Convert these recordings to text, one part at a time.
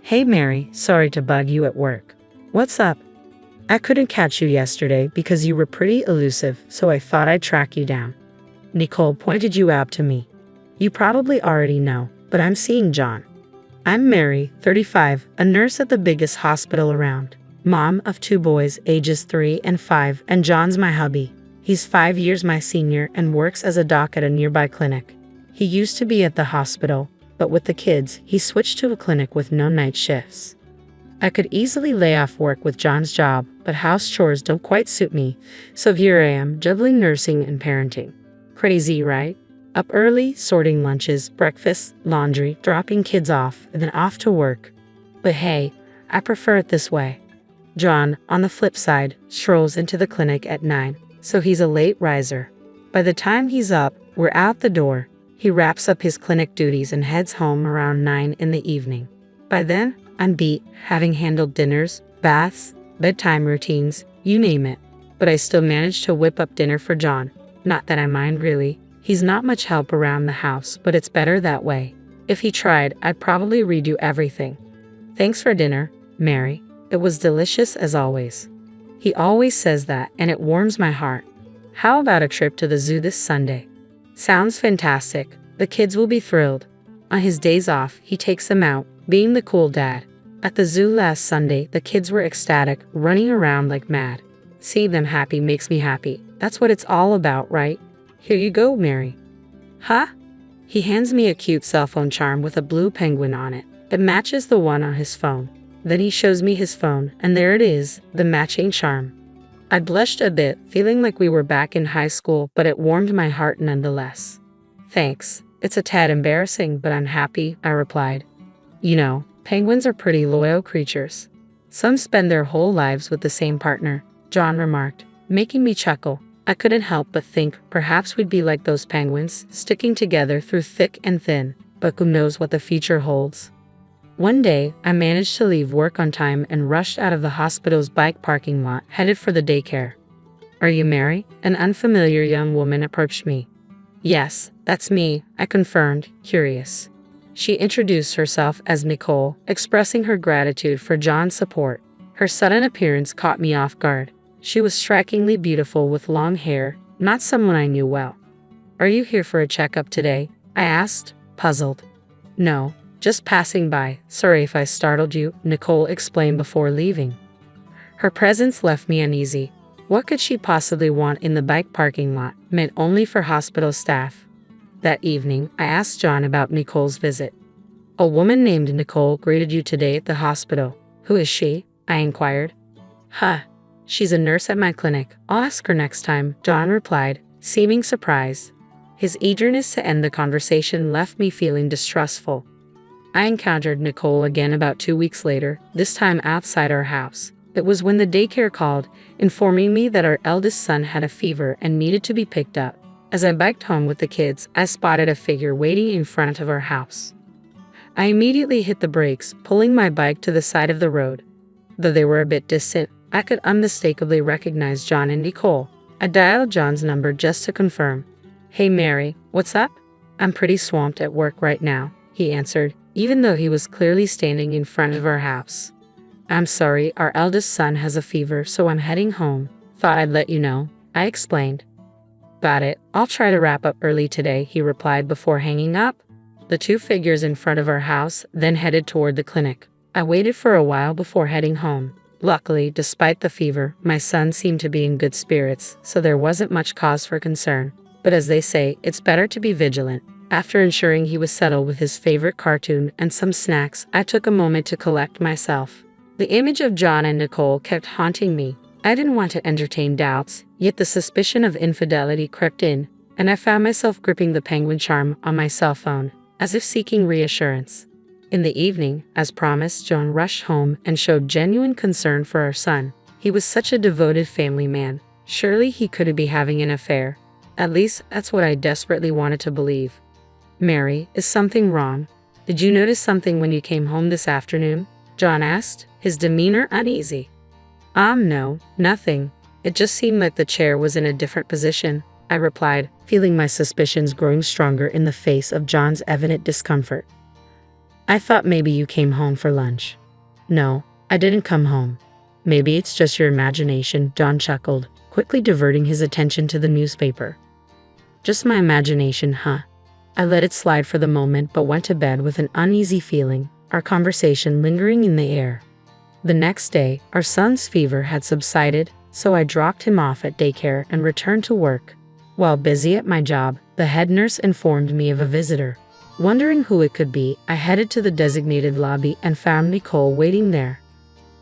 Hey Mary, sorry to bug you at work. What's up? I couldn't catch you yesterday because you were pretty elusive, so I thought I'd track you down. Nicole pointed you out to me. You probably already know, but I'm seeing John. I'm Mary, 35, a nurse at the biggest hospital around. Mom of two boys, ages 3 and 5, and John's my hubby. He's 5 years my senior and works as a doc at a nearby clinic. He used to be at the hospital, but with the kids, he switched to a clinic with no night shifts. I could easily lay off work with John's job, but house chores don't quite suit me, so here I am, juggling nursing and parenting. Crazy, right? Up early, sorting lunches, breakfast, laundry, dropping kids off, and then off to work. But hey, I prefer it this way. John, on the flip side, strolls into the clinic at 9, so he's a late riser. By the time he's up, we're out the door. He wraps up his clinic duties and heads home around 9 in the evening. By then, I'm beat, having handled dinners, baths, bedtime routines, you name it. But I still manage to whip up dinner for John. Not that I mind really. He's not much help around the house, but it's better that way. If he tried, I'd probably redo everything. Thanks for dinner, Mary. It was delicious as always. He always says that, and it warms my heart. How about a trip to the zoo this Sunday? Sounds fantastic. The kids will be thrilled. On his days off, he takes them out, being the cool dad. At the zoo last Sunday, the kids were ecstatic, running around like mad. Seeing them happy makes me happy. That's what it's all about, right? Here you go, Mary. Huh? He hands me a cute cell phone charm with a blue penguin on it. It matches the one on his phone. Then he shows me his phone, and there it is, the matching charm. I blushed a bit, feeling like we were back in high school, but it warmed my heart nonetheless. Thanks. It's a tad embarrassing, but I'm happy, I replied. You know, penguins are pretty loyal creatures. Some spend their whole lives with the same partner, John remarked, making me chuckle. I couldn't help but think perhaps we'd be like those penguins, sticking together through thick and thin, but who knows what the future holds. One day, I managed to leave work on time and rushed out of the hospital's bike parking lot, headed for the daycare. Are you Mary? An unfamiliar young woman approached me. Yes, that's me, I confirmed, curious. She introduced herself as Nicole, expressing her gratitude for John's support. Her sudden appearance caught me off guard. She was strikingly beautiful with long hair, not someone I knew well. Are you here for a checkup today? I asked, puzzled. No. Just passing by. Sorry if I startled you, Nicole explained before leaving. Her presence left me uneasy. What could she possibly want in the bike parking lot, meant only for hospital staff? That evening, I asked John about Nicole's visit. A woman named Nicole greeted you today at the hospital. Who is she? I inquired. Huh. She's a nurse at my clinic. I'll ask her next time, John replied, seeming surprised. His eagerness to end the conversation left me feeling distrustful. I encountered Nicole again about 2 weeks later, this time outside our house. It was when the daycare called, informing me that our eldest son had a fever and needed to be picked up. As I biked home with the kids, I spotted a figure waiting in front of our house. I immediately hit the brakes, pulling my bike to the side of the road. Though they were a bit distant, I could unmistakably recognize John and Nicole. I dialed John's number just to confirm. Hey Mary, what's up? I'm pretty swamped at work right now, he answered, even though he was clearly standing in front of our house. I'm sorry, our eldest son has a fever, so I'm heading home. Thought I'd let you know, I explained. Got it, I'll try to wrap up early today, he replied before hanging up. The two figures in front of our house then headed toward the clinic. I waited for a while before heading home. Luckily, despite the fever, my son seemed to be in good spirits, so there wasn't much cause for concern. But as they say, it's better to be vigilant. After ensuring he was settled with his favorite cartoon and some snacks, I took a moment to collect myself. The image of John and Nicole kept haunting me. I didn't want to entertain doubts, yet the suspicion of infidelity crept in, and I found myself gripping the penguin charm on my cell phone, as if seeking reassurance. In the evening, as promised, John rushed home and showed genuine concern for our son. He was such a devoted family man. Surely he couldn't be having an affair. At least, that's what I desperately wanted to believe. Mary, is something wrong? Did you notice something when you came home this afternoon? John asked, his demeanor uneasy. No, nothing. It just seemed like the chair was in a different position, I replied, feeling my suspicions growing stronger in the face of John's evident discomfort. I thought maybe you came home for lunch. No, I didn't come home. Maybe it's just your imagination, John chuckled, quickly diverting his attention to the newspaper. Just my imagination, huh? I let it slide for the moment but went to bed with an uneasy feeling, our conversation lingering in the air. The next day, our son's fever had subsided, so I dropped him off at daycare and returned to work. While busy at my job, the head nurse informed me of a visitor. Wondering who it could be, I headed to the designated lobby and found Nicole waiting there.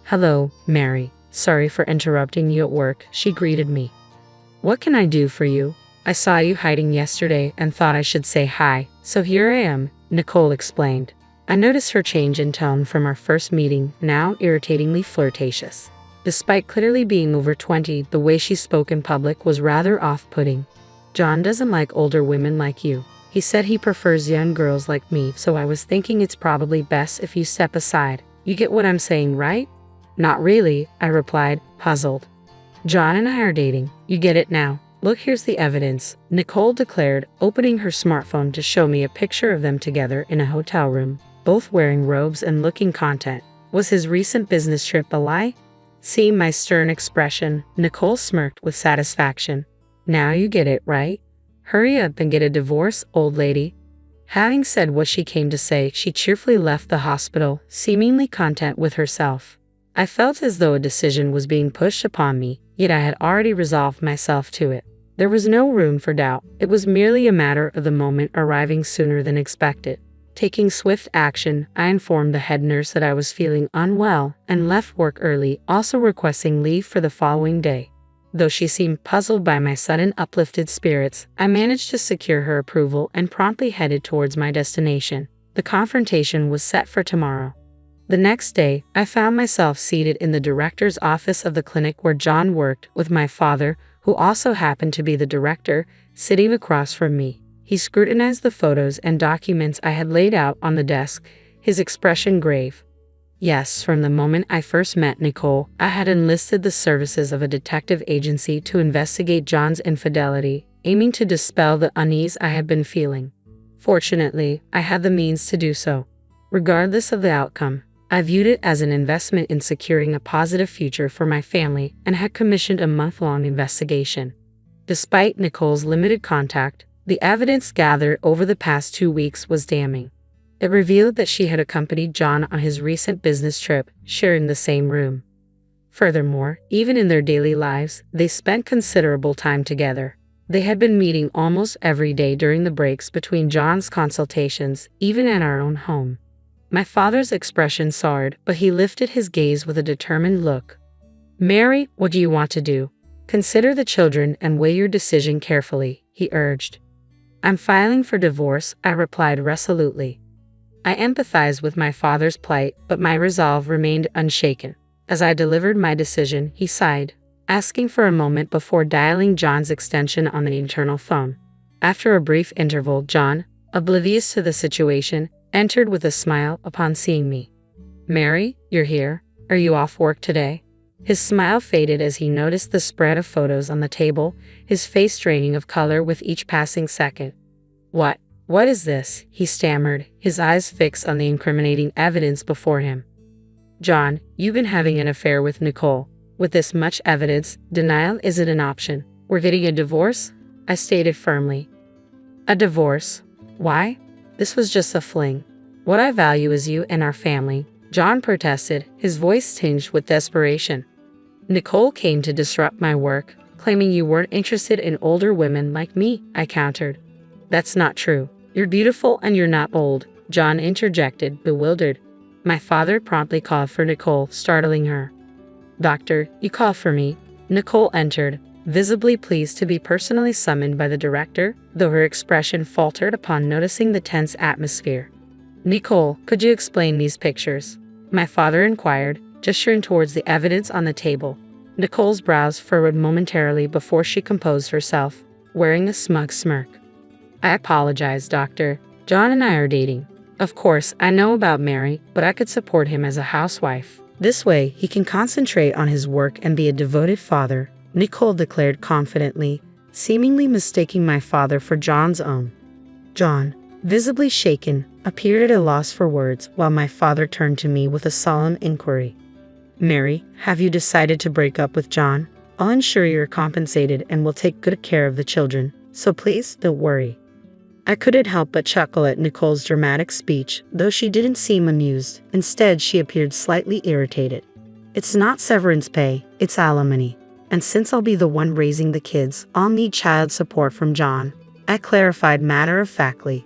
"Hello, Mary. Sorry for interrupting you at work," she greeted me. "What can I do for you? I saw you hiding yesterday and thought I should say hi, so here I am," Nicole explained. I noticed her change in tone from our first meeting, now irritatingly flirtatious. Despite clearly being over 20, the way she spoke in public was rather off-putting. "John doesn't like older women like you. He said he prefers young girls like me, so I was thinking it's probably best if you step aside. You get what I'm saying, right?" "Not really," I replied, puzzled. "John and I are dating. You get it now. Look, here's the evidence," Nicole declared, opening her smartphone to show me a picture of them together in a hotel room, both wearing robes and looking content. Was his recent business trip a lie? Seeing my stern expression, Nicole smirked with satisfaction. "Now you get it, right? Hurry up and get a divorce, old lady." Having said what she came to say, she cheerfully left the hospital, seemingly content with herself. I felt as though a decision was being pushed upon me, yet I had already resolved myself to it. There was no room for doubt. It was merely a matter of the moment arriving sooner than expected. Taking swift action, I informed the head nurse that I was feeling unwell and left work early, also requesting leave for the following day. Though she seemed puzzled by my sudden uplifted spirits, I managed to secure her approval and promptly headed towards my destination. The confrontation was set for tomorrow. The next day, I found myself seated in the director's office of the clinic where John worked, with my father, who also happened to be the director, sitting across from me. He scrutinized the photos and documents I had laid out on the desk, his expression grave. Yes, from the moment I first met Nicole, I had enlisted the services of a detective agency to investigate John's infidelity, aiming to dispel the unease I had been feeling. Fortunately, I had the means to do so. Regardless of the outcome, I viewed it as an investment in securing a positive future for my family and had commissioned a month-long investigation. Despite Nicole's limited contact, the evidence gathered over the past 2 weeks was damning. It revealed that she had accompanied John on his recent business trip, sharing the same room. Furthermore, even in their daily lives, they spent considerable time together. They had been meeting almost every day during the breaks between John's consultations, even at our own home. My father's expression soured, but he lifted his gaze with a determined look. "Mary, what do you want to do? Consider the children and weigh your decision carefully," he urged. "I'm filing for divorce," I replied resolutely. I empathized with my father's plight, but my resolve remained unshaken. As I delivered my decision, he sighed, asking for a moment before dialing John's extension on the internal phone. After a brief interval, John, oblivious to the situation, entered with a smile upon seeing me. "Mary, you're here. Are you off work today?" His smile faded as he noticed the spread of photos on the table, his face draining of color with each passing second. What is this?" he stammered, his eyes fixed on the incriminating evidence before him. "John, you've been having an affair with Nicole. With this much evidence, denial isn't an option. We're getting a divorce," I stated firmly. "A divorce? Why? This was just a fling. What I value is you and our family," John protested, his voice tinged with desperation. "Nicole came to disrupt my work, claiming you weren't interested in older women like me," I countered. "That's not true. You're beautiful and you're not old," John interjected, bewildered. My father promptly called for Nicole, startling her. "Doctor, you called for me." Nicole entered, visibly pleased to be personally summoned by the director, though her expression faltered upon noticing the tense atmosphere. "Nicole, could you explain these pictures?" my father inquired, gesturing towards the evidence on the table. Nicole's brows furrowed momentarily before she composed herself, wearing a smug smirk. "I apologize, doctor. John and I are dating. Of course, I know about Mary, but I could support him as a housewife. This way, he can concentrate on his work and be a devoted father," Nicole declared confidently, seemingly mistaking my father for John's own. John, visibly shaken, appeared at a loss for words while my father turned to me with a solemn inquiry. Mary, have you decided to break up with John? I'll ensure you're compensated and will take good care of the children, so please don't worry. I couldn't help but chuckle at Nicole's dramatic speech, though she didn't seem amused. Instead, she appeared slightly irritated. It's not severance pay, it's alimony. And since I'll be the one raising the kids, I'll need child support from John, I clarified matter-of-factly.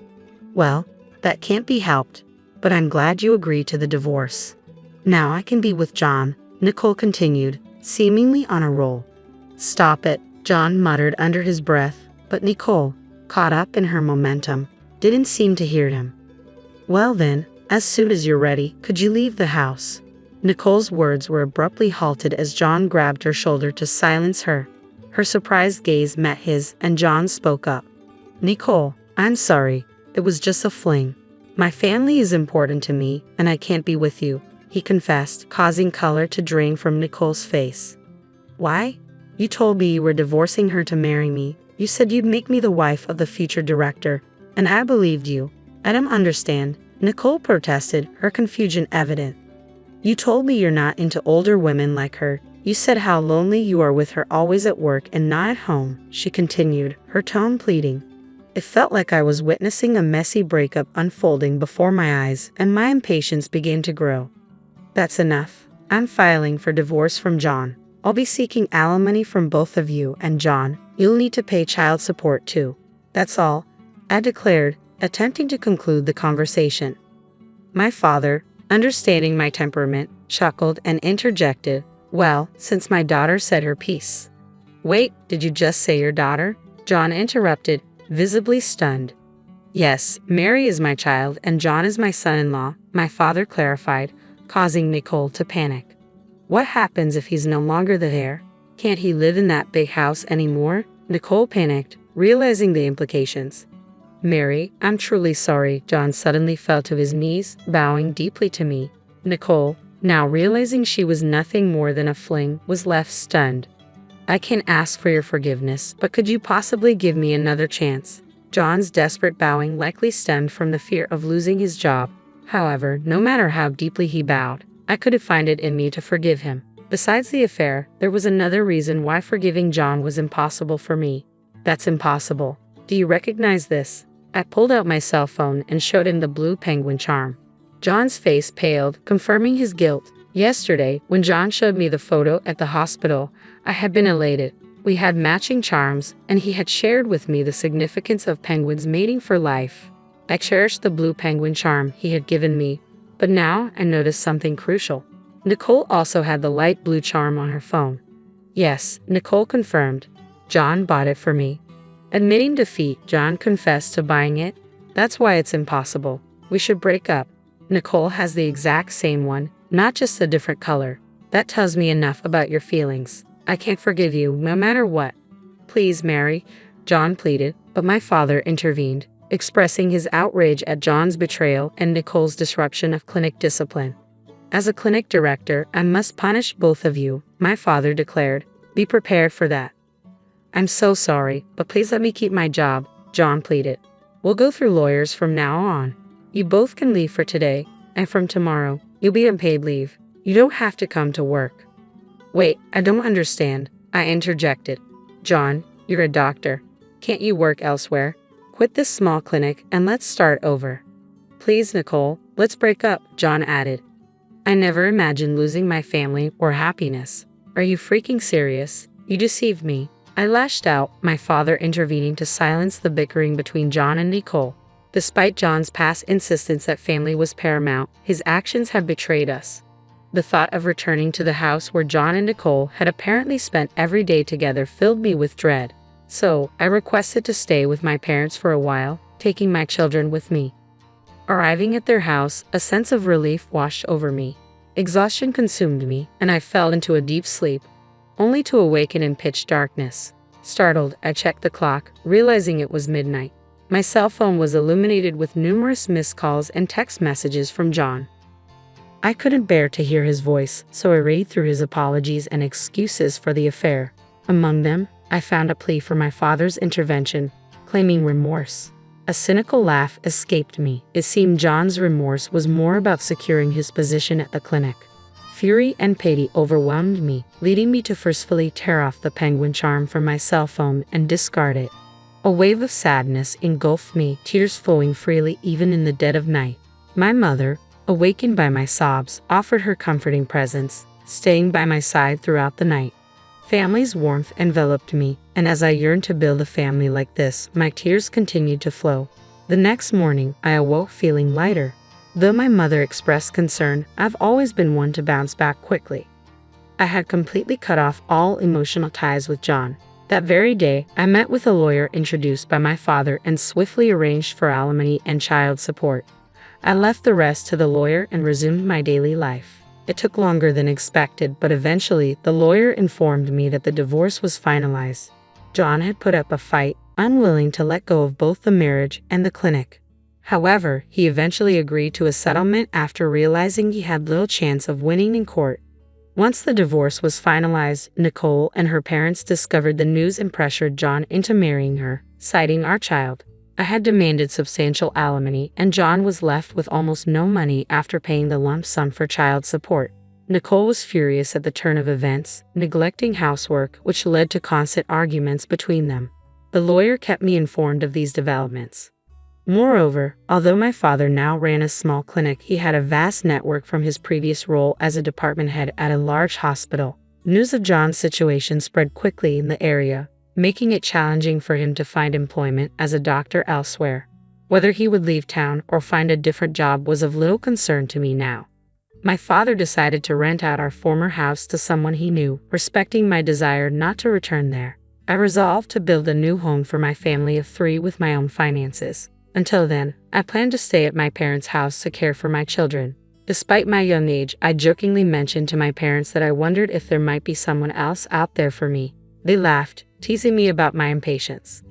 Well, that can't be helped, but I'm glad you agreed to the divorce. Now I can be with John, Nicole continued, seemingly on a roll. Stop it, John muttered under his breath, but Nicole, caught up in her momentum, didn't seem to hear him. Well then, as soon as you're ready, could you leave the house? Nicole's words were abruptly halted as John grabbed her shoulder to silence her. Her surprised gaze met his, and John spoke up. Nicole, I'm sorry, it was just a fling. My family is important to me, and I can't be with you, he confessed, causing color to drain from Nicole's face. Why? You told me you were divorcing her to marry me. You said you'd make me the wife of the future director, and I believed you. I don't understand, Nicole protested, her confusion evident. You told me you're not into older women like her. You said how lonely you are with her, always at work and not at home, she continued, her tone pleading. It felt like I was witnessing a messy breakup unfolding before my eyes, and my impatience began to grow. That's enough. I'm filing for divorce from John. I'll be seeking alimony from both of you, and John, you'll need to pay child support too. That's all, I declared, attempting to conclude the conversation. My father, understanding my temperament, chuckled and interjected, well, since my daughter said her piece. Wait, did you just say your daughter? John interrupted, visibly stunned. Yes, Mary is my child and John is my son-in-law, my father clarified, causing Nicole to panic. What happens if he's no longer the heir? Can't he live in that big house anymore? Nicole panicked, realizing the implications. Mary, I'm truly sorry. John suddenly fell to his knees, bowing deeply to me. Nicole, now realizing she was nothing more than a fling, was left stunned. I can ask for your forgiveness, but could you possibly give me another chance? John's desperate bowing likely stemmed from the fear of losing his job. However, no matter how deeply he bowed, I couldn't find it in me to forgive him. Besides the affair, there was another reason why forgiving John was impossible for me. That's impossible. Do you recognize this? I pulled out my cell phone and showed him the blue penguin charm. John's face paled, confirming his guilt. Yesterday, when John showed me the photo at the hospital, I had been elated. We had matching charms, and he had shared with me the significance of penguins mating for life. I cherished the blue penguin charm he had given me, but now I noticed something crucial. Nicole also had the light blue charm on her phone. Yes, Nicole confirmed. John bought it for me. Admitting defeat, John confessed to buying it. That's why it's impossible. We should break up. Nicole has the exact same one, not just a different color. That tells me enough about your feelings. I can't forgive you, no matter what. Please, Mary, John pleaded, but my father intervened, expressing his outrage at John's betrayal and Nicole's disruption of clinic discipline. As a clinic director, I must punish both of you, my father declared. Be prepared for that. I'm so sorry, but please let me keep my job, John pleaded. We'll go through lawyers from now on. You both can leave for today, and from tomorrow, you'll be on paid leave. You don't have to come to work. Wait, I don't understand, I interjected. John, you're a doctor. Can't you work elsewhere? Quit this small clinic and let's start over. Please, Nicole, let's break up, John added. I never imagined losing my family or happiness. Are you freaking serious? You deceived me. I lashed out, my father intervening to silence the bickering between John and Nicole. Despite John's past insistence that family was paramount, his actions had betrayed us. The thought of returning to the house where John and Nicole had apparently spent every day together filled me with dread. So, I requested to stay with my parents for a while, taking my children with me. Arriving at their house, a sense of relief washed over me. Exhaustion consumed me, and I fell into a deep sleep, only to awaken in pitch darkness. Startled, I checked the clock, realizing it was midnight. My cell phone was illuminated with numerous missed calls and text messages from John. I couldn't bear to hear his voice, so I read through his apologies and excuses for the affair. Among them, I found a plea for my father's intervention, claiming remorse. A cynical laugh escaped me. It seemed John's remorse was more about securing his position at the clinic. Fury and pity overwhelmed me, leading me to forcefully tear off the penguin charm from my cell phone and discard it. A wave of sadness engulfed me, tears flowing freely even in the dead of night. My mother, awakened by my sobs, offered her comforting presence, staying by my side throughout the night. Family's warmth enveloped me, and as I yearned to build a family like this, my tears continued to flow. The next morning, I awoke feeling lighter. Though my mother expressed concern, I've always been one to bounce back quickly. I had completely cut off all emotional ties with John. That very day, I met with a lawyer introduced by my father and swiftly arranged for alimony and child support. I left the rest to the lawyer and resumed my daily life. It took longer than expected, but eventually, the lawyer informed me that the divorce was finalized. John had put up a fight, unwilling to let go of both the marriage and the clinic. However, he eventually agreed to a settlement after realizing he had little chance of winning in court. Once the divorce was finalized, Nicole and her parents discovered the news and pressured John into marrying her, citing our child. I had demanded substantial alimony, and John was left with almost no money after paying the lump sum for child support. Nicole was furious at the turn of events, neglecting housework, which led to constant arguments between them. The lawyer kept me informed of these developments. Moreover, although my father now ran a small clinic, he had a vast network from his previous role as a department head at a large hospital. News of John's situation spread quickly in the area, making it challenging for him to find employment as a doctor elsewhere. Whether he would leave town or find a different job was of little concern to me now. My father decided to rent out our former house to someone he knew, respecting my desire not to return there. I resolved to build a new home for my family of 3 with my own finances. Until then, I planned to stay at my parents' house to care for my children. Despite my young age, I jokingly mentioned to my parents that I wondered if there might be someone else out there for me. They laughed, teasing me about my impatience.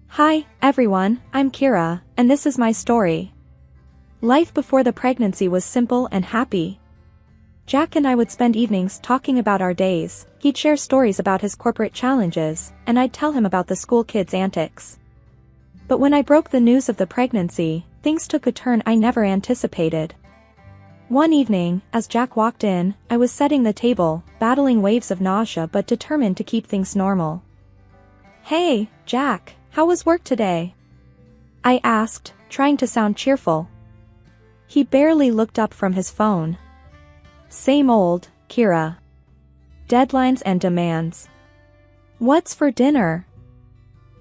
Hi, everyone, I'm Kira, and this is my story. Life before the pregnancy was simple and happy. Jack and I would spend evenings talking about our days. He'd share stories about his corporate challenges, and I'd tell him about the school kids' antics. But when I broke the news of the pregnancy, things took a turn I never anticipated. One evening, as Jack walked in, I was setting the table, battling waves of nausea but determined to keep things normal. "Hey, Jack, how was work today?" I asked, trying to sound cheerful. He barely looked up from his phone. "Same old, Kira. Deadlines and demands. What's for dinner?"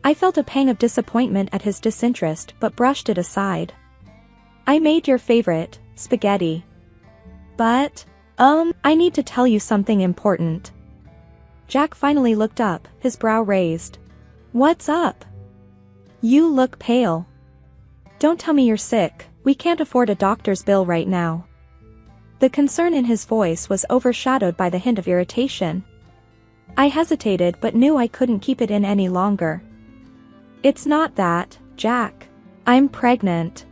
I felt a pang of disappointment at his disinterest but brushed it aside. "I made your favorite, spaghetti. But, I need to tell you something important." Jack finally looked up, his brow raised. "What's up? You look pale. Don't tell me you're sick, we can't afford a doctor's bill right now." The concern in his voice was overshadowed by the hint of irritation. I hesitated but knew I couldn't keep it in any longer. "It's not that, Jack. I'm pregnant."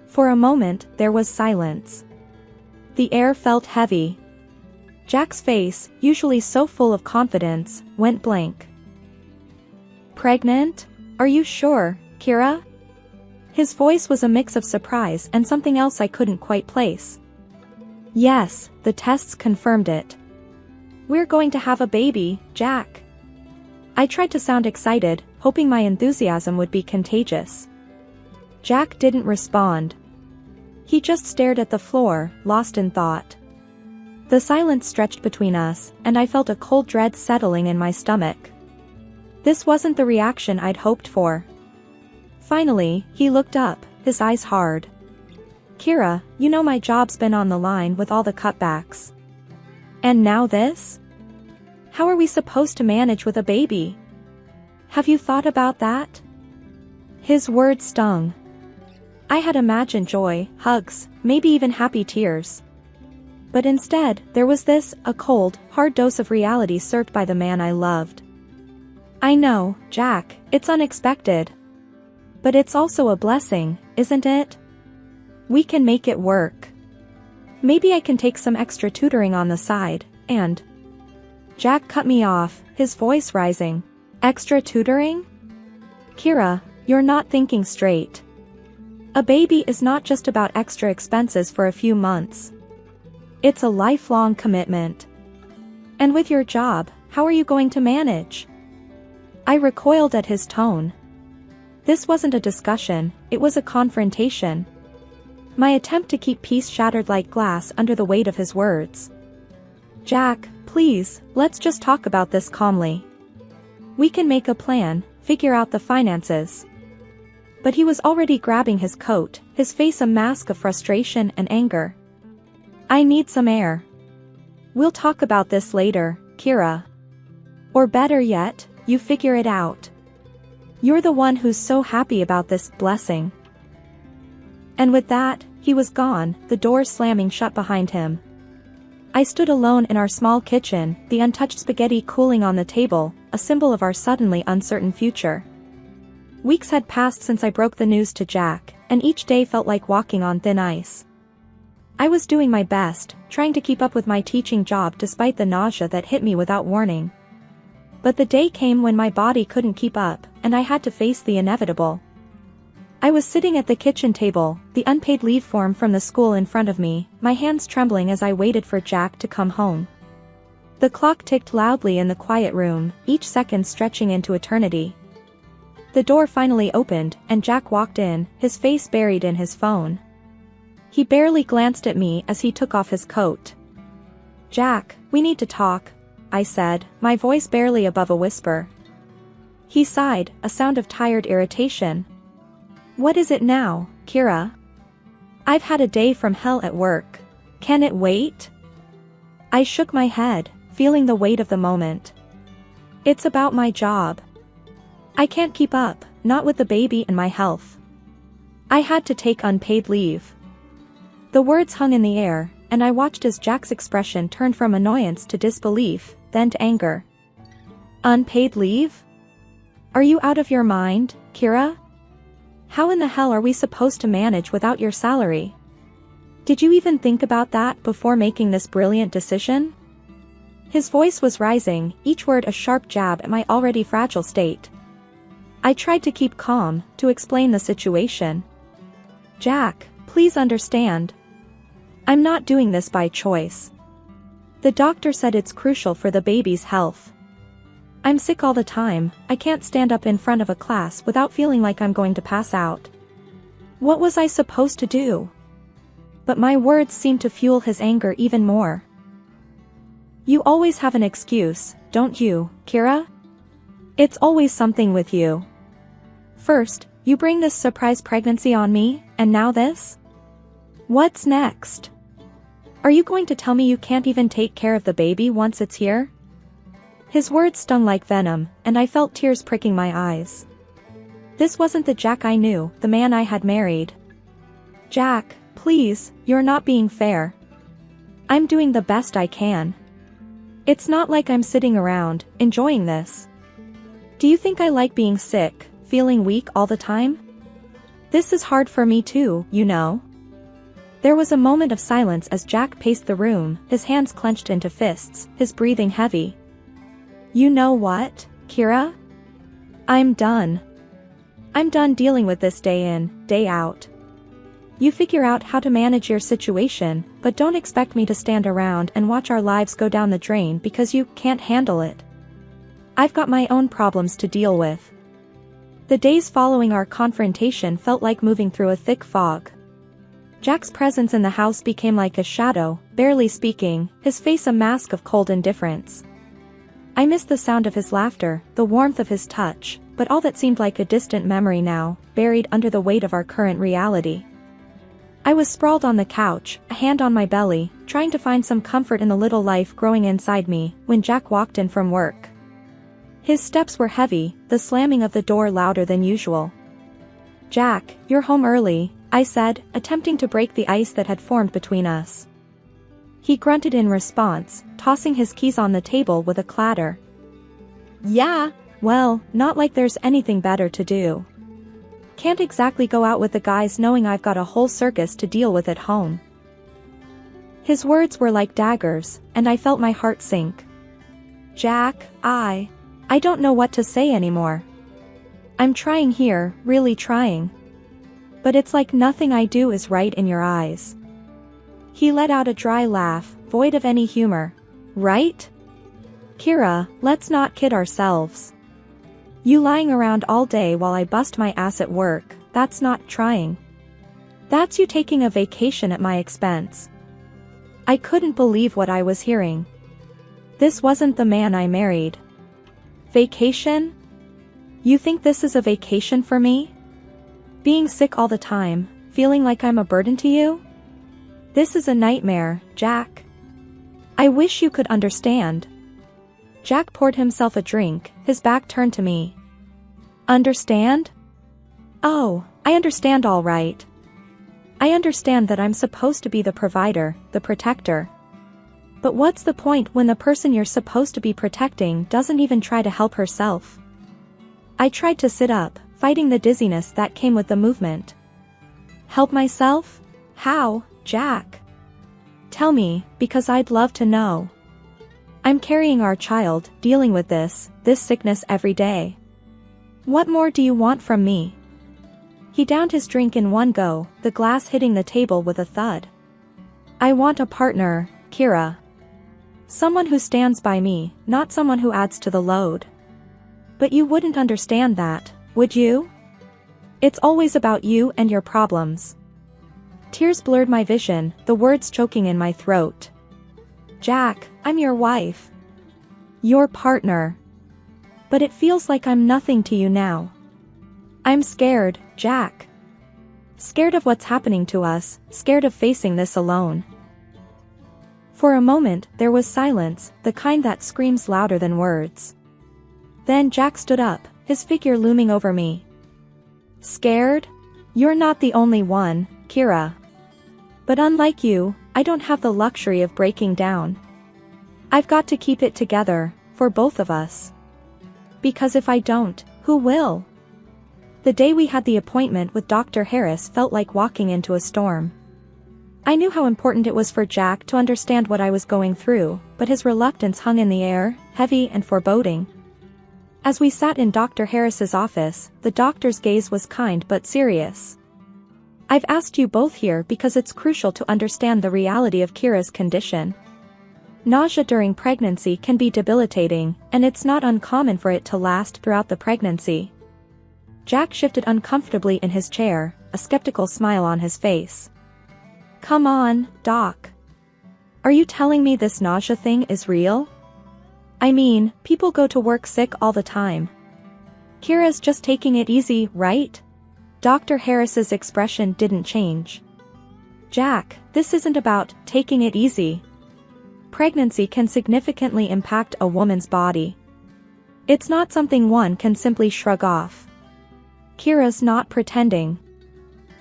For a moment, there was silence. The air felt heavy. Jack's face, usually so full of confidence, went blank. "Pregnant? Are you sure, Kira?" His voice was a mix of surprise and something else I couldn't quite place. "Yes, the tests confirmed it. We're going to have a baby, Jack." I tried to sound excited, hoping my enthusiasm would be contagious. Jack didn't respond. He just stared at the floor, lost in thought. The silence stretched between us, and I felt a cold dread settling in my stomach. This wasn't the reaction I'd hoped for. Finally, he looked up, his eyes hard. "Kira, you know my job's been on the line with all the cutbacks. And now this? How are we supposed to manage with a baby? Have you thought about that?" His words stung. I had imagined joy, hugs, maybe even happy tears. But instead, there was this, a cold, hard dose of reality served by the man I loved. "I know, Jack, it's unexpected. But it's also a blessing, isn't it? We can make it work. Maybe I can take some extra tutoring on the side, and..." Jack cut me off, his voice rising. "Extra tutoring? Kira, you're not thinking straight. A baby is not just about extra expenses for a few months. It's a lifelong commitment. And with your job, how are you going to manage? I recoiled at his tone. This wasn't a discussion, it was a confrontation. My attempt to keep peace shattered like glass under the weight of his words. Jack, please, let's just talk about this calmly. We can make a plan, figure out the finances. But he was already grabbing his coat, his face a mask of frustration and anger. I need some air. We'll talk about this later, Kira. Or better yet, you figure it out. You're the one who's so happy about this blessing. And with that, he was gone, the door slamming shut behind him. I stood alone in our small kitchen, the untouched spaghetti cooling on the table, a symbol of our suddenly uncertain future. Weeks had passed since I broke the news to Jack, and each day felt like walking on thin ice. I was doing my best, trying to keep up with my teaching job despite the nausea that hit me without warning. But the day came when my body couldn't keep up, and I had to face the inevitable. I was sitting at the kitchen table, the unpaid leave form from the school in front of me, my hands trembling as I waited for Jack to come home. The clock ticked loudly in the quiet room, each second stretching into eternity. The door finally opened, and Jack walked in, his face buried in his phone. He barely glanced at me as he took off his coat. Jack, we need to talk, I said, my voice barely above a whisper. He sighed, a sound of tired irritation. What is it now, Kira? I've had a day from hell at work. Can it wait? I shook my head, feeling the weight of the moment. It's about my job. I can't keep up, not with the baby and my health. I had to take unpaid leave. The words hung in the air, and I watched as Jack's expression turned from annoyance to disbelief, then to anger. Unpaid leave? Are you out of your mind, Kira? How in the hell are we supposed to manage without your salary? Did you even think about that before making this brilliant decision? His voice was rising, each word a sharp jab at my already fragile state. I tried to keep calm, to explain the situation. Jack, please understand. I'm not doing this by choice. The doctor said it's crucial for the baby's health. I'm sick all the time, I can't stand up in front of a class without feeling like I'm going to pass out. What was I supposed to do? But my words seemed to fuel his anger even more. You always have an excuse, don't you, Kira? It's always something with you. First, you bring this surprise pregnancy on me, and now this? What's next? Are you going to tell me you can't even take care of the baby once it's here? His words stung like venom, and I felt tears pricking my eyes. This wasn't the Jack I knew, the man I had married. Jack, please, you're not being fair. I'm doing the best I can. It's not like I'm sitting around, enjoying this. Do you think I like being sick, feeling weak all the time? This is hard for me too, you know. There was a moment of silence as Jack paced the room, his hands clenched into fists, his breathing heavy. You know what, Kira? I'm done. I'm done dealing with this day in, day out. You figure out how to manage your situation, but don't expect me to stand around and watch our lives go down the drain because you can't handle it. I've got my own problems to deal with. The days following our confrontation felt like moving through a thick fog. Jack's presence in the house became like a shadow, barely speaking, his face a mask of cold indifference. I missed the sound of his laughter, the warmth of his touch, but all that seemed like a distant memory now, buried under the weight of our current reality. I was sprawled on the couch, a hand on my belly, trying to find some comfort in the little life growing inside me, when Jack walked in from work. His steps were heavy, the slamming of the door louder than usual. Jack, you're home early, I said, attempting to break the ice that had formed between us. He grunted in response, tossing his keys on the table with a clatter. Yeah, well, not like there's anything better to do. Can't exactly go out with the guys knowing I've got a whole circus to deal with at home. His words were like daggers, and I felt my heart sink. Jack, I don't know what to say anymore. I'm trying here, really trying. But it's like nothing I do is right in your eyes. He let out a dry laugh, void of any humor. Right? Kira, let's not kid ourselves. You lying around all day while I bust my ass at work, that's not trying. That's you taking a vacation at my expense. I couldn't believe what I was hearing. This wasn't the man I married. Vacation? You think this is a vacation for me? Being sick all the time, feeling like I'm a burden to you? This is a nightmare, Jack. I wish you could understand. Jack poured himself a drink, his back turned to me. Understand? Oh, I understand all right. I understand that I'm supposed to be the provider, the protector. But what's the point when the person you're supposed to be protecting doesn't even try to help herself? I tried to sit up, fighting the dizziness that came with the movement. Help myself? How, Jack? Tell me, because I'd love to know. I'm carrying our child, dealing with this sickness every day. What more do you want from me? He downed his drink in one go, the glass hitting the table with a thud. I want a partner, Kira. Someone who stands by me, not someone who adds to the load. But you wouldn't understand that, would you? It's always about you and your problems. Tears blurred my vision, the words choking in my throat. Jack, I'm your wife. Your partner. But it feels like I'm nothing to you now. I'm scared, Jack. Scared of what's happening to us, scared of facing this alone. For a moment, there was silence, the kind that screams louder than words. Then Jack stood up, his figure looming over me. Scared? You're not the only one, Kira. But unlike you, I don't have the luxury of breaking down. I've got to keep it together, for both of us. Because if I don't, who will? The day we had the appointment with Dr. Harris felt like walking into a storm. I knew how important it was for Jack to understand what I was going through, but his reluctance hung in the air, heavy and foreboding. As we sat in Dr. Harris's office, the doctor's gaze was kind but serious. I've asked you both here because it's crucial to understand the reality of Kira's condition. Nausea during pregnancy can be debilitating, and it's not uncommon for it to last throughout the pregnancy. Jack shifted uncomfortably in his chair, a skeptical smile on his face. Come on, Doc. Are you telling me this nausea thing is real? I mean, people go to work sick all the time. Kira's just taking it easy, right? Dr. Harris's expression didn't change. Jack, this isn't about taking it easy. Pregnancy can significantly impact a woman's body. It's not something one can simply shrug off. Kira's not pretending.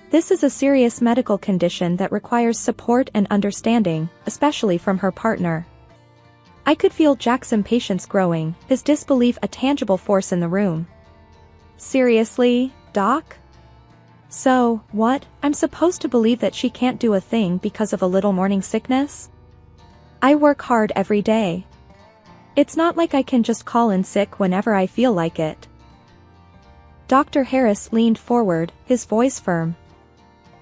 This is a serious medical condition that requires support and understanding, especially from her partner. I could feel Jack's impatience growing, his disbelief a tangible force in the room. Seriously, Doc? So, what, I'm supposed to believe that she can't do a thing because of a little morning sickness? I work hard every day. It's not like I can just call in sick whenever I feel like it. Dr. Harris leaned forward, his voice firm.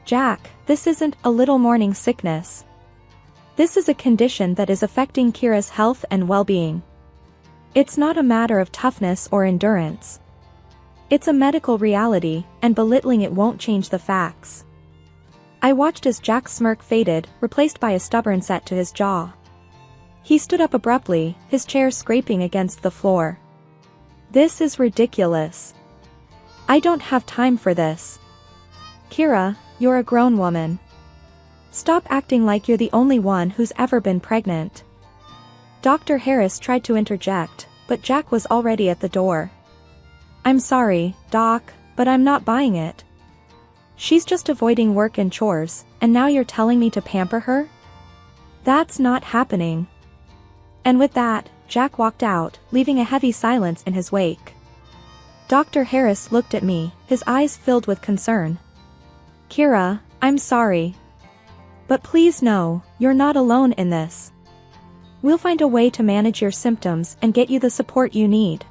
Jack, this isn't a little morning sickness. This is a condition that is affecting Kira's health and well-being. It's not a matter of toughness or endurance. It's a medical reality, and belittling it won't change the facts. I watched as Jack's smirk faded, replaced by a stubborn set to his jaw. He stood up abruptly, his chair scraping against the floor. This is ridiculous. I don't have time for this. Kira, you're a grown woman. Stop acting like you're the only one who's ever been pregnant. Dr. Harris tried to interject, but Jack was already at the door. I'm sorry, Doc, but I'm not buying it. She's just avoiding work and chores, and now you're telling me to pamper her? That's not happening. And with that, Jack walked out, leaving a heavy silence in his wake. Dr. Harris looked at me, his eyes filled with concern. Kira, I'm sorry. But please know, you're not alone in this. We'll find a way to manage your symptoms and get you the support you need.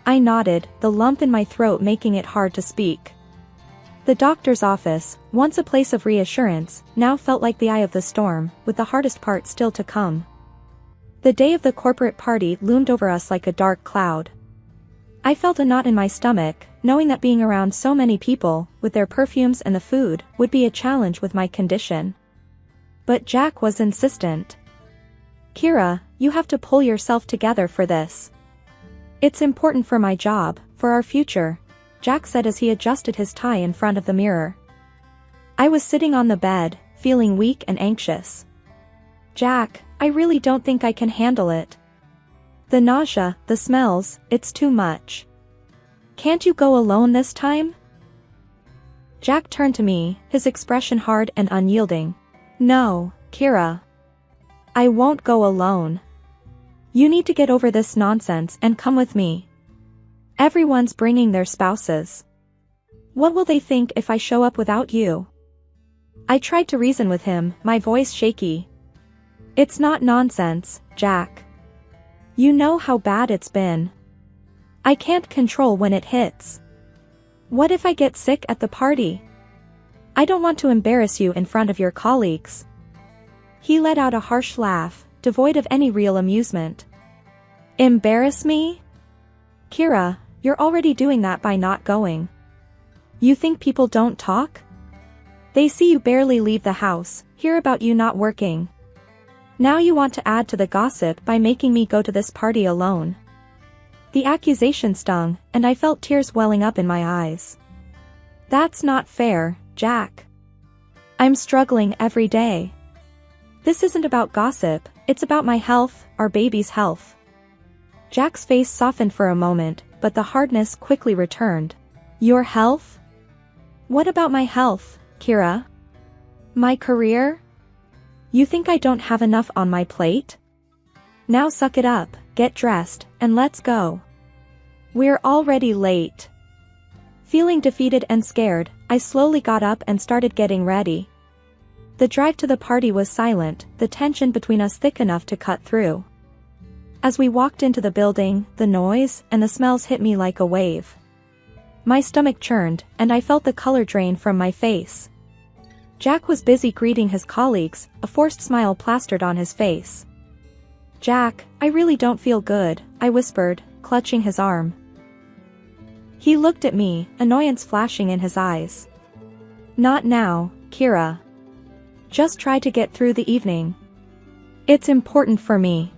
I nodded, the lump in my throat making it hard to speak. The doctor's office, once a place of reassurance, now felt like the eye of the storm, with the hardest part still to come. The day of the corporate party loomed over us like a dark cloud. I felt a knot in my stomach, knowing that being around so many people, with their perfumes and the food, would be a challenge with my condition. But Jack was insistent. "Kira, you have to pull yourself together for this. It's important for my job, for our future," Jack said as he adjusted his tie in front of the mirror. I was sitting on the bed, feeling weak and anxious. "Jack, I really don't think I can handle it. The nausea, the smells, it's too much. Can't you go alone this time?" Jack turned to me, his expression hard and unyielding. "No, Kira. I won't go alone. You need to get over this nonsense and come with me. Everyone's bringing their spouses. What will they think if I show up without you?" I tried to reason with him, my voice shaky. "It's not nonsense, Jack. You know how bad it's been. I can't control when it hits. What if I get sick at the party? I don't want to embarrass you in front of your colleagues." He let out a harsh laugh, devoid of any real amusement. "Embarrass me? Kira, you're already doing that by not going. You think people don't talk? They see you barely leave the house, hear about you not working. Now you want to add to the gossip by making me go to this party alone." The accusation stung, and I felt tears welling up in my eyes. "That's not fair, Jack. I'm struggling every day. This isn't about gossip, it's about my health, our baby's health." Jack's face softened for a moment, but the hardness quickly returned. "Your health? What about my health, Kira? My career? You think I don't have enough on my plate? Now suck it up, get dressed, and let's go. We're already late." Feeling defeated and scared, I slowly got up and started getting ready. The drive to the party was silent, the tension between us thick enough to cut through. As we walked into the building, the noise and the smells hit me like a wave. My stomach churned, and I felt the color drain from my face. Jack was busy greeting his colleagues, a forced smile plastered on his face. "Jack, I really don't feel good," I whispered, clutching his arm. He looked at me, annoyance flashing in his eyes. "Not now, Kira. Just try to get through the evening. It's important for me."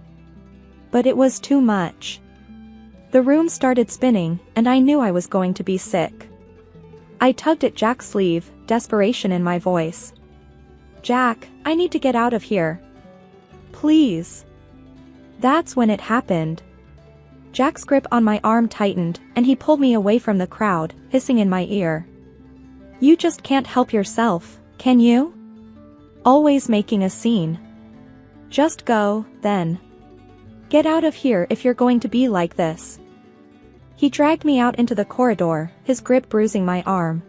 But it was too much. The room started spinning, and I knew I was going to be sick. I tugged at Jack's sleeve, desperation in my voice. "Jack, I need to get out of here. Please." That's when it happened. Jack's grip on my arm tightened, and he pulled me away from the crowd, hissing in my ear. "You just can't help yourself, can you? Always making a scene. Just go, then. Get out of here if you're going to be like this." He dragged me out into the corridor, his grip bruising my arm.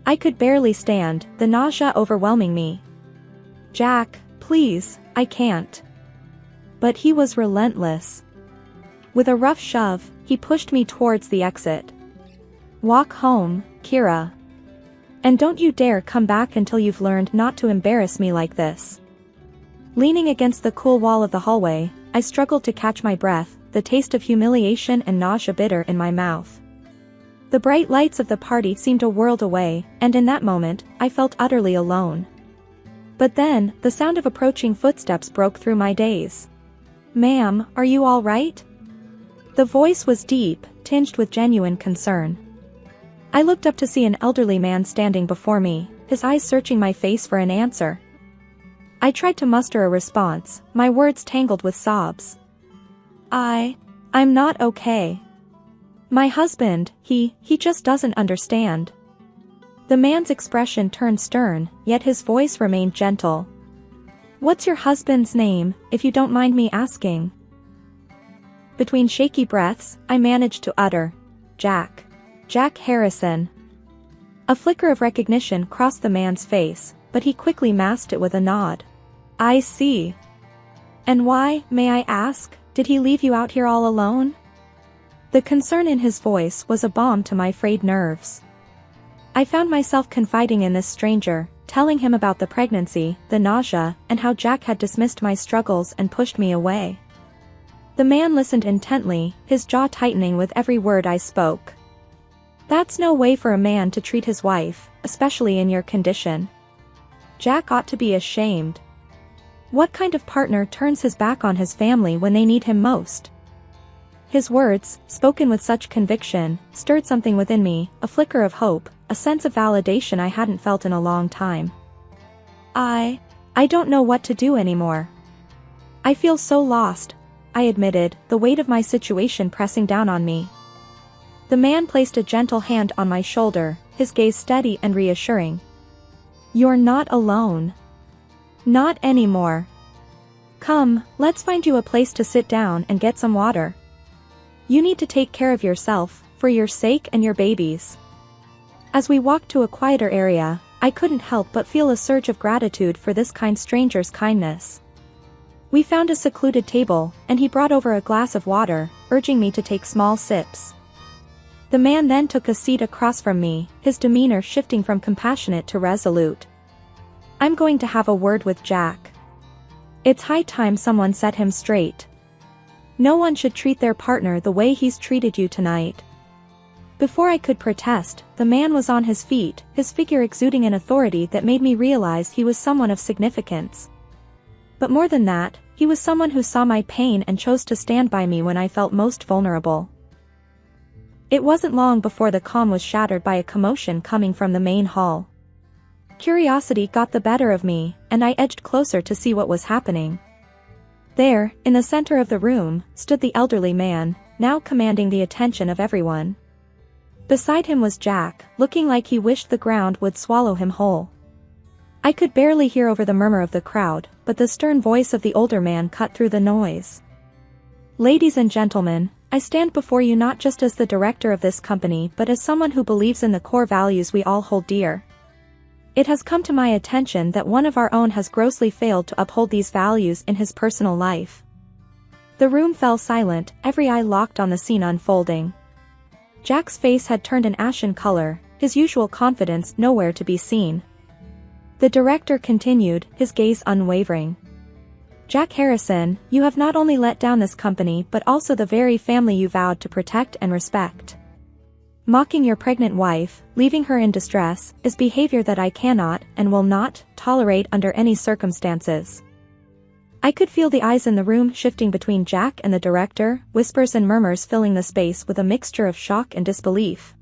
I could barely stand, the nausea overwhelming me. "Jack, please, I can't." But he was relentless. With a rough shove, he pushed me towards the exit. "Walk home, Kira. And don't you dare come back until you've learned not to embarrass me like this." Leaning against the cool wall of the hallway, I struggled to catch my breath, the taste of humiliation and nausea bitter in my mouth. The bright lights of the party seemed a world away, and in that moment, I felt utterly alone. But then, the sound of approaching footsteps broke through my daze. "Ma'am, are you all right?" The voice was deep, tinged with genuine concern. I looked up to see an elderly man standing before me, his eyes searching my face for an answer. I tried to muster a response, my words tangled with sobs. I'm not okay. My husband, he just doesn't understand." The man's expression turned stern, yet his voice remained gentle. "What's your husband's name, if you don't mind me asking?" Between shaky breaths, I managed to utter, Jack Harrison." A flicker of recognition crossed the man's face, but he quickly masked it with a nod. "I see. And why, may I ask, did he leave you out here all alone?" The concern in his voice was a balm to my frayed nerves. I found myself confiding in this stranger, telling him about the pregnancy, the nausea, and how Jack had dismissed my struggles and pushed me away. The man listened intently, his jaw tightening with every word I spoke. That's no way for a man to treat his wife, especially in your condition. Jack ought to be ashamed. What kind of partner turns his back on his family when they need him most? His words, spoken with such conviction, stirred something within me, a flicker of hope, a sense of validation I hadn't felt in a long time. I don't know what to do anymore. I feel so lost, I admitted, the weight of my situation pressing down on me. The man placed a gentle hand on my shoulder, his gaze steady and reassuring. You're not alone. Not anymore. Come, let's find you a place to sit down and get some water. You need to take care of yourself, for your sake and your baby's. As we walked to a quieter area, I couldn't help but feel a surge of gratitude for this kind stranger's kindness. We found a secluded table, and he brought over a glass of water, urging me to take small sips. The man then took a seat across from me, his demeanor shifting from compassionate to resolute. I'm going to have a word with Jack. It's high time someone set him straight. No one should treat their partner the way he's treated you tonight. Before I could protest, the man was on his feet, his figure exuding an authority that made me realize he was someone of significance. But more than that, he was someone who saw my pain and chose to stand by me when I felt most vulnerable. It wasn't long before the calm was shattered by a commotion coming from the main hall. Curiosity got the better of me, and I edged closer to see what was happening. There, in the center of the room, stood the elderly man, now commanding the attention of everyone. Beside him was Jack, looking like he wished the ground would swallow him whole. I could barely hear over the murmur of the crowd, but the stern voice of the older man cut through the noise. Ladies and gentlemen, I stand before you not just as the director of this company but as someone who believes in the core values we all hold dear. It has come to my attention that one of our own has grossly failed to uphold these values in his personal life. The room fell silent, every eye locked on the scene unfolding. Jack's face had turned an ashen color, his usual confidence nowhere to be seen. The director continued, his gaze unwavering. Jack Harrison, you have not only let down this company but also the very family you vowed to protect and respect. Mocking your pregnant wife, leaving her in distress, is behavior that I cannot, and will not, tolerate under any circumstances. I could feel the eyes in the room shifting between Jack and the director, whispers and murmurs filling the space with a mixture of shock and disbelief.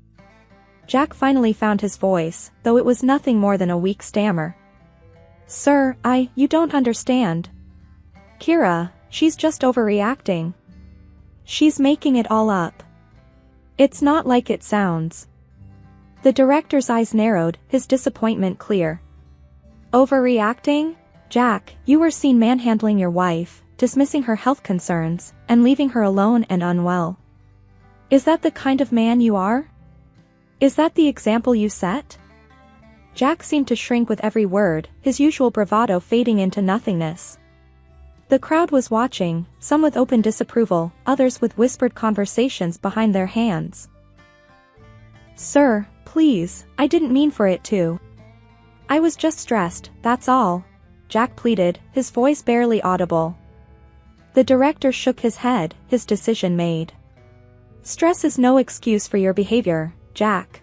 Jack finally found his voice, though it was nothing more than a weak stammer. Sir, you don't understand. Kira, she's just overreacting. She's making it all up. It's not like it sounds. The director's eyes narrowed, his disappointment clear. Overreacting? Jack, you were seen manhandling your wife, dismissing her health concerns, and leaving her alone and unwell. Is that the kind of man you are? Is that the example you set? Jack seemed to shrink with every word, his usual bravado fading into nothingness. The crowd was watching, some with open disapproval, others with whispered conversations behind their hands. Sir, please, I didn't mean for it to. I was just stressed, that's all, Jack pleaded, his voice barely audible. The director shook his head, his decision made. Stress is no excuse for your behavior, Jack.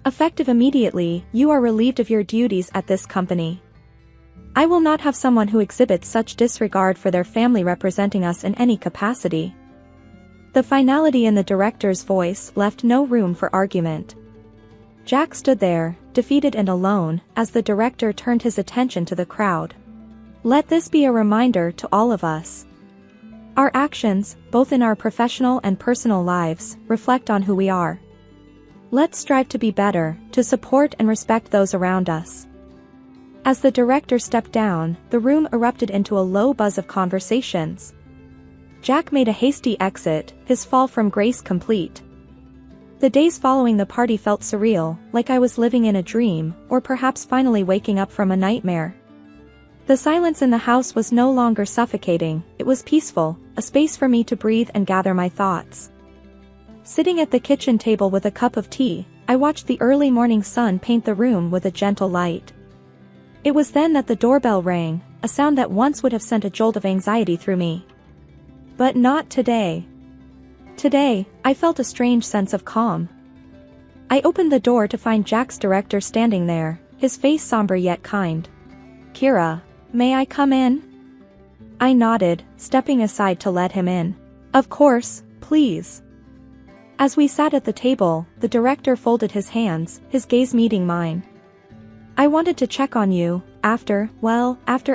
Effective immediately, you are relieved of your duties at this company. I will not have someone who exhibits such disregard for their family representing us in any capacity. The finality in the director's voice left no room for argument. Jack stood there, defeated and alone, as the director turned his attention to the crowd. Let this be a reminder to all of us. Our actions, both in our professional and personal lives, reflect on who we are. Let's strive to be better, to support and respect those around us. As the director stepped down, the room erupted into a low buzz of conversations. Jack made a hasty exit, his fall from grace complete. The days following the party felt surreal, like I was living in a dream, or perhaps finally waking up from a nightmare. The silence in the house was no longer suffocating, it was peaceful, a space for me to breathe and gather my thoughts. Sitting at the kitchen table with a cup of tea, I watched the early morning sun paint the room with a gentle light. It was then that the doorbell rang, a sound that once would have sent a jolt of anxiety through me. But not today. Today, I felt a strange sense of calm. I opened the door to find Jack's director standing there, his face somber yet kind. "Kira, may I come in?" I nodded, stepping aside to let him in. "Of course, please." As we sat at the table, the director folded his hands, his gaze meeting mine. "I wanted to check on you, after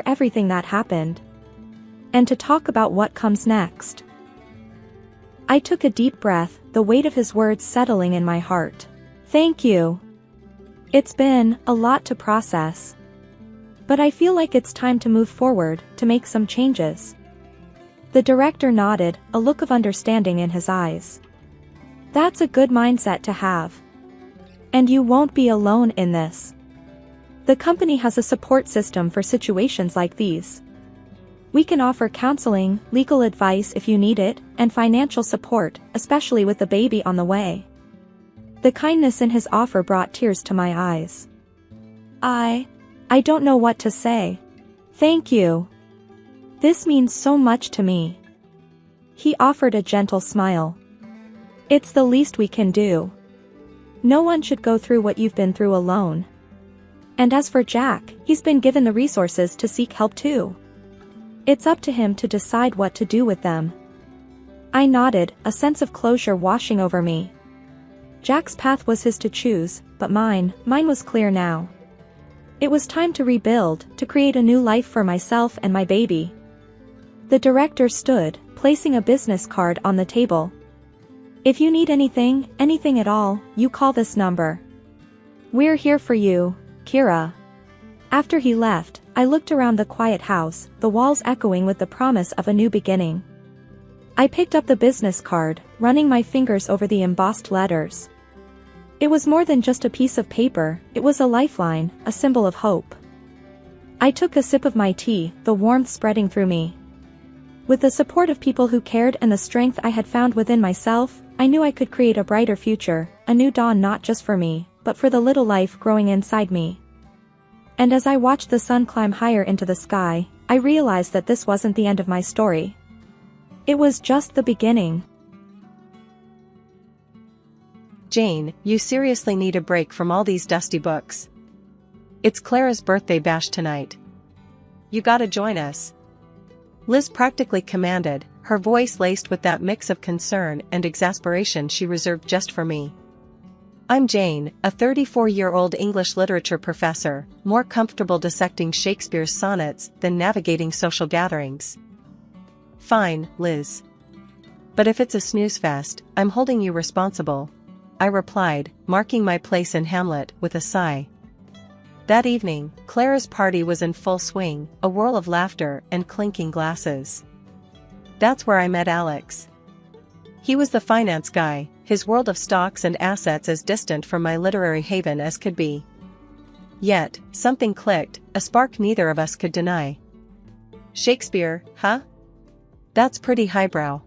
everything that happened. And to talk about what comes next." I took a deep breath, the weight of his words settling in my heart. "Thank you. It's been a lot to process. But I feel like it's time to move forward, to make some changes." The director nodded, a look of understanding in his eyes. "That's a good mindset to have. And you won't be alone in this. The company has a support system for situations like these. We can offer counseling, legal advice if you need it, and financial support, especially with the baby on the way." The kindness in his offer brought tears to my eyes. I don't know what to say. "Thank you. This means so much to me." He offered a gentle smile. "It's the least we can do. No one should go through what you've been through alone. And as for Jack, he's been given the resources to seek help too. It's up to him to decide what to do with them." I nodded, a sense of closure washing over me. Jack's path was his to choose, but mine was clear now. It was time to rebuild, to create a new life for myself and my baby. The director stood, placing a business card on the table. "If you need anything at all, you call this number. We're here for you, Kira." After he left, I looked around the quiet house, the walls echoing with the promise of a new beginning. I picked up the business card, running my fingers over the embossed letters. It was more than just a piece of paper, it was a lifeline, a symbol of hope. I took a sip of my tea, the warmth spreading through me. With the support of people who cared and the strength I had found within myself, I knew I could create a brighter future, a new dawn not just for me, but for the little life growing inside me. And as I watched the sun climb higher into the sky, I realized that this wasn't the end of my story. It was just the beginning. "Jane, you seriously need a break from all these dusty books. It's Clara's birthday bash tonight. You gotta join us," Liz practically commanded, her voice laced with that mix of concern and exasperation she reserved just for me. I'm Jane, a 34-year-old English literature professor, more comfortable dissecting Shakespeare's sonnets than navigating social gatherings. "Fine, Liz. But if it's a snooze fest, I'm holding you responsible," I replied, marking my place in Hamlet with a sigh. That evening, Clara's party was in full swing, a whirl of laughter and clinking glasses. That's where I met Alex. He was the finance guy, his world of stocks and assets as distant from my literary haven as could be. Yet, something clicked, a spark neither of us could deny. "Shakespeare, huh? That's pretty highbrow."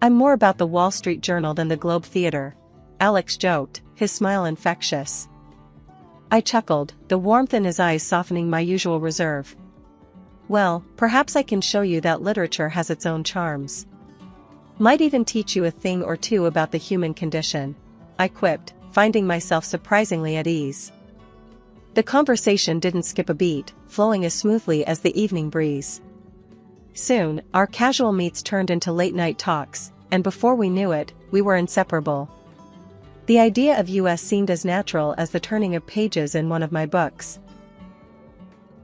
"I'm more about the Wall Street Journal than the Globe Theatre," Alex joked, his smile infectious. I chuckled, the warmth in his eyes softening my usual reserve. "Well, perhaps I can show you that literature has its own charms. Might even teach you a thing or two about the human condition," I quipped, finding myself surprisingly at ease. The conversation didn't skip a beat, flowing as smoothly as the evening breeze. Soon, our casual meets turned into late-night talks, and before we knew it, we were inseparable. The idea of us seemed as natural as the turning of pages in one of my books.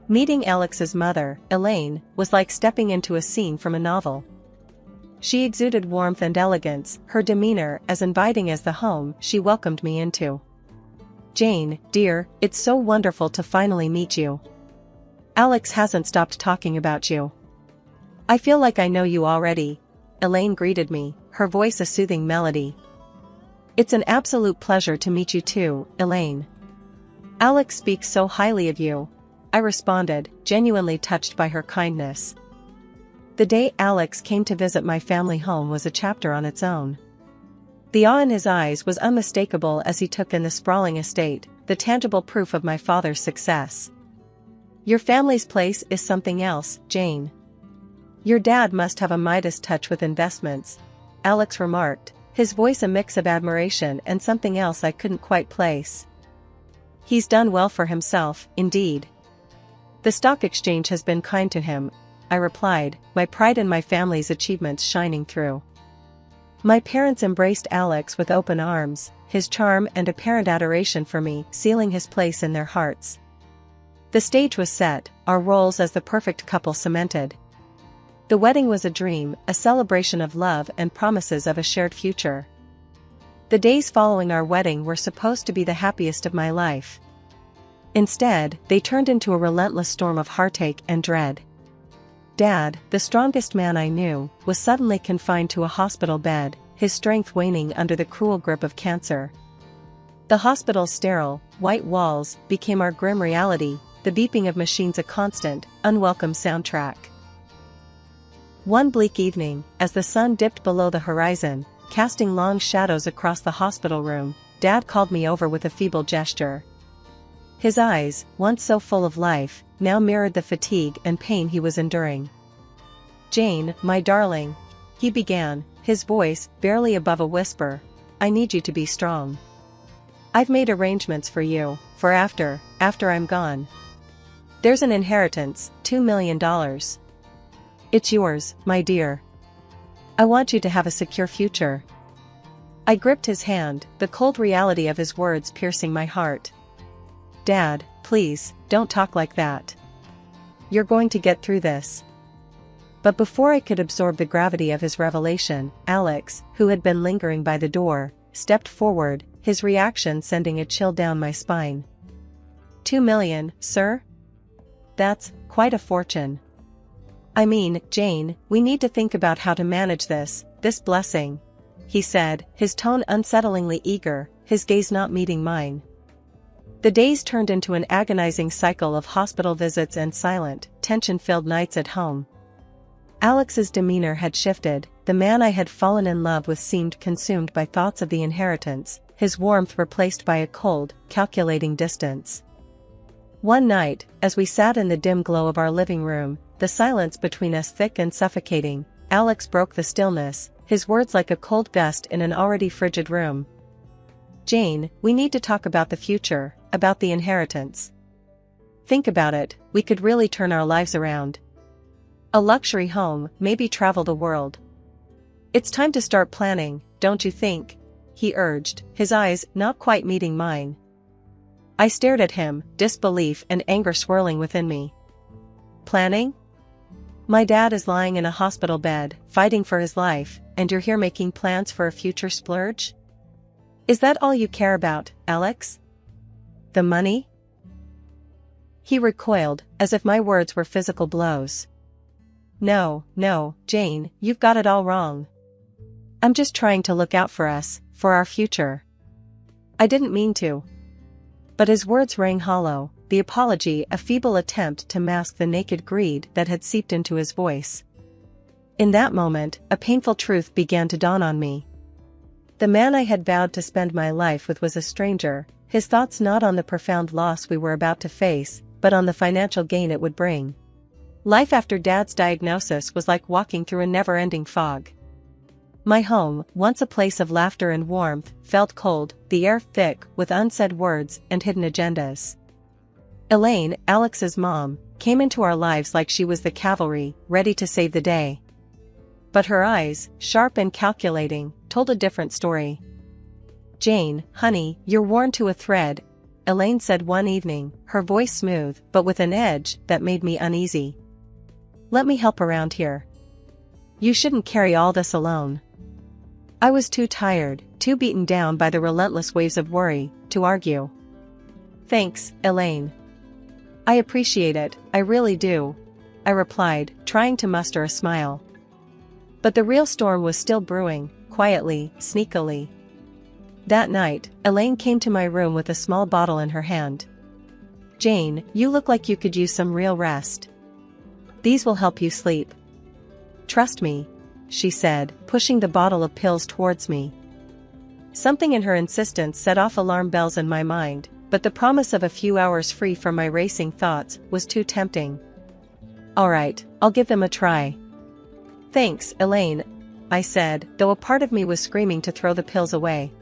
Meeting Alex's mother, Elaine, was like stepping into a scene from a novel. She exuded warmth and elegance, her demeanor as inviting as the home she welcomed me into. "Jane, dear, it's so wonderful to finally meet you. Alex hasn't stopped talking about you." "I feel like I know you already," Elaine greeted me, her voice a soothing melody. "It's an absolute pleasure to meet you too, Elaine. Alex speaks so highly of you," I responded, genuinely touched by her kindness. The day Alex came to visit my family home was a chapter on its own. The awe in his eyes was unmistakable as he took in the sprawling estate, the tangible proof of my father's success. "Your family's place is something else, Jane. Your dad must have a Midas touch with investments," Alex remarked, his voice a mix of admiration and something else I couldn't quite place. "He's done well for himself, indeed. The stock exchange has been kind to him," I replied, my pride in my family's achievements shining through. My parents embraced Alex with open arms, his charm and apparent adoration for me sealing his place in their hearts. The stage was set, our roles as the perfect couple cemented. The wedding was a dream, a celebration of love and promises of a shared future. The days following our wedding were supposed to be the happiest of my life. Instead, they turned into a relentless storm of heartache and dread. Dad, the strongest man I knew, was suddenly confined to a hospital bed, his strength waning under the cruel grip of cancer. The hospital's sterile, white walls became our grim reality, the beeping of machines a constant, unwelcome soundtrack. One bleak evening, as the sun dipped below the horizon, casting long shadows across the hospital room, Dad called me over with a feeble gesture. His eyes, once so full of life, now mirrored the fatigue and pain he was enduring. "Jane, my darling," he began, his voice barely above a whisper, "I need you to be strong. I've made arrangements for you, for after I'm gone. There's an inheritance, $2 million. It's yours, my dear. I want you to have a secure future." I gripped his hand, the cold reality of his words piercing my heart. "Dad, please, don't talk like that. You're going to get through this." But before I could absorb the gravity of his revelation, Alex, who had been lingering by the door, stepped forward, his reaction sending a chill down my spine. "$2 million, sir? That's quite a fortune. I mean, Jane, we need to think about how to manage this blessing," he said, his tone unsettlingly eager, his gaze not meeting mine. The days turned into an agonizing cycle of hospital visits and silent, tension-filled nights at home. Alex's demeanor had shifted, the man I had fallen in love with seemed consumed by thoughts of the inheritance, his warmth replaced by a cold, calculating distance. One night, as we sat in the dim glow of our living room, the silence between us thick and suffocating, Alex broke the stillness, his words like a cold gust in an already frigid room. "Jane, we need to talk about the future, about the inheritance. Think about it, we could really turn our lives around. A luxury home, maybe travel the world. It's time to start planning, don't you think?" he urged, his eyes not quite meeting mine. I stared at him, disbelief and anger swirling within me. "Planning? My dad is lying in a hospital bed, fighting for his life, and you're here making plans for a future splurge? Is that all you care about, Alex? The money?" He recoiled, as if my words were physical blows. No, Jane, you've got it all wrong. I'm just trying to look out for us, for our future." I didn't mean to. But his words rang hollow, the apology a feeble attempt to mask the naked greed that had seeped into his voice. In that moment, a painful truth began to dawn on me. The man I had vowed to spend my life with was a stranger, his thoughts not on the profound loss we were about to face, but on the financial gain it would bring. Life after Dad's diagnosis was like walking through a never-ending fog. My home, once a place of laughter and warmth, felt cold, the air thick with unsaid words and hidden agendas. Elaine, Alex's mom, came into our lives like she was the cavalry, ready to save the day. But her eyes, sharp and calculating, told a different story. "Jane, honey, you're worn to a thread," Elaine said one evening, her voice smooth but with an edge that made me uneasy. "Let me help around here. You shouldn't carry all this alone." I was too tired, too beaten down by the relentless waves of worry, to argue. "Thanks, Elaine. I appreciate it, I really do," I replied, trying to muster a smile. But the real storm was still brewing, quietly, sneakily. That night, Elaine came to my room with a small bottle in her hand. "Jane, you look like you could use some real rest. These will help you sleep. Trust me," she said, pushing the bottle of pills towards me. Something in her insistence set off alarm bells in my mind, but the promise of a few hours free from my racing thoughts was too tempting. "Alright, I'll give them a try." "Thanks, Elaine," I said, though a part of me was screaming to throw the pills away.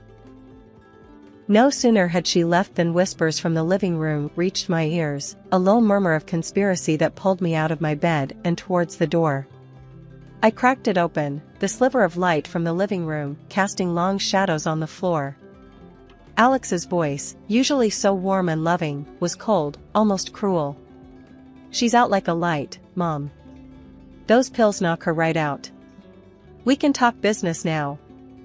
No sooner had she left than whispers from the living room reached my ears, a low murmur of conspiracy that pulled me out of my bed and towards the door. I cracked it open, the sliver of light from the living room casting long shadows on the floor. Alex's voice, usually so warm and loving, was cold, almost cruel. "She's out like a light, Mom. Those pills knock her right out. We can talk business now,"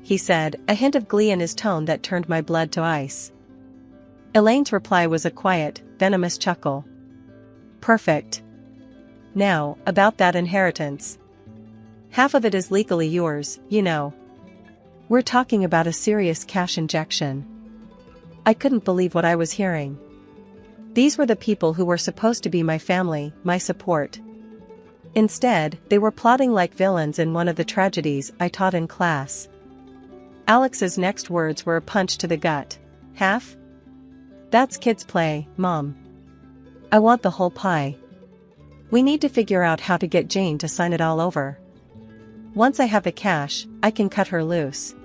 he said, a hint of glee in his tone that turned my blood to ice. Elaine's reply was a quiet, venomous chuckle. "Perfect. Now, about that inheritance. Half of it is legally yours, you know. We're talking about a serious cash injection." I couldn't believe what I was hearing. These were the people who were supposed to be my family, my support. Instead, they were plotting like villains in one of the tragedies I taught in class. Alex's next words were a punch to the gut. "Half? That's kids' play, Mom. I want the whole pie. We need to figure out how to get Jane to sign it all over. Once I have the cash, I can cut her loose."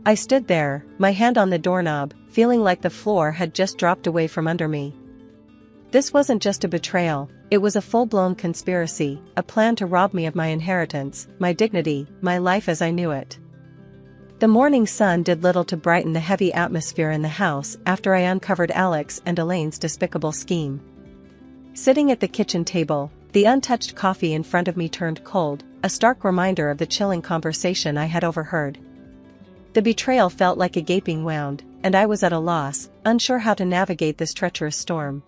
I stood there, my hand on the doorknob, feeling like the floor had just dropped away from under me. This wasn't just a betrayal, it was a full-blown conspiracy, a plan to rob me of my inheritance, my dignity, my life as I knew it. The morning sun did little to brighten the heavy atmosphere in the house after I uncovered Alex and Elaine's despicable scheme. Sitting at the kitchen table, the untouched coffee in front of me turned cold, a stark reminder of the chilling conversation I had overheard. The betrayal felt like a gaping wound, and I was at a loss, unsure how to navigate this treacherous storm.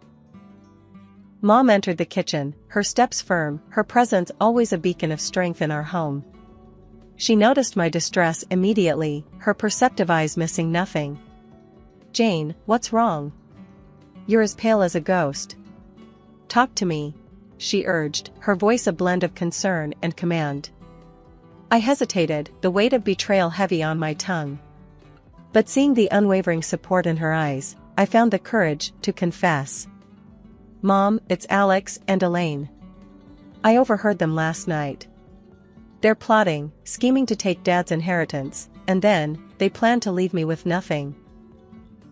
Mom entered the kitchen, her steps firm, her presence always a beacon of strength in our home. She noticed my distress immediately, her perceptive eyes missing nothing. "Jane, what's wrong? You're as pale as a ghost. Talk to me," she urged, her voice a blend of concern and command. I hesitated, the weight of betrayal heavy on my tongue. But seeing the unwavering support in her eyes, I found the courage to confess. "Mom, it's Alex and Elaine. I overheard them last night. They're plotting, scheming to take Dad's inheritance, and then, they plan to leave me with nothing."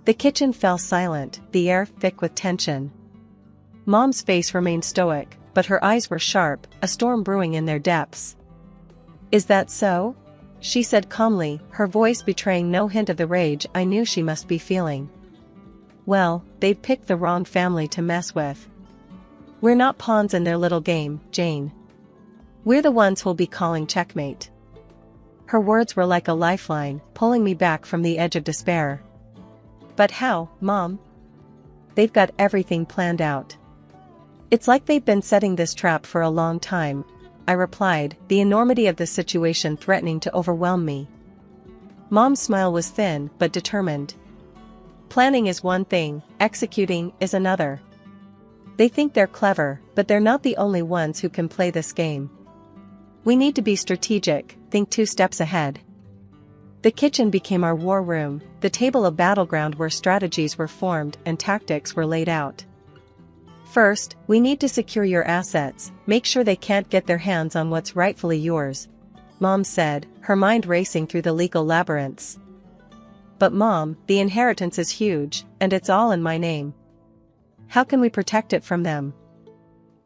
The kitchen fell silent, the air thick with tension. Mom's face remained stoic, but her eyes were sharp, a storm brewing in their depths. "Is that so?" she said calmly, her voice betraying no hint of the rage I knew she must be feeling. "Well, they've picked the wrong family to mess with. We're not pawns in their little game, Jane. We're the ones who'll be calling checkmate." Her words were like a lifeline, pulling me back from the edge of despair. "But how, Mom? They've got everything planned out. It's like they've been setting this trap for a long time," I replied, the enormity of the situation threatening to overwhelm me. Mom's smile was thin but determined. "Planning is one thing, executing is another. They think they're clever, but they're not the only ones who can play this game. We need to be strategic, think 2 steps ahead." The kitchen became our war room, the table a battleground where strategies were formed and tactics were laid out. "First, we need to secure your assets, make sure they can't get their hands on what's rightfully yours," Mom said, her mind racing through the legal labyrinths. "But Mom, the inheritance is huge, and it's all in my name. How can we protect it from them?"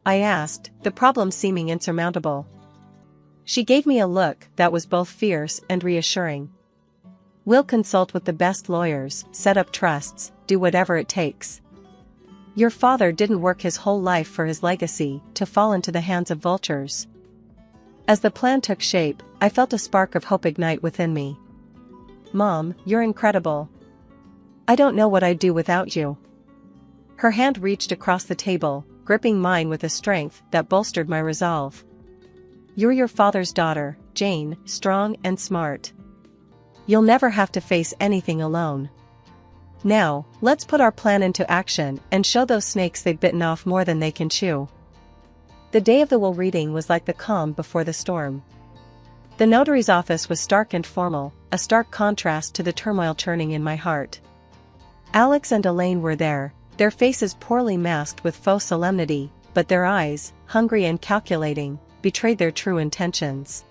I asked, the problem seeming insurmountable. She gave me a look that was both fierce and reassuring. "We'll consult with the best lawyers, set up trusts, do whatever it takes. Your father didn't work his whole life for his legacy to fall into the hands of vultures." As the plan took shape, I felt a spark of hope ignite within me. "Mom, you're incredible. I don't know what I'd do without you." Her hand reached across the table, gripping mine with a strength that bolstered my resolve. "You're your father's daughter, Jane, strong and smart. You'll never have to face anything alone. Now, let's put our plan into action and show those snakes they've bitten off more than they can chew." The day of the will reading was like the calm before the storm. The notary's office was stark and formal, a stark contrast to the turmoil churning in my heart. Alex and Elaine were there, their faces poorly masked with faux solemnity, but their eyes, hungry and calculating, betrayed their true intentions.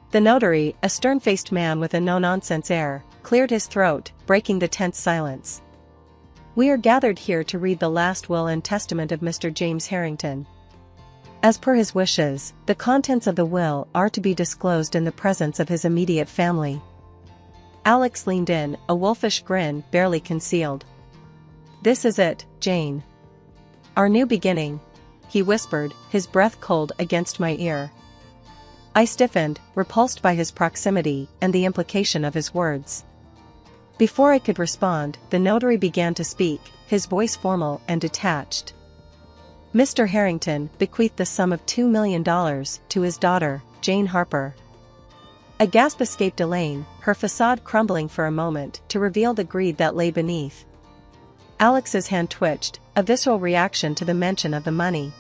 The notary, a stern-faced man with a no-nonsense air, cleared his throat, breaking the tense silence. "We are gathered here to read the last will and testament of Mr. James Harrington. As per his wishes, the contents of the will are to be disclosed in the presence of his immediate family." Alex leaned in, a wolfish grin barely concealed. "This is it, Jane. Our new beginning," he whispered, his breath cold against my ear. I stiffened, repulsed by his proximity and the implication of his words. Before I could respond, the notary began to speak, his voice formal and detached. "Mr. Harrington bequeathed the sum of $2 million to his daughter, Jane Harper." A gasp escaped Elaine, her facade crumbling for a moment to reveal the greed that lay beneath. Alex's hand twitched, a visceral reaction to the mention of the money.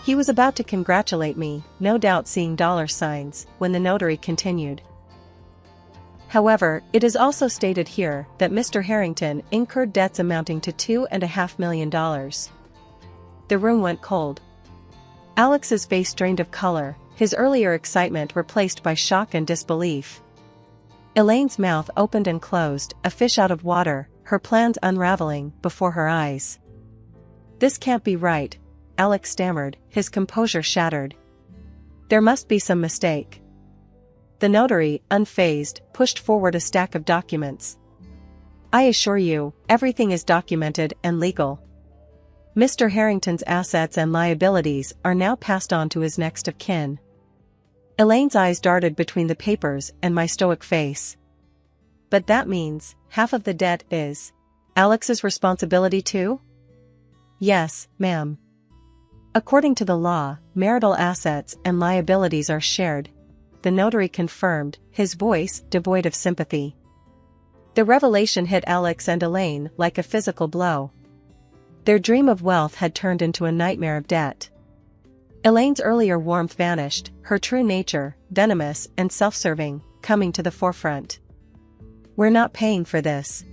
He was about to congratulate me, no doubt seeing dollar signs, when the notary continued. "However, it is also stated here that Mr. Harrington incurred debts amounting to $2.5 million. The room went cold. Alex's face drained of color, his earlier excitement replaced by shock and disbelief. Elaine's mouth opened and closed, a fish out of water, her plans unraveling before her eyes. "This can't be right," Alex stammered, his composure shattered. "There must be some mistake." The notary, unfazed, pushed forward a stack of documents. "I assure you, everything is documented and legal. Mr. Harrington's assets and liabilities are now passed on to his next of kin." Elaine's eyes darted between the papers and my stoic face. "But that means, half of the debt is Alex's responsibility too?" "Yes, ma'am. According to the law, marital assets and liabilities are shared," the notary confirmed, his voice devoid of sympathy. The revelation hit Alex and Elaine like a physical blow. Their dream of wealth had turned into a nightmare of debt. Elaine's earlier warmth vanished, her true nature, venomous and self-serving, coming to the forefront. "We're not paying for this.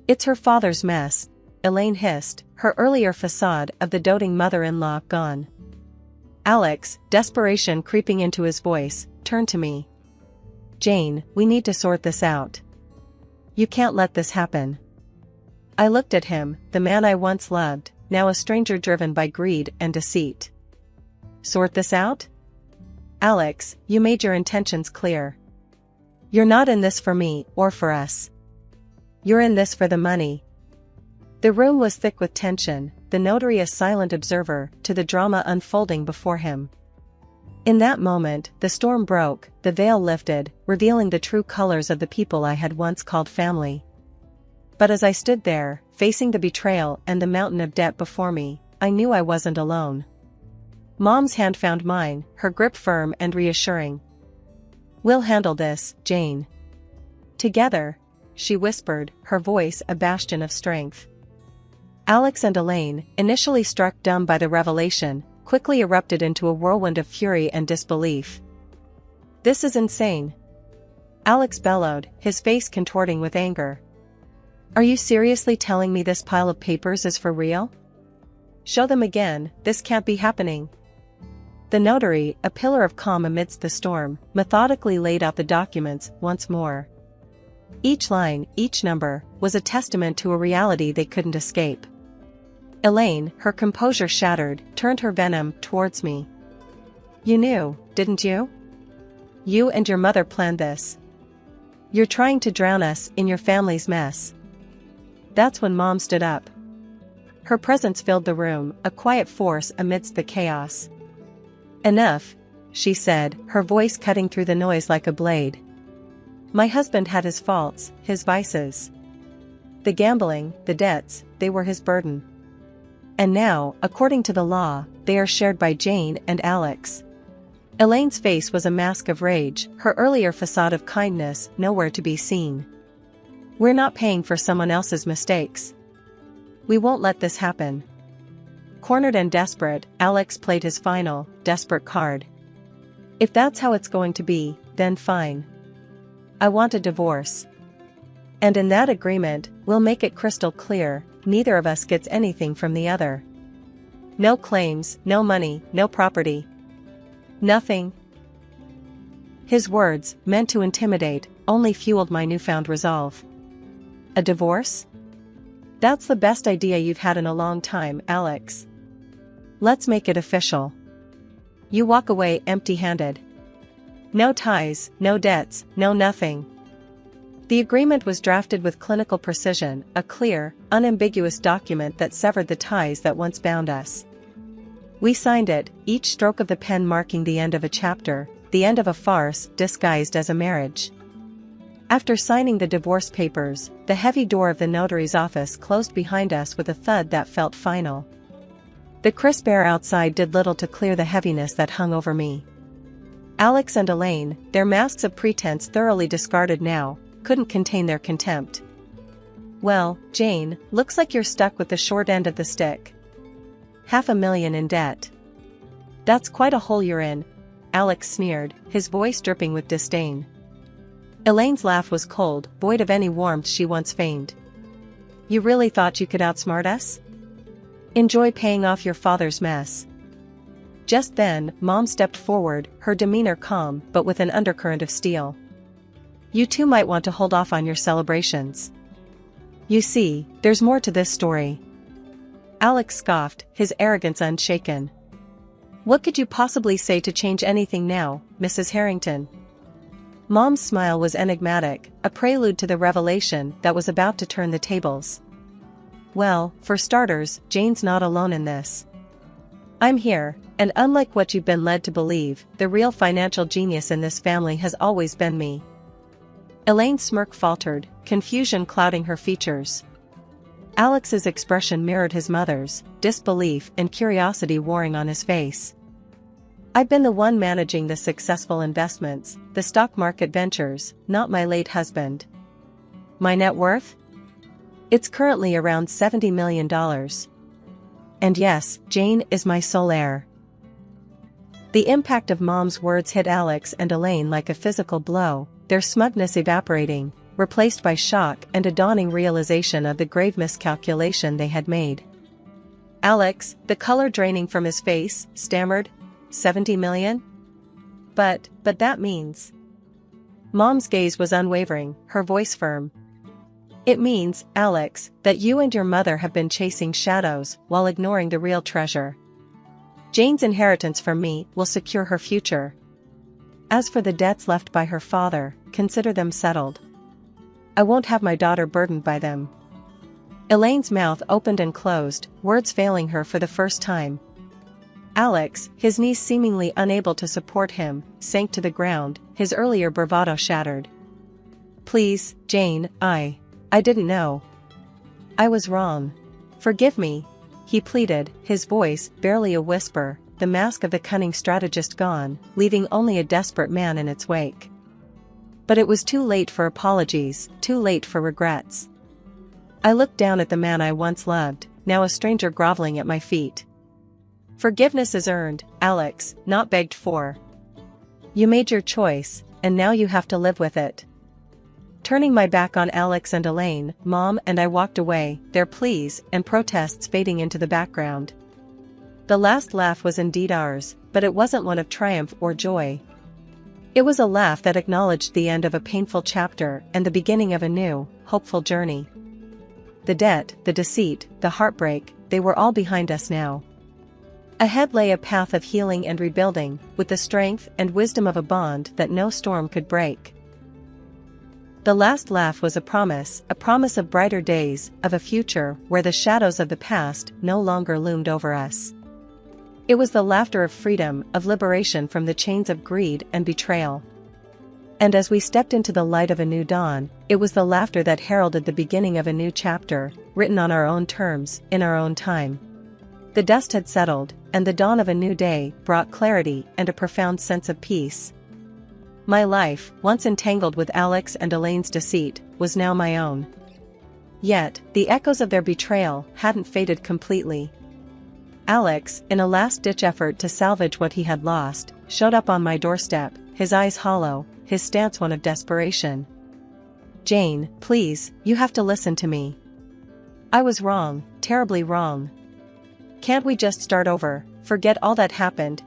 It's her father's mess," Elaine hissed, her earlier facade of the doting mother-in-law gone. Alex, desperation creeping into his voice, turned to me. "Jane, we need to sort this out. You can't let this happen." I looked at him, the man I once loved, now a stranger driven by greed and deceit. "Sort this out? Alex, you made your intentions clear. You're not in this for me or for us. You're in this for the money." The room was thick with tension, the notary a silent observer to the drama unfolding before him. In that moment, the storm broke, the veil lifted, revealing the true colors of the people I had once called family. But as I stood there, facing the betrayal and the mountain of debt before me, I knew I wasn't alone. Mom's hand found mine, her grip firm and reassuring. "We'll handle this, Jane. Together," she whispered, her voice a bastion of strength. Alex and Elaine, initially struck dumb by the revelation, quickly erupted into a whirlwind of fury and disbelief. "This is insane," Alex bellowed, his face contorting with anger. "Are you seriously telling me this pile of papers is for real? Show them again, this can't be happening." The notary, a pillar of calm amidst the storm, methodically laid out the documents once more. Each line, each number, was a testament to a reality they couldn't escape. Elaine, her composure shattered, turned her venom towards me. "You knew, didn't you? You and your mother planned this. You're trying to drown us in your family's mess." That's when Mom stood up. Her presence filled the room, a quiet force amidst the chaos. "Enough," she said, her voice cutting through the noise like a blade. "My husband had his faults, his vices. The gambling, the debts, they were his burden. And now, according to the law, they are shared by Jane and Alex." Elaine's face was a mask of rage, her earlier facade of kindness nowhere to be seen. "We're not paying for someone else's mistakes. We won't let this happen." Cornered and desperate, Alex played his final, desperate card. If that's how it's going to be, then fine. I want a divorce. And in that agreement, we'll make it crystal clear, neither of us gets anything from the other. No claims, no money, no property. Nothing. His words, meant to intimidate, only fueled my newfound resolve. A divorce? That's the best idea you've had in a long time, Alex. Let's make it official. You walk away empty-handed. No ties, no debts, no nothing. The agreement was drafted with clinical precision, a clear, unambiguous document that severed the ties that once bound us. We signed it, each stroke of the pen marking the end of a chapter, the end of a farce disguised as a marriage. After signing the divorce papers, the heavy door of the notary's office closed behind us with a thud that felt final. The crisp air outside did little to clear the heaviness that hung over me. Alex and Elaine, their masks of pretense thoroughly discarded now, couldn't contain their contempt. Well, Jane, looks like you're stuck with the short end of the stick. $500,000 in debt. That's quite a hole you're in, Alex sneered, his voice dripping with disdain. Elaine's laugh was cold, void of any warmth she once feigned. You really thought you could outsmart us? Enjoy paying off your father's mess. Just then, Mom stepped forward, her demeanor calm but with an undercurrent of steel. You two might want to hold off on your celebrations. You see, there's more to this story. Alex scoffed, his arrogance unshaken. What could you possibly say to change anything now, Mrs. Harrington? Mom's smile was enigmatic, a prelude to the revelation that was about to turn the tables. Well, for starters, Jane's not alone in this. I'm here, and unlike what you've been led to believe, the real financial genius in this family has always been me. Elaine's smirk faltered, confusion clouding her features. Alex's expression mirrored his mother's, disbelief and curiosity warring on his face. I've been the one managing the successful investments, the stock market ventures, not my late husband. My net worth? It's currently around $70 million. And yes, Jane is my sole heir. The impact of Mom's words hit Alex and Elaine like a physical blow, their smugness evaporating, replaced by shock and a dawning realization of the grave miscalculation they had made. Alex, the color draining from his face, stammered, $70 million? But that means... Mom's gaze was unwavering, her voice firm. It means, Alex, that you and your mother have been chasing shadows while ignoring the real treasure. Jane's inheritance from me will secure her future. As for the debts left by her father, consider them settled. I won't have my daughter burdened by them. Elaine's mouth opened and closed, words failing her for the first time. Alex, his knees seemingly unable to support him, sank to the ground, his earlier bravado shattered. Please, Jane, I didn't know. I was wrong. Forgive me, he pleaded, his voice barely a whisper, the mask of the cunning strategist gone, leaving only a desperate man in its wake. But it was too late for apologies, too late for regrets. I looked down at the man I once loved, now a stranger groveling at my feet. Forgiveness is earned, Alex, not begged for. You made your choice, and now you have to live with it. Turning my back on Alex and Elaine, Mom and I walked away, their pleas and protests fading into the background. The last laugh was indeed ours, but it wasn't one of triumph or joy. It was a laugh that acknowledged the end of a painful chapter and the beginning of a new, hopeful journey. The debt, the deceit, the heartbreak, they were all behind us now. Ahead lay a path of healing and rebuilding, with the strength and wisdom of a bond that no storm could break. The last laugh was a promise of brighter days, of a future where the shadows of the past no longer loomed over us. It was the laughter of freedom, of liberation from the chains of greed and betrayal. And as we stepped into the light of a new dawn, it was the laughter that heralded the beginning of a new chapter, written on our own terms, in our own time. The dust had settled, and the dawn of a new day brought clarity and a profound sense of peace. My life, once entangled with Alex and Elaine's deceit, was now my own. Yet, the echoes of their betrayal hadn't faded completely. Alex, in a last-ditch effort to salvage what he had lost, showed up on my doorstep, his eyes hollow, his stance one of desperation. "Jane, please, you have to listen to me. I was wrong, terribly wrong. Can't we just start over, forget all that happened?"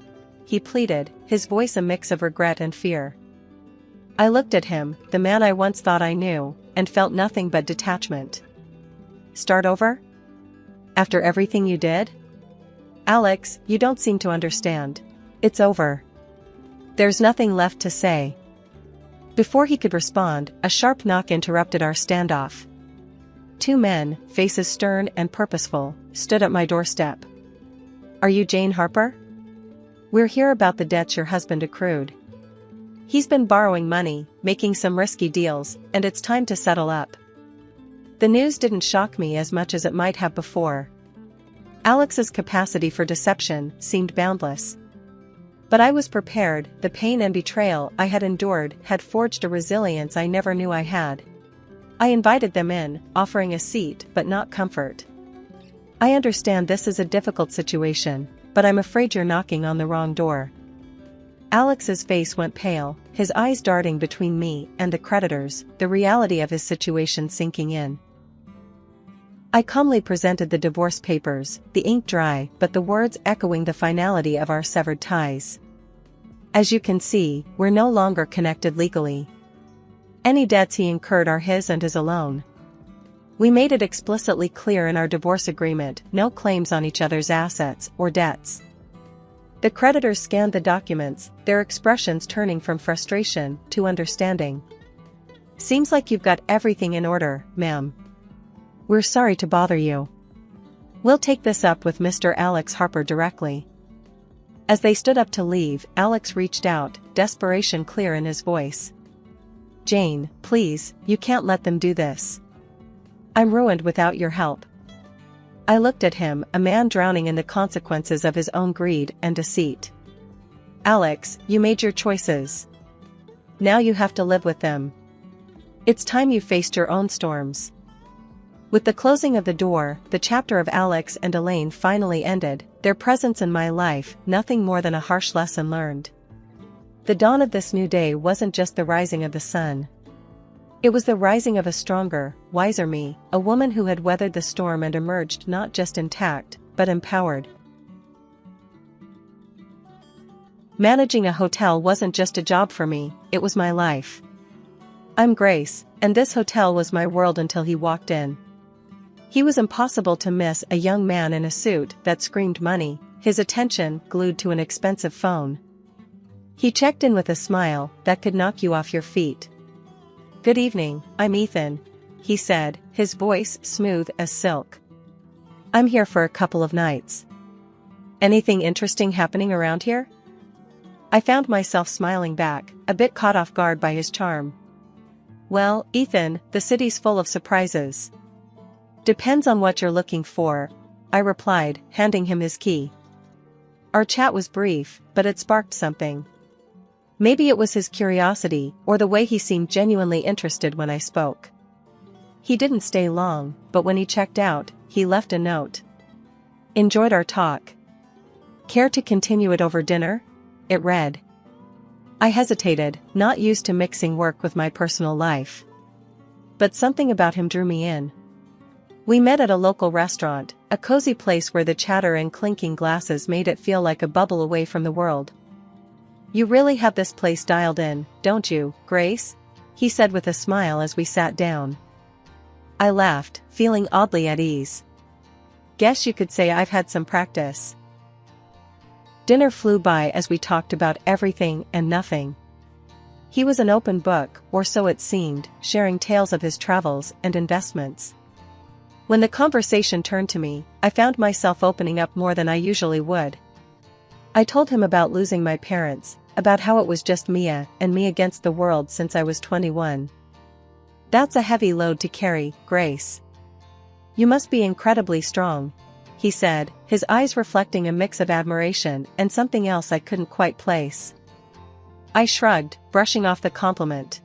he pleaded, his voice a mix of regret and fear. I looked at him, the man I once thought I knew, and felt nothing but detachment. "Start over? After everything you did? Alex, you don't seem to understand. It's over. There's nothing left to say." Before he could respond, a sharp knock interrupted our standoff. Two men, faces stern and purposeful, stood at my doorstep. "Are you Jane Harper? We're here about the debts your husband accrued. He's been borrowing money, making some risky deals, and it's time to settle up." The news didn't shock me as much as it might have before. Alex's capacity for deception seemed boundless. But I was prepared, the pain and betrayal I had endured had forged a resilience I never knew I had. I invited them in, offering a seat but not comfort. "I understand this is a difficult situation, but I'm afraid you're knocking on the wrong door." Alex's face went pale, his eyes darting between me and the creditors, the reality of his situation sinking in. I calmly presented the divorce papers, the ink dry but the words echoing the finality of our severed ties. "As you can see, we're no longer connected legally. Any debts he incurred are his and his alone. We made it explicitly clear in our divorce agreement, no claims on each other's assets or debts." The creditors scanned the documents, their expressions turning from frustration to understanding. "Seems like you've got everything in order, ma'am. We're sorry to bother you. We'll take this up with Mr. Alex Harper directly." As they stood up to leave, Alex reached out, desperation clear in his voice. "Jane, please, you can't let them do this. I'm ruined without your help." I looked at him, a man drowning in the consequences of his own greed and deceit. "Alex, you made your choices. Now you have to live with them. It's time you faced your own storms." With the closing of the door, the chapter of Alex and Elaine finally ended, their presence in my life nothing more than a harsh lesson learned. The dawn of this new day wasn't just the rising of the sun. It was the rising of a stronger, wiser me, a woman who had weathered the storm and emerged not just intact, but empowered. Managing a hotel wasn't just a job for me, it was my life. I'm Grace, and this hotel was my world until he walked in. He was impossible to miss, a young man in a suit that screamed money, his attention glued to an expensive phone. He checked in with a smile that could knock you off your feet. "Good evening, I'm Ethan," he said, his voice smooth as silk. "I'm here for a couple of nights. Anything interesting happening around here?" I found myself smiling back, a bit caught off guard by his charm. "Well, Ethan, the city's full of surprises. Depends on what you're looking for," I replied, handing him his key. Our chat was brief, but it sparked something. Maybe it was his curiosity, or the way he seemed genuinely interested when I spoke. He didn't stay long, but when he checked out, he left a note. "Enjoyed our talk. Care to continue it over dinner?" it read. I hesitated, not used to mixing work with my personal life. But something about him drew me in. We met at a local restaurant, a cozy place where the chatter and clinking glasses made it feel like a bubble away from the world. "You really have this place dialed in, don't you, Grace?" he said with a smile as we sat down. I laughed, feeling oddly at ease. "Guess you could say I've had some practice." Dinner flew by as we talked about everything and nothing. He was an open book, or so it seemed, sharing tales of his travels and investments. When the conversation turned to me, I found myself opening up more than I usually would. I told him about losing my parents, about how it was just Mia and me against the world since I was 21. "That's a heavy load to carry, Grace. You must be incredibly strong," he said, his eyes reflecting a mix of admiration and something else I couldn't quite place. I shrugged, brushing off the compliment.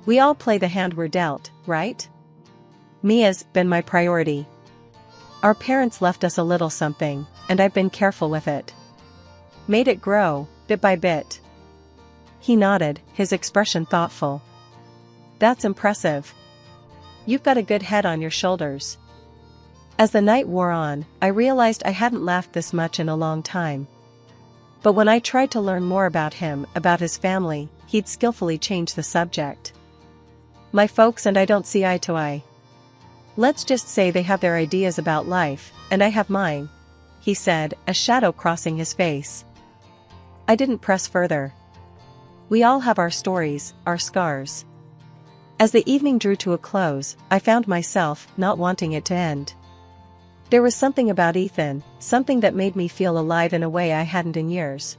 "We all play the hand we're dealt, right? Mia's been my priority. Our parents left us a little something, and I've been careful with it. Made it grow, bit by bit. He nodded, his expression thoughtful. That's impressive. You've got a good head on your shoulders. As the night wore on, I realized I hadn't laughed this much in a long time. But when I tried to learn more about him, about his family, he'd skillfully change the subject. My folks and I don't see eye to eye. Let's just say they have their ideas about life, and I have mine, he said, a shadow crossing his face. I didn't press further. We all have our stories, our scars. As the evening drew to a close, I found myself not wanting it to end. There was something about Ethan, something that made me feel alive in a way I hadn't in years.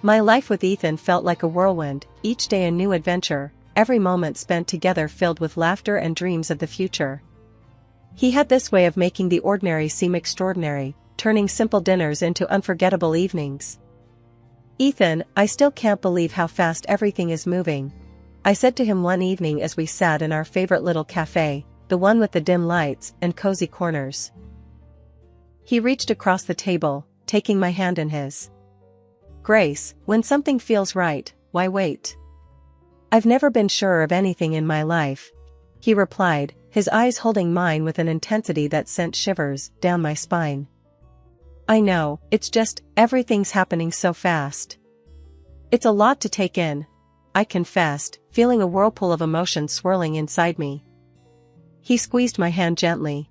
My life with Ethan felt like a whirlwind, each day a new adventure, every moment spent together filled with laughter and dreams of the future. He had this way of making the ordinary seem extraordinary, turning simple dinners into unforgettable evenings. Ethan, I still can't believe how fast everything is moving, I said to him one evening as we sat in our favorite little cafe, the one with the dim lights and cozy corners. He reached across the table, taking my hand in his. Grace, when something feels right, why wait? I've never been sure of anything in my life, he replied, his eyes holding mine with an intensity that sent shivers down my spine. I know, it's just, everything's happening so fast. It's a lot to take in, I confessed, feeling a whirlpool of emotion swirling inside me. He squeezed my hand gently.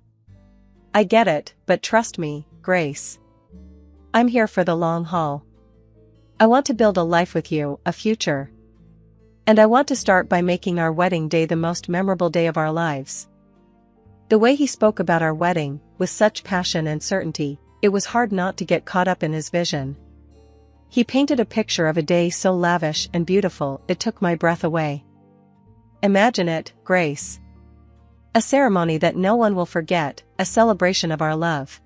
I get it, but trust me, Grace. I'm here for the long haul. I want to build a life with you, a future. And I want to start by making our wedding day the most memorable day of our lives. The way he spoke about our wedding, with such passion and certainty, it was hard not to get caught up in his vision. He painted a picture of a day so lavish and beautiful it took my breath away. Imagine it, Grace. A ceremony that no one will forget, a celebration of our love.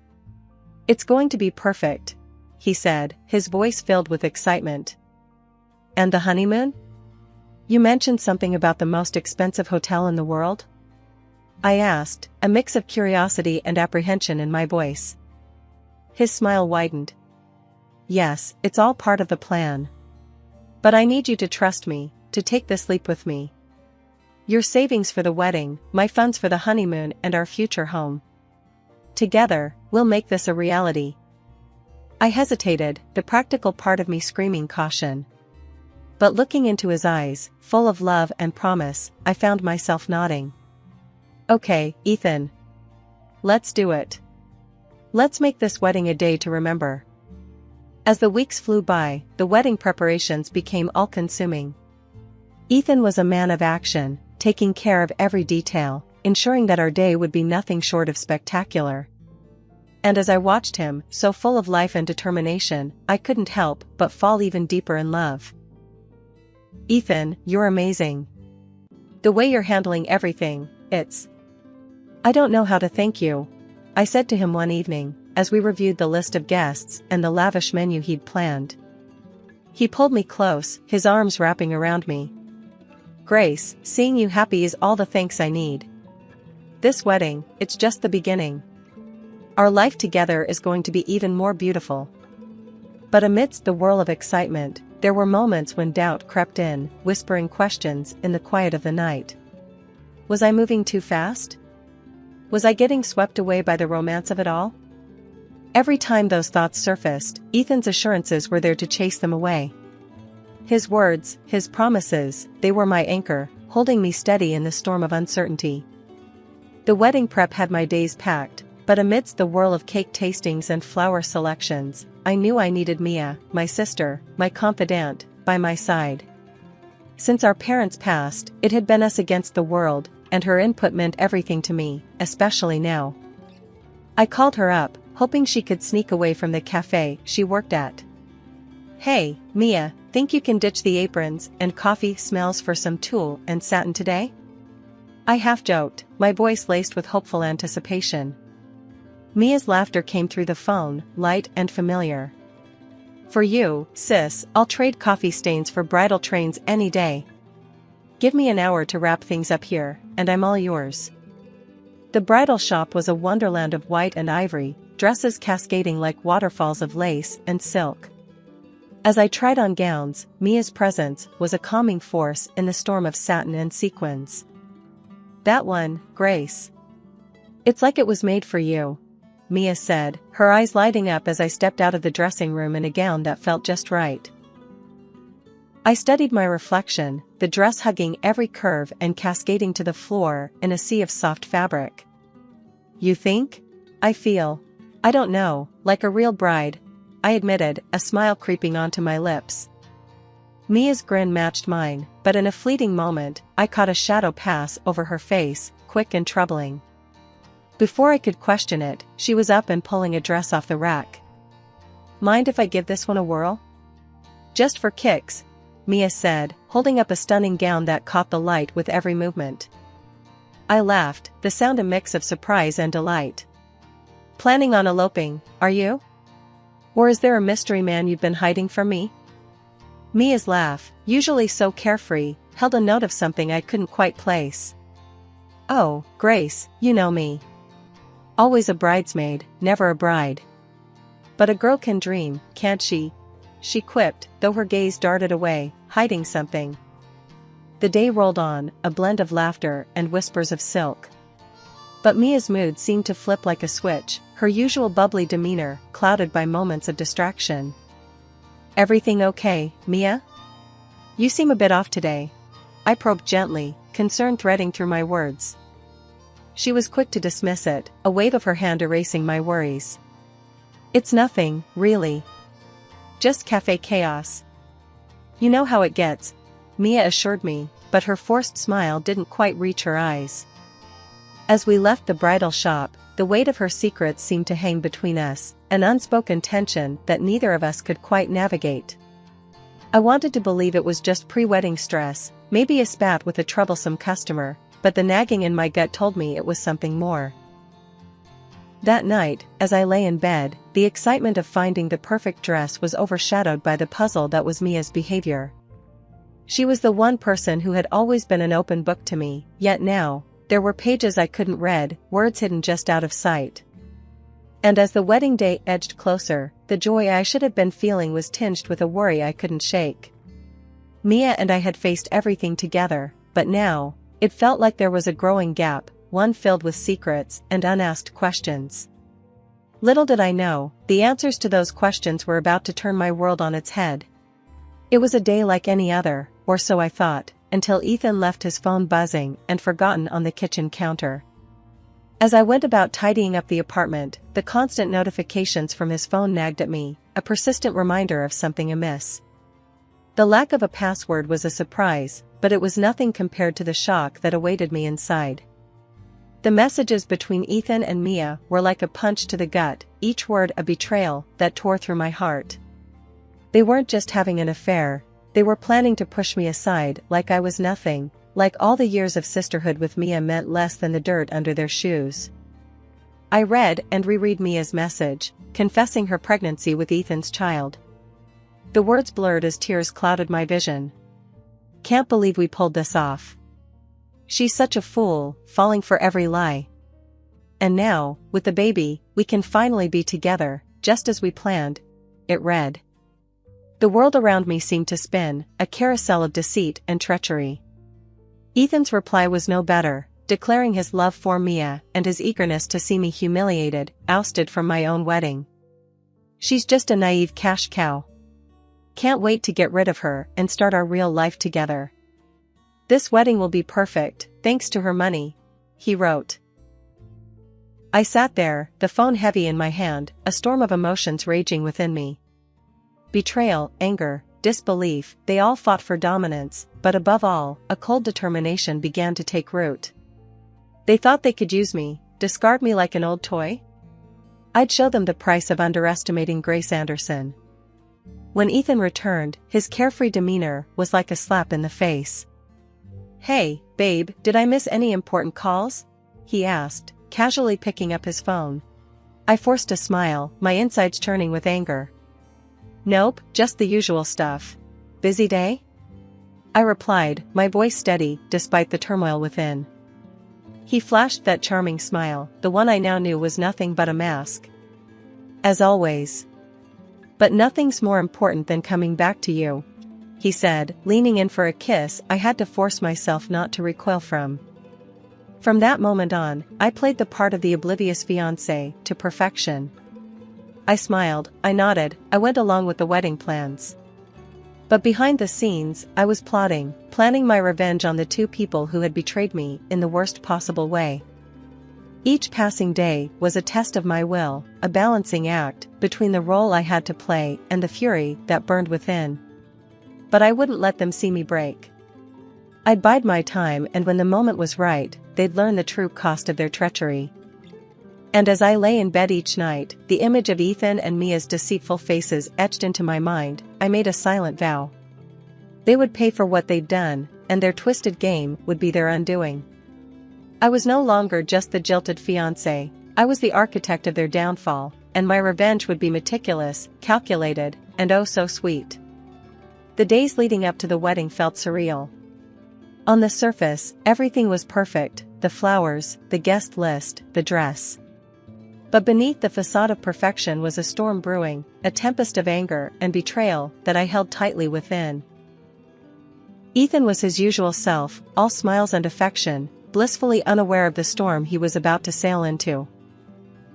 It's going to be perfect, he said, his voice filled with excitement. And the honeymoon? You mentioned something about the most expensive hotel in the world? I asked, a mix of curiosity and apprehension in my voice. His smile widened. Yes, it's all part of the plan. But I need you to trust me, to take this leap with me. Your savings for the wedding, my funds for the honeymoon and our future home. Together, we'll make this a reality. I hesitated, the practical part of me screaming caution. But looking into his eyes, full of love and promise, I found myself nodding. Okay, Ethan. Let's do it. Let's make this wedding a day to remember. As the weeks flew by, the wedding preparations became all-consuming. Ethan was a man of action, taking care of every detail, ensuring that our day would be nothing short of spectacular. And as I watched him, so full of life and determination, I couldn't help but fall even deeper in love. Ethan, you're amazing. The way you're handling everything, I don't know how to thank you, I said to him one evening, as we reviewed the list of guests and the lavish menu he'd planned. He pulled me close, his arms wrapping around me. Grace, seeing you happy is all the thanks I need. This wedding, it's just the beginning. Our life together is going to be even more beautiful. But amidst the whirl of excitement, there were moments when doubt crept in, whispering questions in the quiet of the night. Was I moving too fast? Was I getting swept away by the romance of it all? Every time those thoughts surfaced, Ethan's assurances were there to chase them away. His words, his promises, they were my anchor, holding me steady in the storm of uncertainty. The wedding prep had my days packed, but amidst the whirl of cake tastings and flower selections, I knew I needed Mia, my sister, my confidant, by my side. Since our parents passed, it had been us against the world, and her input meant everything to me, especially now. I called her up, hoping she could sneak away from the cafe she worked at. Hey, Mia, think you can ditch the aprons and coffee smells for some tulle and satin today? I half joked, my voice laced with hopeful anticipation. Mia's laughter came through the phone, light and familiar. For you, sis, I'll trade coffee stains for bridal trains any day. Give me an hour to wrap things up here, and I'm all yours. The bridal shop was a wonderland of white and ivory, dresses cascading like waterfalls of lace and silk. As I tried on gowns, Mia's presence was a calming force in the storm of satin and sequins. "That one, Grace. It's like it was made for you," Mia said, her eyes lighting up as I stepped out of the dressing room in a gown that felt just right. I studied my reflection, the dress hugging every curve and cascading to the floor in a sea of soft fabric. "You think?" "I feel. I don't know, like a real bride," I admitted, a smile creeping onto my lips. Mia's grin matched mine, but in a fleeting moment, I caught a shadow pass over her face, quick and troubling. Before I could question it, she was up and pulling a dress off the rack. "Mind if I give this one a whirl?" "Just for kicks," Mia said, holding up a stunning gown that caught the light with every movement. I laughed, the sound a mix of surprise and delight. "Planning on eloping, are you? Or is there a mystery man you've been hiding from me?" Mia's laugh, usually so carefree, held a note of something I couldn't quite place. "Oh, Grace, you know me. Always a bridesmaid, never a bride. But a girl can dream, can't she?" she quipped, though her gaze darted away, hiding something. The day rolled on, a blend of laughter and whispers of silk. But Mia's mood seemed to flip like a switch, her usual bubbly demeanor clouded by moments of distraction. "Everything okay, Mia? You seem a bit off today," I probed gently, concern threading through my words. She was quick to dismiss it, a wave of her hand erasing my worries. "It's nothing, really. Just cafe chaos. You know how it gets," Mia assured me, but her forced smile didn't quite reach her eyes. As we left the bridal shop, the weight of her secrets seemed to hang between us, an unspoken tension that neither of us could quite navigate. I wanted to believe it was just pre-wedding stress, maybe a spat with a troublesome customer, but the nagging in my gut told me it was something more. That night, as I lay in bed, the excitement of finding the perfect dress was overshadowed by the puzzle that was Mia's behavior. She was the one person who had always been an open book to me, yet now, there were pages I couldn't read, words hidden just out of sight. And as the wedding day edged closer, the joy I should have been feeling was tinged with a worry I couldn't shake. Mia and I had faced everything together, but now, it felt like there was a growing gap, one filled with secrets and unasked questions. Little did I know, the answers to those questions were about to turn my world on its head. It was a day like any other, or so I thought, until Ethan left his phone buzzing and forgotten on the kitchen counter. As I went about tidying up the apartment, the constant notifications from his phone nagged at me, a persistent reminder of something amiss. The lack of a password was a surprise, but it was nothing compared to the shock that awaited me inside. The messages between Ethan and Mia were like a punch to the gut, each word a betrayal that tore through my heart. They weren't just having an affair, they were planning to push me aside like I was nothing, like all the years of sisterhood with Mia meant less than the dirt under their shoes. I read and reread Mia's message, confessing her pregnancy with Ethan's child. The words blurred as tears clouded my vision. "Can't believe we pulled this off. She's such a fool, falling for every lie. And now, with the baby, we can finally be together, just as we planned," it read. The world around me seemed to spin, a carousel of deceit and treachery. Ethan's reply was no better, declaring his love for Mia and his eagerness to see me humiliated, ousted from my own wedding. "She's just a naive cash cow. Can't wait to get rid of her and start our real life together. This wedding will be perfect, thanks to her money," he wrote. I sat there, the phone heavy in my hand, a storm of emotions raging within me. Betrayal, anger, disbelief, they all fought for dominance, but above all, a cold determination began to take root. They thought they could use me, discard me like an old toy? I'd show them the price of underestimating Grace Anderson. When Ethan returned, his carefree demeanor was like a slap in the face. "Hey, babe, did I miss any important calls?" he asked, casually picking up his phone. I forced a smile, my insides churning with anger. "Nope, just the usual stuff. Busy day?" I replied, my voice steady, despite the turmoil within. He flashed that charming smile, the one I now knew was nothing but a mask. "As always. But nothing's more important than coming back to you," he said, leaning in for a kiss I had to force myself not to recoil from. From that moment on, I played the part of the oblivious fiancé to perfection. I smiled, I nodded, I went along with the wedding plans. But behind the scenes, I was planning my revenge on the two people who had betrayed me in the worst possible way. Each passing day was a test of my will, a balancing act between the role I had to play and the fury that burned within. But I wouldn't let them see me break. I'd bide my time, and when the moment was right, they'd learn the true cost of their treachery. And as I lay in bed each night, the image of Ethan and Mia's deceitful faces etched into my mind, I made a silent vow. They would pay for what they'd done, and their twisted game would be their undoing. I was no longer just the jilted fiancé, I was the architect of their downfall, and my revenge would be meticulous, calculated, and oh so sweet. The days leading up to the wedding felt surreal. On the surface, everything was perfect, the flowers, the guest list, the dress. But beneath the facade of perfection was a storm brewing, a tempest of anger and betrayal that I held tightly within. Ethan was his usual self, all smiles and affection, blissfully unaware of the storm he was about to sail into.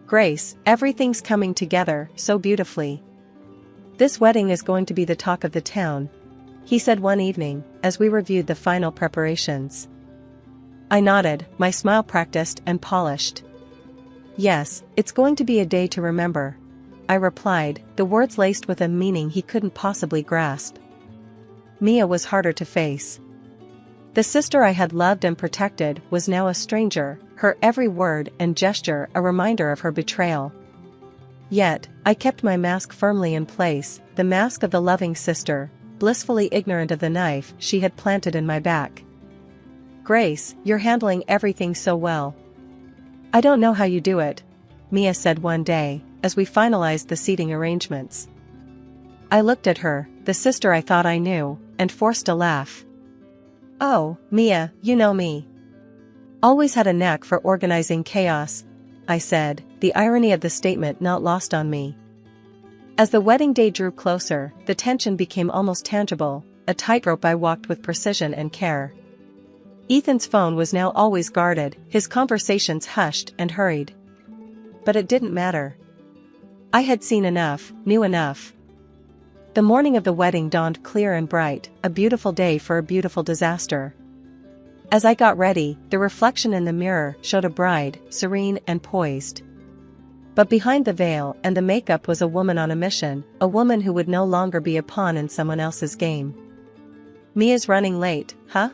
"Grace, everything's coming together so beautifully. This wedding is going to be the talk of the town," he said one evening, as we reviewed the final preparations. I nodded, my smile practiced and polished. "Yes, it's going to be a day to remember," I replied, the words laced with a meaning he couldn't possibly grasp. Mia was harder to face. The sister I had loved and protected was now a stranger, her every word and gesture a reminder of her betrayal. Yet, I kept my mask firmly in place, the mask of the loving sister, blissfully ignorant of the knife she had planted in my back. "Grace, you're handling everything so well. I don't know how you do it," Mia said one day, as we finalized the seating arrangements. I looked at her, the sister I thought I knew, and forced a laugh. "Oh, Mia, you know me. Always had a knack for organizing chaos," I said, the irony of the statement not lost on me. As the wedding day drew closer, the tension became almost tangible, a tightrope I walked with precision and care. Ethan's phone was now always guarded, his conversations hushed and hurried. But it didn't matter. I had seen enough, knew enough. The morning of the wedding dawned clear and bright, a beautiful day for a beautiful disaster. As I got ready, the reflection in the mirror showed a bride, serene and poised. But behind the veil and the makeup was a woman on a mission, a woman who would no longer be a pawn in someone else's game. "Mia's running late, huh?"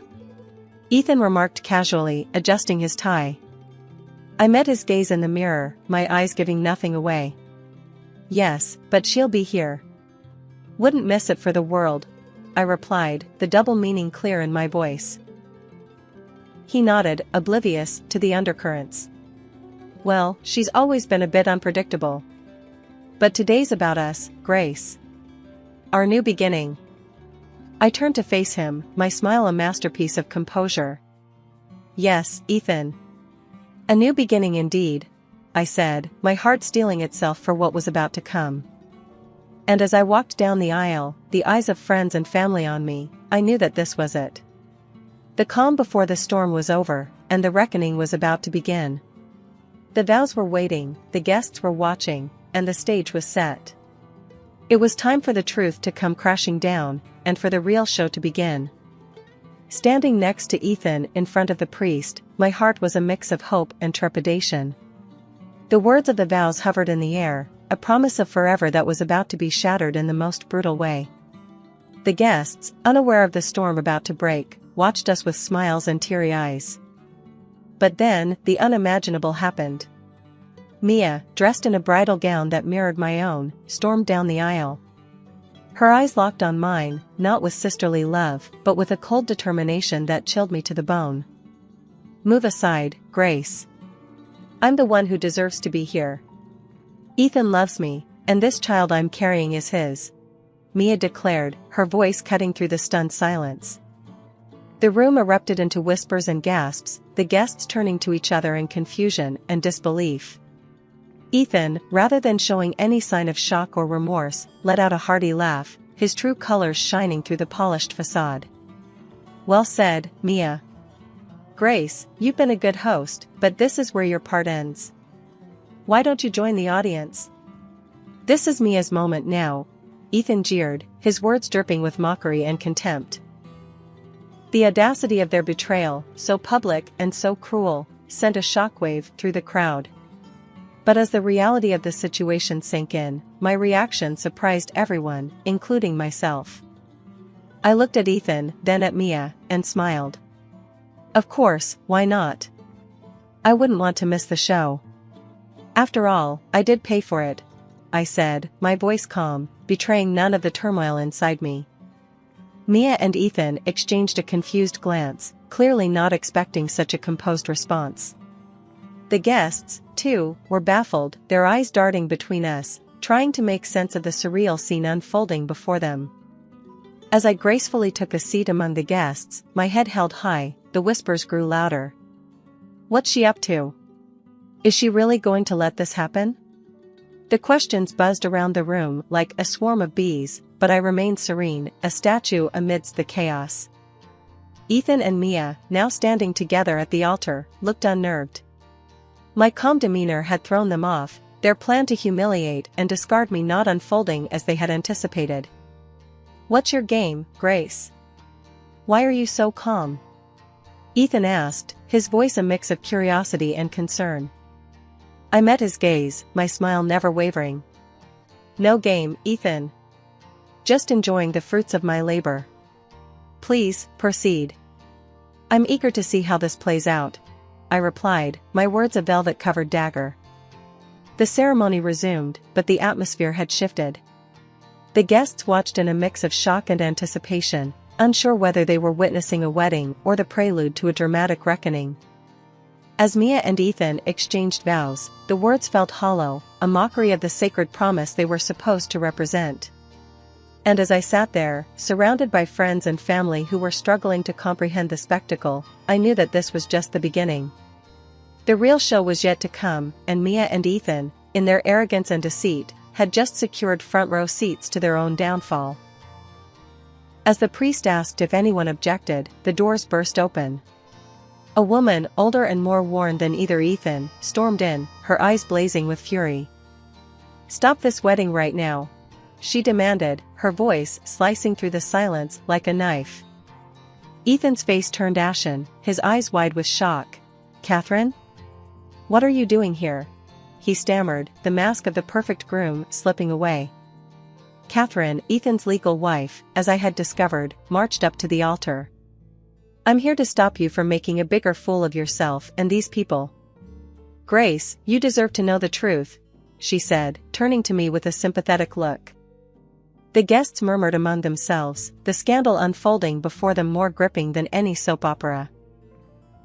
Ethan remarked casually, adjusting his tie. I met his gaze in the mirror, my eyes giving nothing away. "Yes, but she'll be here. Wouldn't miss it for the world," I replied, the double meaning clear in my voice. He nodded, oblivious to the undercurrents. "Well, she's always been a bit unpredictable. But today's about us, Grace. Our new beginning." I turned to face him, my smile a masterpiece of composure. "Yes, Ethan. A new beginning indeed," I said, my heart steeling itself for what was about to come. And as I walked down the aisle, the eyes of friends and family on me, I knew that this was it. The calm before the storm was over, and the reckoning was about to begin. The vows were waiting, the guests were watching, and the stage was set. It was time for the truth to come crashing down, and for the real show to begin. Standing next to Ethan in front of the priest, my heart was a mix of hope and trepidation. The words of the vows hovered in the air, a promise of forever that was about to be shattered in the most brutal way. The guests, unaware of the storm about to break, watched us with smiles and teary eyes. But then, the unimaginable happened. Mia, dressed in a bridal gown that mirrored my own, stormed down the aisle. Her eyes locked on mine, not with sisterly love, but with a cold determination that chilled me to the bone. "Move aside, Grace. I'm the one who deserves to be here. Ethan loves me, and this child I'm carrying is his," Mia declared, her voice cutting through the stunned silence. The room erupted into whispers and gasps, the guests turning to each other in confusion and disbelief. Ethan, rather than showing any sign of shock or remorse, let out a hearty laugh, his true colors shining through the polished facade. "Well said, Mia. Grace, you've been a good host, but this is where your part ends. Why don't you join the audience?" "This is Mia's moment now," Ethan jeered, his words dripping with mockery and contempt. The audacity of their betrayal, so public and so cruel, sent a shockwave through the crowd. But as the reality of the situation sank in, my reaction surprised everyone, including myself. I looked at Ethan, then at Mia, and smiled. Of course, why not? I wouldn't want to miss the show. After all, I did pay for it, I said, my voice calm, betraying none of the turmoil inside me. Mia and Ethan exchanged a confused glance, clearly not expecting such a composed response. The guests, too, were baffled, their eyes darting between us, trying to make sense of the surreal scene unfolding before them. As I gracefully took a seat among the guests, my head held high, the whispers grew louder. What's she up to? Is she really going to let this happen? The questions buzzed around the room like a swarm of bees, but I remained serene, a statue amidst the chaos. Ethan and Mia, now standing together at the altar, looked unnerved. My calm demeanor had thrown them off, their plan to humiliate and discard me not unfolding as they had anticipated. What's your game, Grace? Why are you so calm? Ethan asked, his voice a mix of curiosity and concern. I met his gaze, my smile never wavering. No game, Ethan. Just enjoying the fruits of my labor. Please, proceed. I'm eager to see how this plays out, I replied, my words a velvet-covered dagger. The ceremony resumed, but the atmosphere had shifted. The guests watched in a mix of shock and anticipation, unsure whether they were witnessing a wedding or the prelude to a dramatic reckoning. As Mia and Ethan exchanged vows, the words felt hollow, a mockery of the sacred promise they were supposed to represent. And as I sat there, surrounded by friends and family who were struggling to comprehend the spectacle, I knew that this was just the beginning. The real show was yet to come, and Mia and Ethan, in their arrogance and deceit, had just secured front-row seats to their own downfall. As the priest asked if anyone objected, the doors burst open. A woman, older and more worn than either Ethan, stormed in, her eyes blazing with fury. "Stop this wedding right now," she demanded, her voice slicing through the silence like a knife. Ethan's face turned ashen, his eyes wide with shock. "Catherine? What are you doing here?" he stammered, the mask of the perfect groom slipping away. Catherine, Ethan's legal wife, as I had discovered, marched up to the altar. "I'm here to stop you from making a bigger fool of yourself and these people." "Grace, you deserve to know the truth," she said, turning to me with a sympathetic look. The guests murmured among themselves, the scandal unfolding before them more gripping than any soap opera.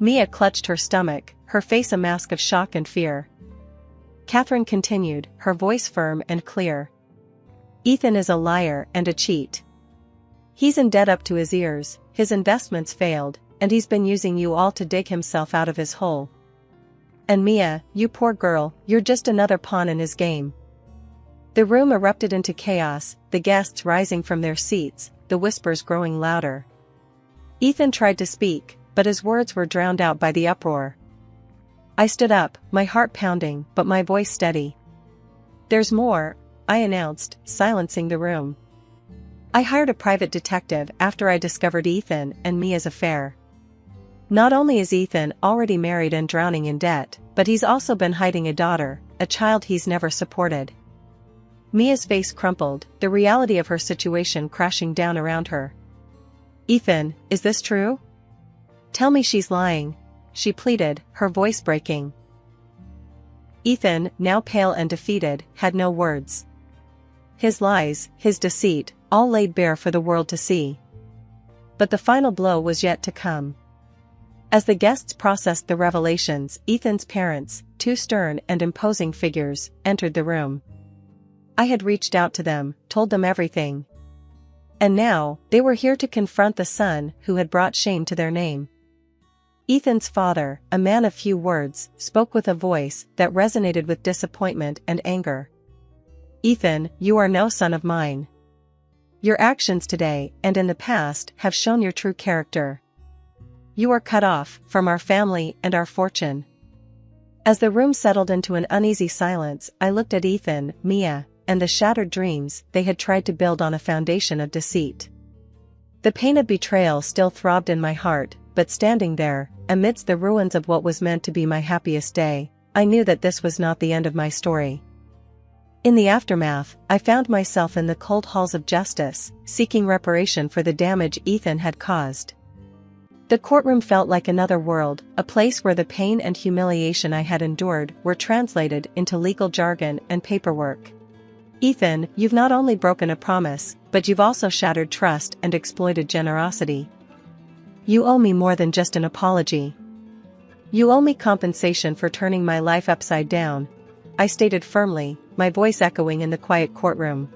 Mia clutched her stomach, her face a mask of shock and fear. Catherine continued, her voice firm and clear. "Ethan is a liar and a cheat. He's in debt up to his ears, his investments failed, and he's been using you all to dig himself out of his hole. And Mia, you poor girl, you're just another pawn in his game." The room erupted into chaos, the guests rising from their seats, the whispers growing louder. Ethan tried to speak, but his words were drowned out by the uproar. I stood up, my heart pounding, but my voice steady. "There's more," I announced, silencing the room. "I hired a private detective after I discovered Ethan and Mia's affair. Not only is Ethan already married and drowning in debt, but he's also been hiding a daughter, a child he's never supported." Mia's face crumpled, the reality of her situation crashing down around her. "Ethan, is this true? Tell me she's lying," she pleaded, her voice breaking. Ethan, now pale and defeated, had no words. His lies, his deceit, all laid bare for the world to see. But the final blow was yet to come. As the guests processed the revelations, Ethan's parents, two stern and imposing figures, entered the room. I had reached out to them, told them everything. And now, they were here to confront the son who had brought shame to their name. Ethan's father, a man of few words, spoke with a voice that resonated with disappointment and anger. "Ethan, you are no son of mine. Your actions today and in the past have shown your true character. You are cut off from our family and our fortune." As the room settled into an uneasy silence, I looked at Ethan, Mia, and the shattered dreams they had tried to build on a foundation of deceit. The pain of betrayal still throbbed in my heart, but standing there, amidst the ruins of what was meant to be my happiest day, I knew that this was not the end of my story. In the aftermath, I found myself in the cold halls of justice, seeking reparation for the damage Ethan had caused. The courtroom felt like another world, a place where the pain and humiliation I had endured were translated into legal jargon and paperwork. "Ethan, you've not only broken a promise, but you've also shattered trust and exploited generosity. You owe me more than just an apology. You owe me compensation for turning my life upside down," I stated firmly, my voice echoing in the quiet courtroom.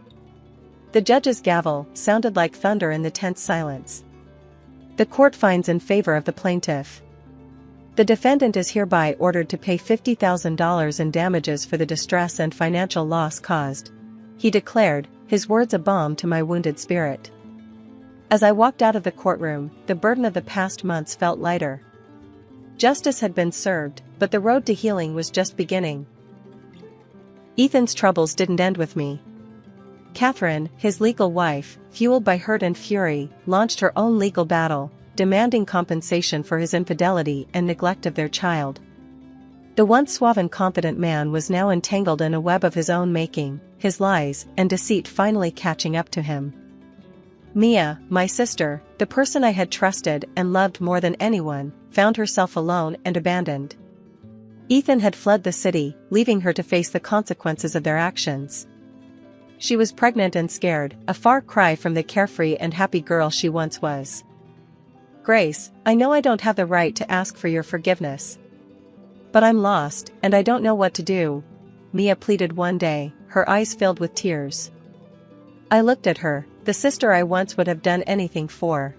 The judge's gavel sounded like thunder in the tense silence. "The court finds in favor of the plaintiff. The defendant is hereby ordered to pay $50,000 in damages for the distress and financial loss caused," he declared, his words a balm to my wounded spirit. As I walked out of the courtroom, the burden of the past months felt lighter. Justice had been served, but the road to healing was just beginning. Ethan's troubles didn't end with me. Catherine, his legal wife, fueled by hurt and fury, launched her own legal battle, demanding compensation for his infidelity and neglect of their child. The once suave and confident man was now entangled in a web of his own making, his lies and deceit finally catching up to him. Mia, my sister, the person I had trusted and loved more than anyone, found herself alone and abandoned. Ethan had fled the city, leaving her to face the consequences of their actions. She was pregnant and scared, a far cry from the carefree and happy girl she once was. "Grace, I know I don't have the right to ask for your forgiveness. But I'm lost, and I don't know what to do," Mia pleaded one day, her eyes filled with tears. I looked at her, the sister I once would have done anything for.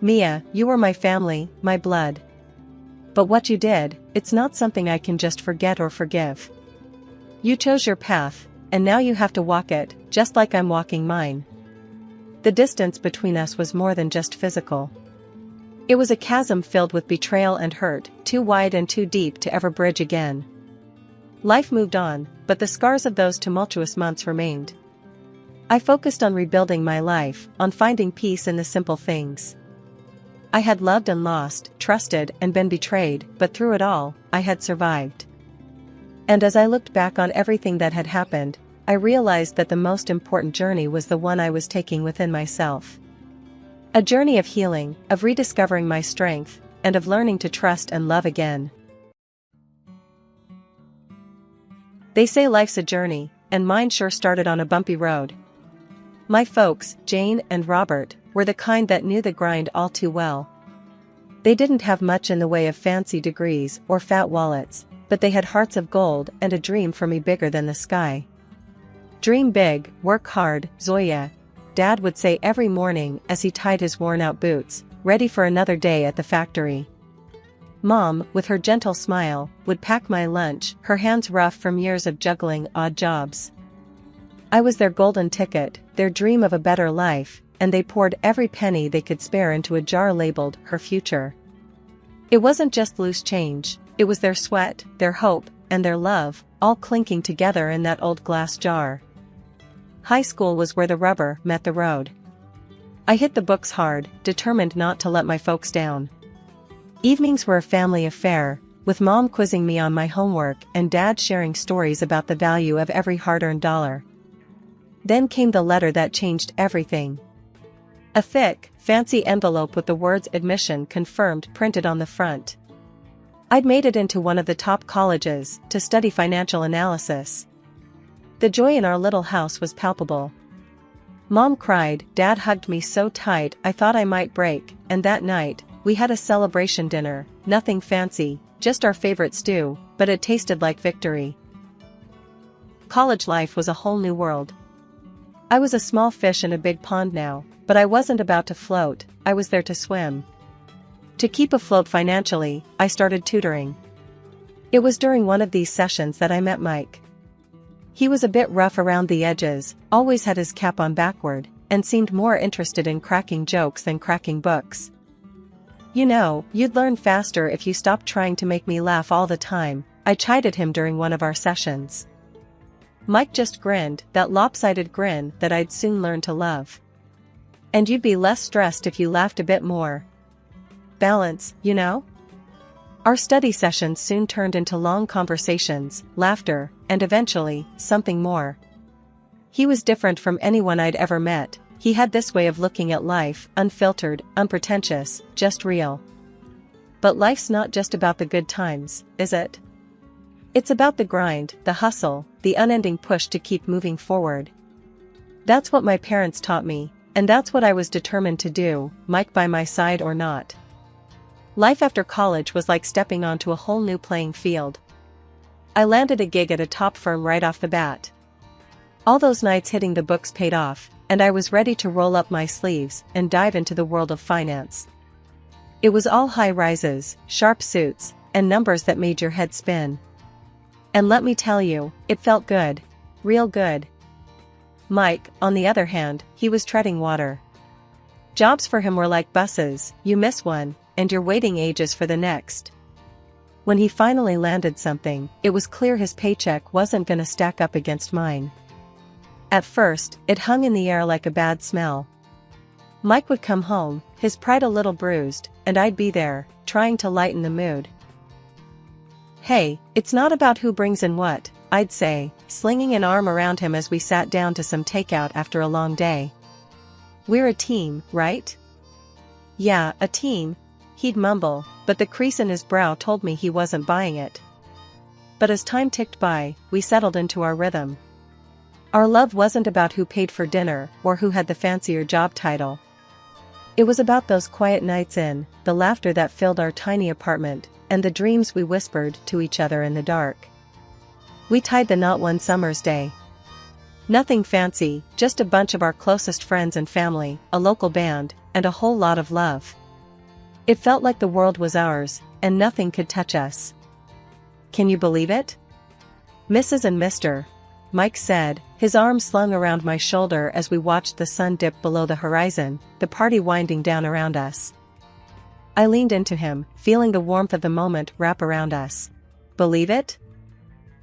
"Mia, you were my family, my blood. But what you did, it's not something I can just forget or forgive. You chose your path, and now you have to walk it, just like I'm walking mine." The distance between us was more than just physical. It was a chasm filled with betrayal and hurt, too wide and too deep to ever bridge again. Life moved on, but the scars of those tumultuous months remained. I focused on rebuilding my life, on finding peace in the simple things. I had loved and lost, trusted and been betrayed, but through it all, I had survived. And as I looked back on everything that had happened, I realized that the most important journey was the one I was taking within myself. A journey of healing, of rediscovering my strength, and of learning to trust and love again. They say life's a journey, and mine sure started on a bumpy road. My folks, Jane and Robert, were the kind that knew the grind all too well. They didn't have much in the way of fancy degrees or fat wallets, but they had hearts of gold and a dream for me bigger than the sky. "Dream big, work hard, Zoya," Dad would say every morning as he tied his worn-out boots, ready for another day at the factory. Mom, with her gentle smile, would pack my lunch, her hands rough from years of juggling odd jobs. I was their golden ticket, their dream of a better life, and they poured every penny they could spare into a jar labeled "Her Future." It wasn't just loose change, it was their sweat, their hope, and their love, all clinking together in that old glass jar. High school was where the rubber met the road. I hit the books hard, determined not to let my folks down. Evenings were a family affair, with Mom quizzing me on my homework and Dad sharing stories about the value of every hard-earned dollar. Then came the letter that changed everything. A thick, fancy envelope with the words "admission confirmed" printed on the front. I'd made it into one of the top colleges to study financial analysis. The joy in our little house was palpable. Mom cried, Dad hugged me so tight I thought I might break, and that night, we had a celebration dinner, nothing fancy, just our favorite stew, but it tasted like victory. College life was a whole new world. I was a small fish in a big pond now, but I wasn't about to float, I was there to swim. To keep afloat financially, I started tutoring. It was during one of these sessions that I met Mike. He was a bit rough around the edges, always had his cap on backward, and seemed more interested in cracking jokes than cracking books. "You know, you'd learn faster if you stopped trying to make me laugh all the time," I chided him during one of our sessions. Mike just grinned, that lopsided grin that I'd soon learn to love. "And you'd be less stressed if you laughed a bit more. Balance, you know?" Our study sessions soon turned into long conversations, laughter, and eventually, something more. He was different from anyone I'd ever met. He had this way of looking at life, unfiltered, unpretentious, just real. But life's not just about the good times, is it? It's about the grind, the hustle, the unending push to keep moving forward. That's what my parents taught me, and that's what I was determined to do, Mike by my side or not. Life after college was like stepping onto a whole new playing field. I landed a gig at a top firm right off the bat. All those nights hitting the books paid off, and I was ready to roll up my sleeves and dive into the world of finance. It was all high rises, sharp suits, and numbers that made your head spin. And let me tell you, it felt good. Real good. Mike, on the other hand, he was treading water. Jobs for him were like buses, you miss one, and you're waiting ages for the next. When he finally landed something, it was clear his paycheck wasn't gonna stack up against mine. At first, it hung in the air like a bad smell. Mike would come home, his pride a little bruised, and I'd be there, trying to lighten the mood. "Hey, it's not about who brings in what," I'd say, slinging an arm around him as we sat down to some takeout after a long day. "We're a team, right?" "Yeah, a team," he'd mumble, but the crease in his brow told me he wasn't buying it. But as time ticked by, we settled into our rhythm. Our love wasn't about who paid for dinner or who had the fancier job title. It was about those quiet nights in, the laughter that filled our tiny apartment, and the dreams we whispered to each other in the dark. We tied the knot one summer's day. Nothing fancy, just a bunch of our closest friends and family, a local band, and a whole lot of love. It felt like the world was ours, and nothing could touch us. "Can you believe it?" "Mrs. and Mr." Mike said, his arm slung around my shoulder as we watched the sun dip below the horizon, the party winding down around us. I leaned into him, feeling the warmth of the moment wrap around us. "Believe it?"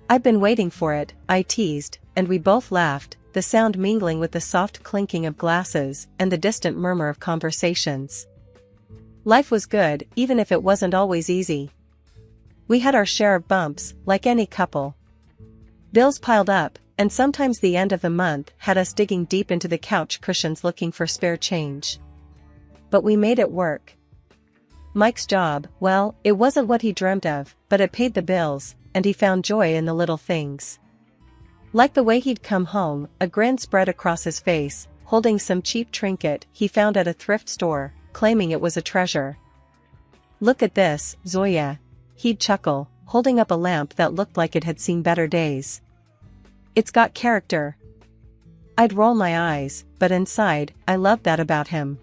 "I've been waiting for it," I teased, and we both laughed, the sound mingling with the soft clinking of glasses and the distant murmur of conversations. Life was good, even if it wasn't always easy. We had our share of bumps, like any couple. Bills piled up, and sometimes the end of the month had us digging deep into the couch cushions looking for spare change. But we made it work. Mike's job, well, it wasn't what he dreamt of, but it paid the bills, and he found joy in the little things. Like the way he'd come home, a grin spread across his face, holding some cheap trinket he found at a thrift store, claiming it was a treasure. "Look at this, Zoya," he'd chuckle, holding up a lamp that looked like it had seen better days. "It's got character." I'd roll my eyes, but inside, I loved that about him.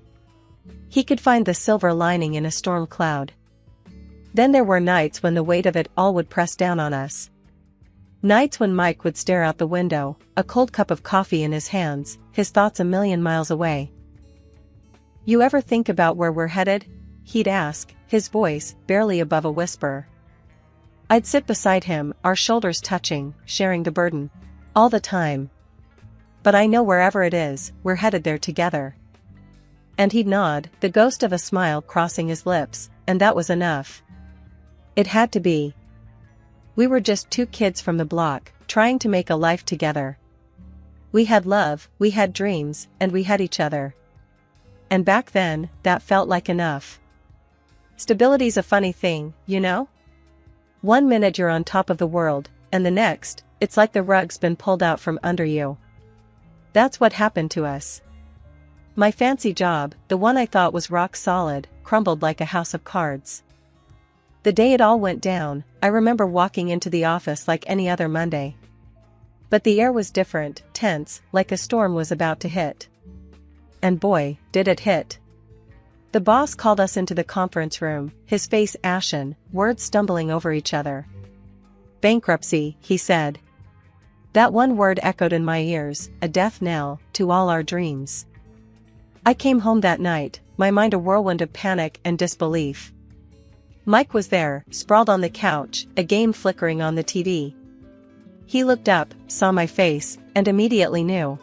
He could find the silver lining in a storm cloud. Then there were nights when the weight of it all would press down on us. Nights when Mike would stare out the window, a cold cup of coffee in his hands, his thoughts a million miles away. "You ever think about where we're headed?" he'd ask, his voice barely above a whisper. I'd sit beside him, our shoulders touching, sharing the burden. "All the time. But I know wherever it is, we're headed there together." And he'd nod, the ghost of a smile crossing his lips, and that was enough. It had to be. We were just two kids from the block, trying to make a life together. We had love, we had dreams, and we had each other. And back then, that felt like enough. Stability's a funny thing, you know? One minute you're on top of the world, and the next, it's like the rug's been pulled out from under you. That's what happened to us. My fancy job, the one I thought was rock solid, crumbled like a house of cards. The day it all went down, I remember walking into the office like any other Monday. But the air was different, tense, like a storm was about to hit. And boy, did it hit. The boss called us into the conference room, his face ashen, words stumbling over each other. Bankruptcy, he said. That one word echoed in my ears, a death knell to all our dreams. I came home that night, my mind a whirlwind of panic and disbelief. Mike was there, sprawled on the couch, a game flickering on the TV. He looked up, saw my face, and immediately knew.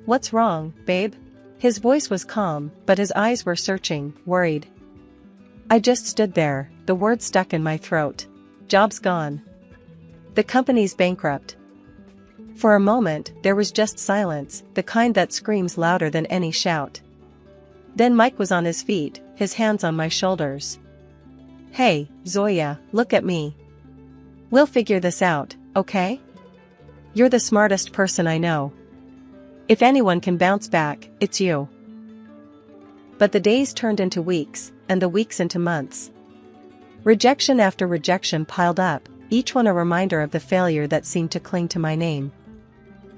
"What's wrong, babe?" His voice was calm, but his eyes were searching, worried. I just stood there, the words stuck in my throat. Job's gone. The company's bankrupt. For a moment, there was just silence, the kind that screams louder than any shout. Then Mike was on his feet, his hands on my shoulders. "Hey, Zoya, look at me. We'll figure this out, okay? You're the smartest person I know. If anyone can bounce back, it's you." But the days turned into weeks, and the weeks into months. Rejection after rejection piled up, each one a reminder of the failure that seemed to cling to my name.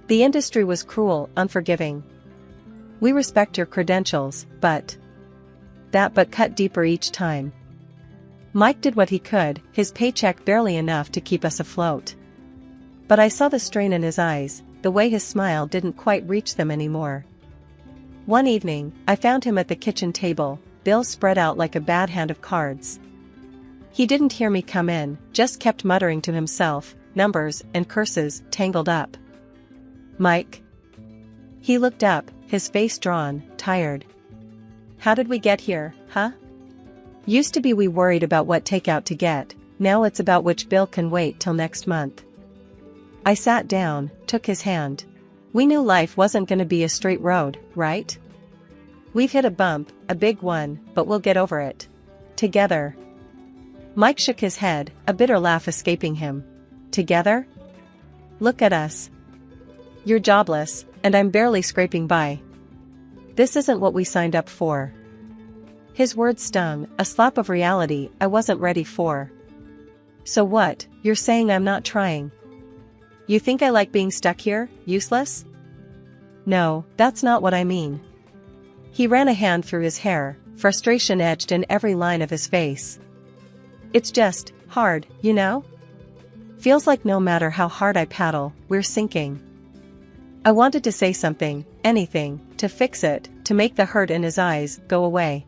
The industry was cruel, unforgiving. "We respect your credentials, but..." That but cut deeper each time. Mike did what he could, his paycheck barely enough to keep us afloat. But I saw the strain in his eyes, the way his smile didn't quite reach them anymore. One evening, I found him at the kitchen table, bills spread out like a bad hand of cards. He didn't hear me come in, just kept muttering to himself, numbers and curses tangled up. "Mike?" He looked up, his face drawn, tired. "How did we get here, huh? Used to be we worried about what takeout to get, now it's about which bill can wait till next month." I sat down, took his hand. "We knew life wasn't gonna be a straight road, right? We've hit a bump, a big one, but we'll get over it. Together." Mike shook his head, a bitter laugh escaping him. "Together? Look at us. You're jobless, and I'm barely scraping by. This isn't what we signed up for." His words stung, a slap of reality I wasn't ready for. "So what, you're saying I'm not trying? You think I like being stuck here, useless?" "No, that's not what I mean." He ran a hand through his hair, frustration etched in every line of his face. "It's just hard, you know? Feels like no matter how hard I paddle, we're sinking." I wanted to say something, anything, to fix it, to make the hurt in his eyes go away.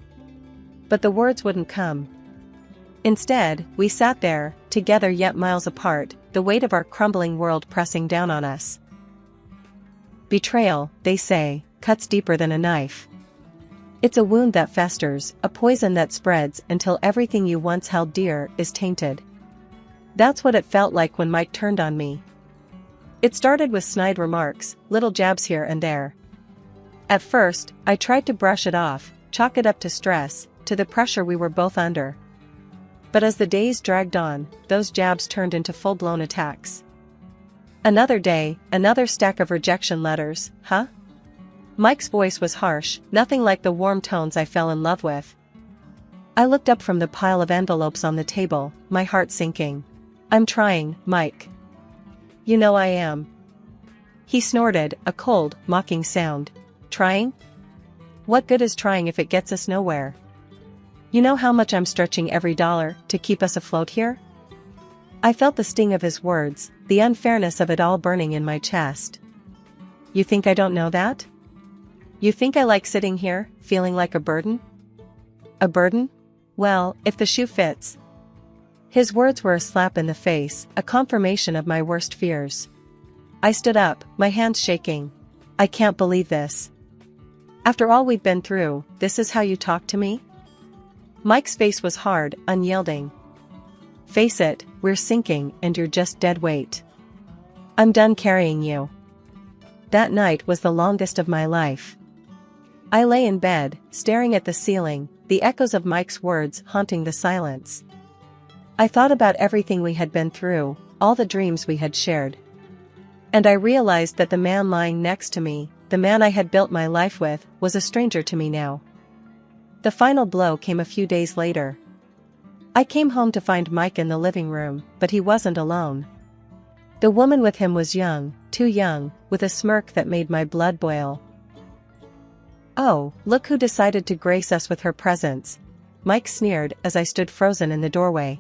But the words wouldn't come. Instead, we sat there, together yet miles apart, the weight of our crumbling world pressing down on us. Betrayal, they say, cuts deeper than a knife. It's a wound that festers, a poison that spreads until everything you once held dear is tainted. That's what it felt like when Mike turned on me. It started with snide remarks, little jabs here and there. At first, I tried to brush it off, chalk it up to stress, to the pressure we were both under. But as the days dragged on, those jabs turned into full-blown attacks. Another day, another stack of rejection letters, huh? Mike's voice was harsh, nothing like the warm tones I fell in love with. I looked up from the pile of envelopes on the table, my heart sinking. "I'm trying, Mike. You know I am." He snorted, a cold, mocking sound. "Trying? What good is trying if it gets us nowhere? You know how much I'm stretching every dollar to keep us afloat here?" I felt the sting of his words, the unfairness of it all burning in my chest. "You think I don't know that? You think I like sitting here, feeling like a burden?" "A burden? Well, if the shoe fits." His words were a slap in the face, a confirmation of my worst fears. I stood up, my hands shaking. "I can't believe this. After all we've been through, this is how you talk to me?" Mike's face was hard, unyielding. "Face it, we're sinking and you're just dead weight. I'm done carrying you." That night was the longest of my life. I lay in bed, staring at the ceiling, the echoes of Mike's words haunting the silence. I thought about everything we had been through, all the dreams we had shared. And I realized that the man lying next to me, the man I had built my life with, was a stranger to me now. The final blow came a few days later. I came home to find Mike in the living room, but he wasn't alone. The woman with him was young, too young, with a smirk that made my blood boil. "Oh, look who decided to grace us with her presence," Mike sneered as I stood frozen in the doorway.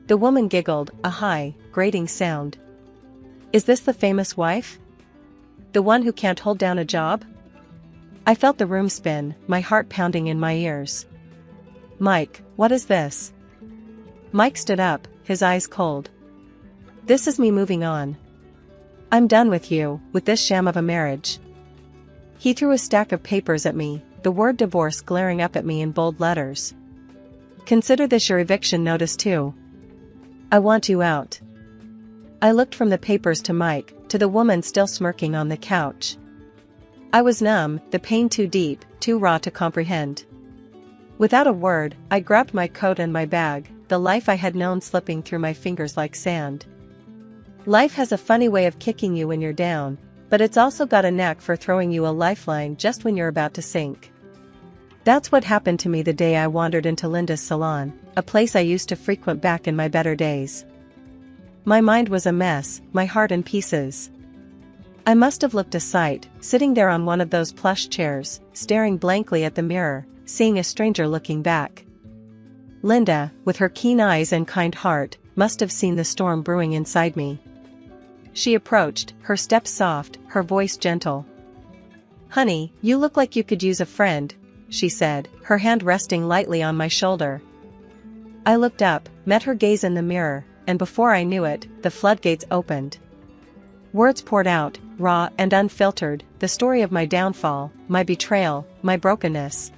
The woman giggled, a high, grating sound. "Is this the famous wife? The one who can't hold down a job?" I felt the room spin, my heart pounding in my ears. "Mike, what is this?" Mike stood up, his eyes cold. "This is me moving on. I'm done with you, with this sham of a marriage." He threw a stack of papers at me, the word divorce glaring up at me in bold letters. "Consider this your eviction notice too. I want you out." I looked from the papers to Mike, to the woman still smirking on the couch. I was numb, the pain too deep, too raw to comprehend. Without a word, I grabbed my coat and my bag, the life I had known slipping through my fingers like sand. Life has a funny way of kicking you when you're down, but it's also got a knack for throwing you a lifeline just when you're about to sink. That's what happened to me the day I wandered into Linda's salon, a place I used to frequent back in my better days. My mind was a mess, my heart in pieces. I must have looked a sight, sitting there on one of those plush chairs, staring blankly at the mirror, seeing a stranger looking back. Linda, with her keen eyes and kind heart, must have seen the storm brewing inside me. She approached, her step soft, her voice gentle. "Honey, you look like you could use a friend," she said, her hand resting lightly on my shoulder. I looked up, met her gaze in the mirror, and before I knew it, the floodgates opened. Words poured out, raw and unfiltered, the story of my downfall, my betrayal, my brokenness.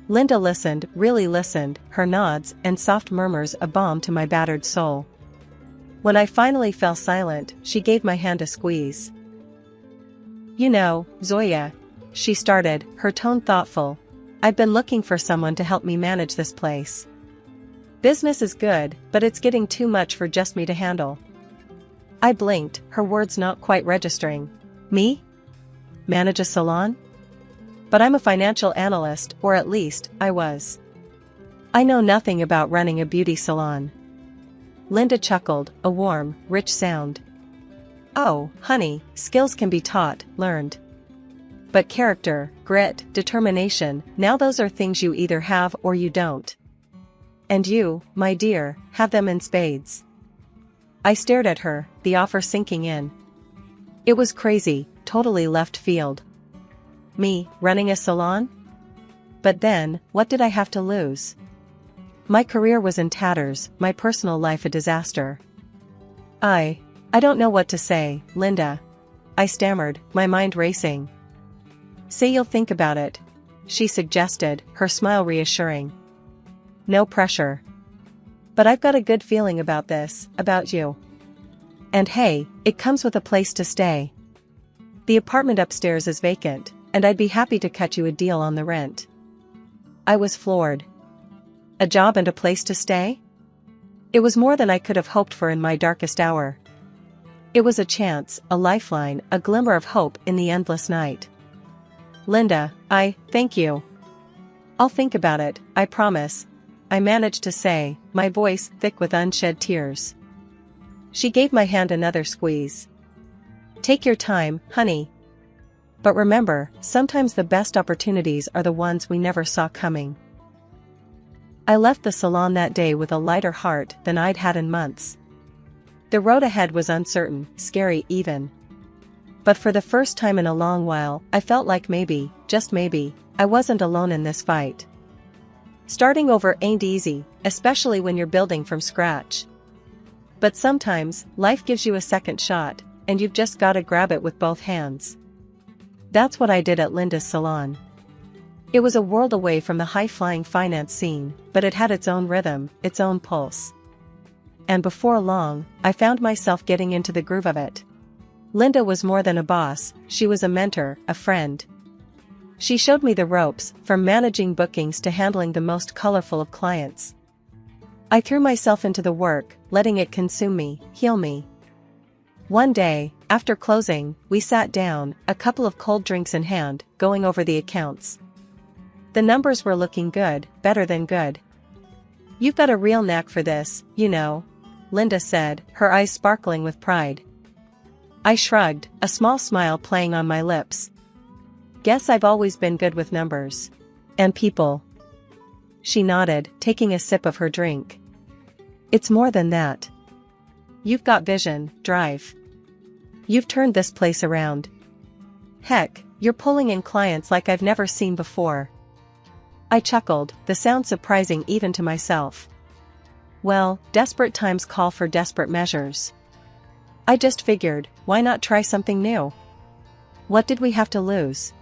Linda listened, really listened, her nods and soft murmurs a balm to my battered soul. When I finally fell silent, she gave my hand a squeeze. "You know, Zoya," she started, her tone thoughtful, "I've been looking for someone to help me manage this place. Business is good, but it's getting too much for just me to handle." I blinked, her words not quite registering. "Me? Manage a salon? But I'm a financial analyst, or at least, I was. I know nothing about running a beauty salon." Linda chuckled, a warm, rich sound. "Oh, honey, skills can be taught, learned. But character, grit, determination, now those are things you either have or you don't. And you, my dear, have them in spades." I stared at her, the offer sinking in. It was crazy, totally left field. Me, running a salon? But then, what did I have to lose? My career was in tatters, my personal life a disaster. I don't know what to say, Linda," I stammered, my mind racing. "Say you'll think about it," she suggested, her smile reassuring. "No pressure. But I've got a good feeling about this, about you. And hey, it comes with a place to stay. The apartment upstairs is vacant, and I'd be happy to cut you a deal on the rent." I was floored. A job and a place to stay? It was more than I could have hoped for in my darkest hour. It was a chance, a lifeline, a glimmer of hope in the endless night. "Linda, thank you. I'll think about it, I promise," I managed to say, my voice thick with unshed tears. She gave my hand another squeeze. "Take your time, honey. But remember, sometimes the best opportunities are the ones we never saw coming." I left the salon that day with a lighter heart than I'd had in months. The road ahead was uncertain, scary even. But for the first time in a long while, I felt like maybe, just maybe, I wasn't alone in this fight. Starting over ain't easy, especially when you're building from scratch. But sometimes, life gives you a second shot, and you've just gotta grab it with both hands. That's what I did at Linda's salon. It was a world away from the high-flying finance scene, but it had its own rhythm, its own pulse. And before long, I found myself getting into the groove of it. Linda was more than a boss, she was a mentor, a friend. She showed me the ropes, from managing bookings to handling the most colorful of clients. I threw myself into the work, letting it consume me, heal me. One day, after closing, we sat down, a couple of cold drinks in hand, going over the accounts. The numbers were looking good, better than good. "You've got a real knack for this, you know," Linda said, her eyes sparkling with pride. I shrugged, a small smile playing on my lips. Guess I've always been good with numbers. And people. She nodded, taking a sip of her drink. It's more than that. You've got vision, drive. You've turned this place around. Heck, you're pulling in clients like I've never seen before. I chuckled, the sound surprising even to myself. Well, desperate times call for desperate measures. I just figured, why not try something new? What did we have to lose?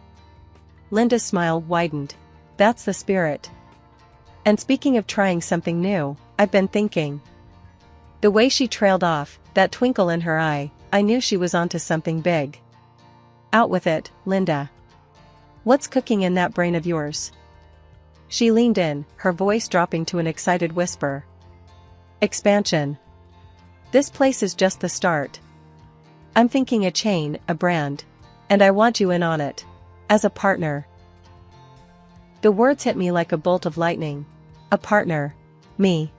Linda's smile widened. That's the spirit. And speaking of trying something new, I've been thinking. The way she trailed off, that twinkle in her eye, I knew she was onto something big. Out with it, Linda. What's cooking in that brain of yours? She leaned in, her voice dropping to an excited whisper. Expansion. This place is just the start. I'm thinking a chain, a brand. And I want you in on it. As a partner. The words hit me like a bolt of lightning. A partner. Me.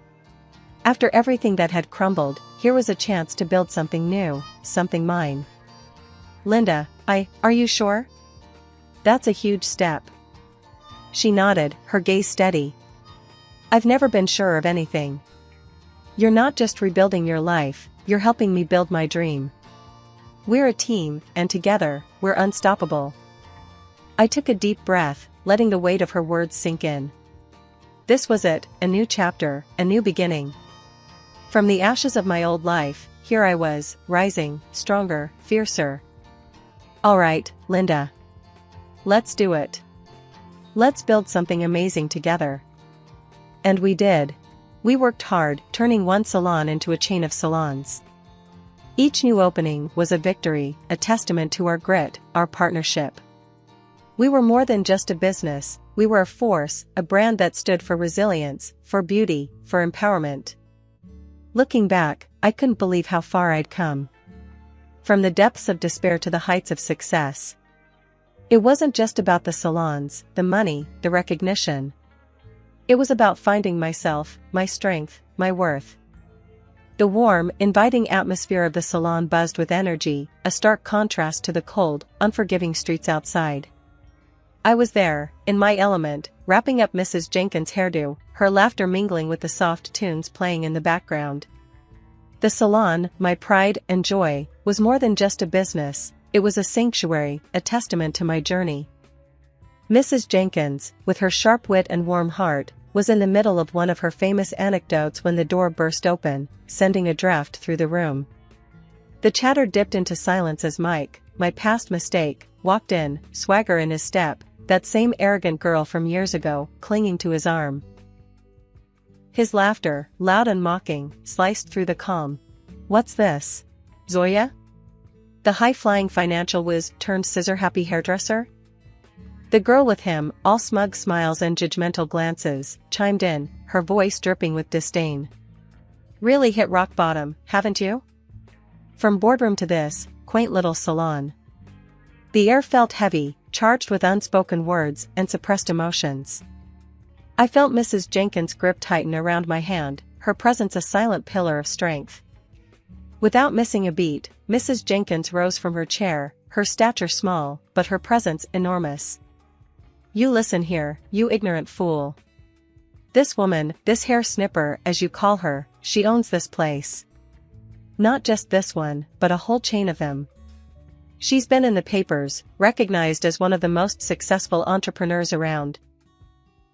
After everything that had crumbled, here was a chance to build something new, something mine. Linda, are you sure? That's a huge step. She nodded, her gaze steady. I've never been sure of anything. You're not just rebuilding your life, you're helping me build my dream. We're a team, and together, we're unstoppable. I took a deep breath, letting the weight of her words sink in. This was it, a new chapter, a new beginning. From the ashes of my old life, here I was, rising, stronger, fiercer. All right, Linda. Let's do it. Let's build something amazing together. And we did. We worked hard, turning one salon into a chain of salons. Each new opening was a victory, a testament to our grit, our partnership. We were more than just a business, we were a force, a brand that stood for resilience, for beauty, for empowerment. Looking back, I couldn't believe how far I'd come. From the depths of despair to the heights of success. It wasn't just about the salons, the money, the recognition. It was about finding myself, my strength, my worth. The warm, inviting atmosphere of the salon buzzed with energy, a stark contrast to the cold, unforgiving streets outside. I was there, in my element, wrapping up Mrs. Jenkins' hairdo, her laughter mingling with the soft tunes playing in the background. The salon, my pride and joy, was more than just a business, it was a sanctuary, a testament to my journey. Mrs. Jenkins, with her sharp wit and warm heart, was in the middle of one of her famous anecdotes when the door burst open, sending a draft through the room. The chatter dipped into silence as Mike, my past mistake, walked in, swagger in his step, that same arrogant girl from years ago, clinging to his arm. His laughter, loud and mocking, sliced through the calm. What's this? Zoya? The high-flying financial whiz turned scissor-happy hairdresser? The girl with him, all smug smiles and judgmental glances, chimed in, her voice dripping with disdain. Really hit rock bottom, haven't you? From boardroom to this, quaint little salon. The air felt heavy, charged with unspoken words and suppressed emotions. I felt Mrs. Jenkins' grip tighten around my hand, her presence a silent pillar of strength. Without missing a beat, Mrs. Jenkins rose from her chair, her stature small, but her presence enormous. You listen here, you ignorant fool. This woman, this hair snipper as you call her, she owns this place. Not just this one, but a whole chain of them. She's been in the papers, recognized as one of the most successful entrepreneurs around.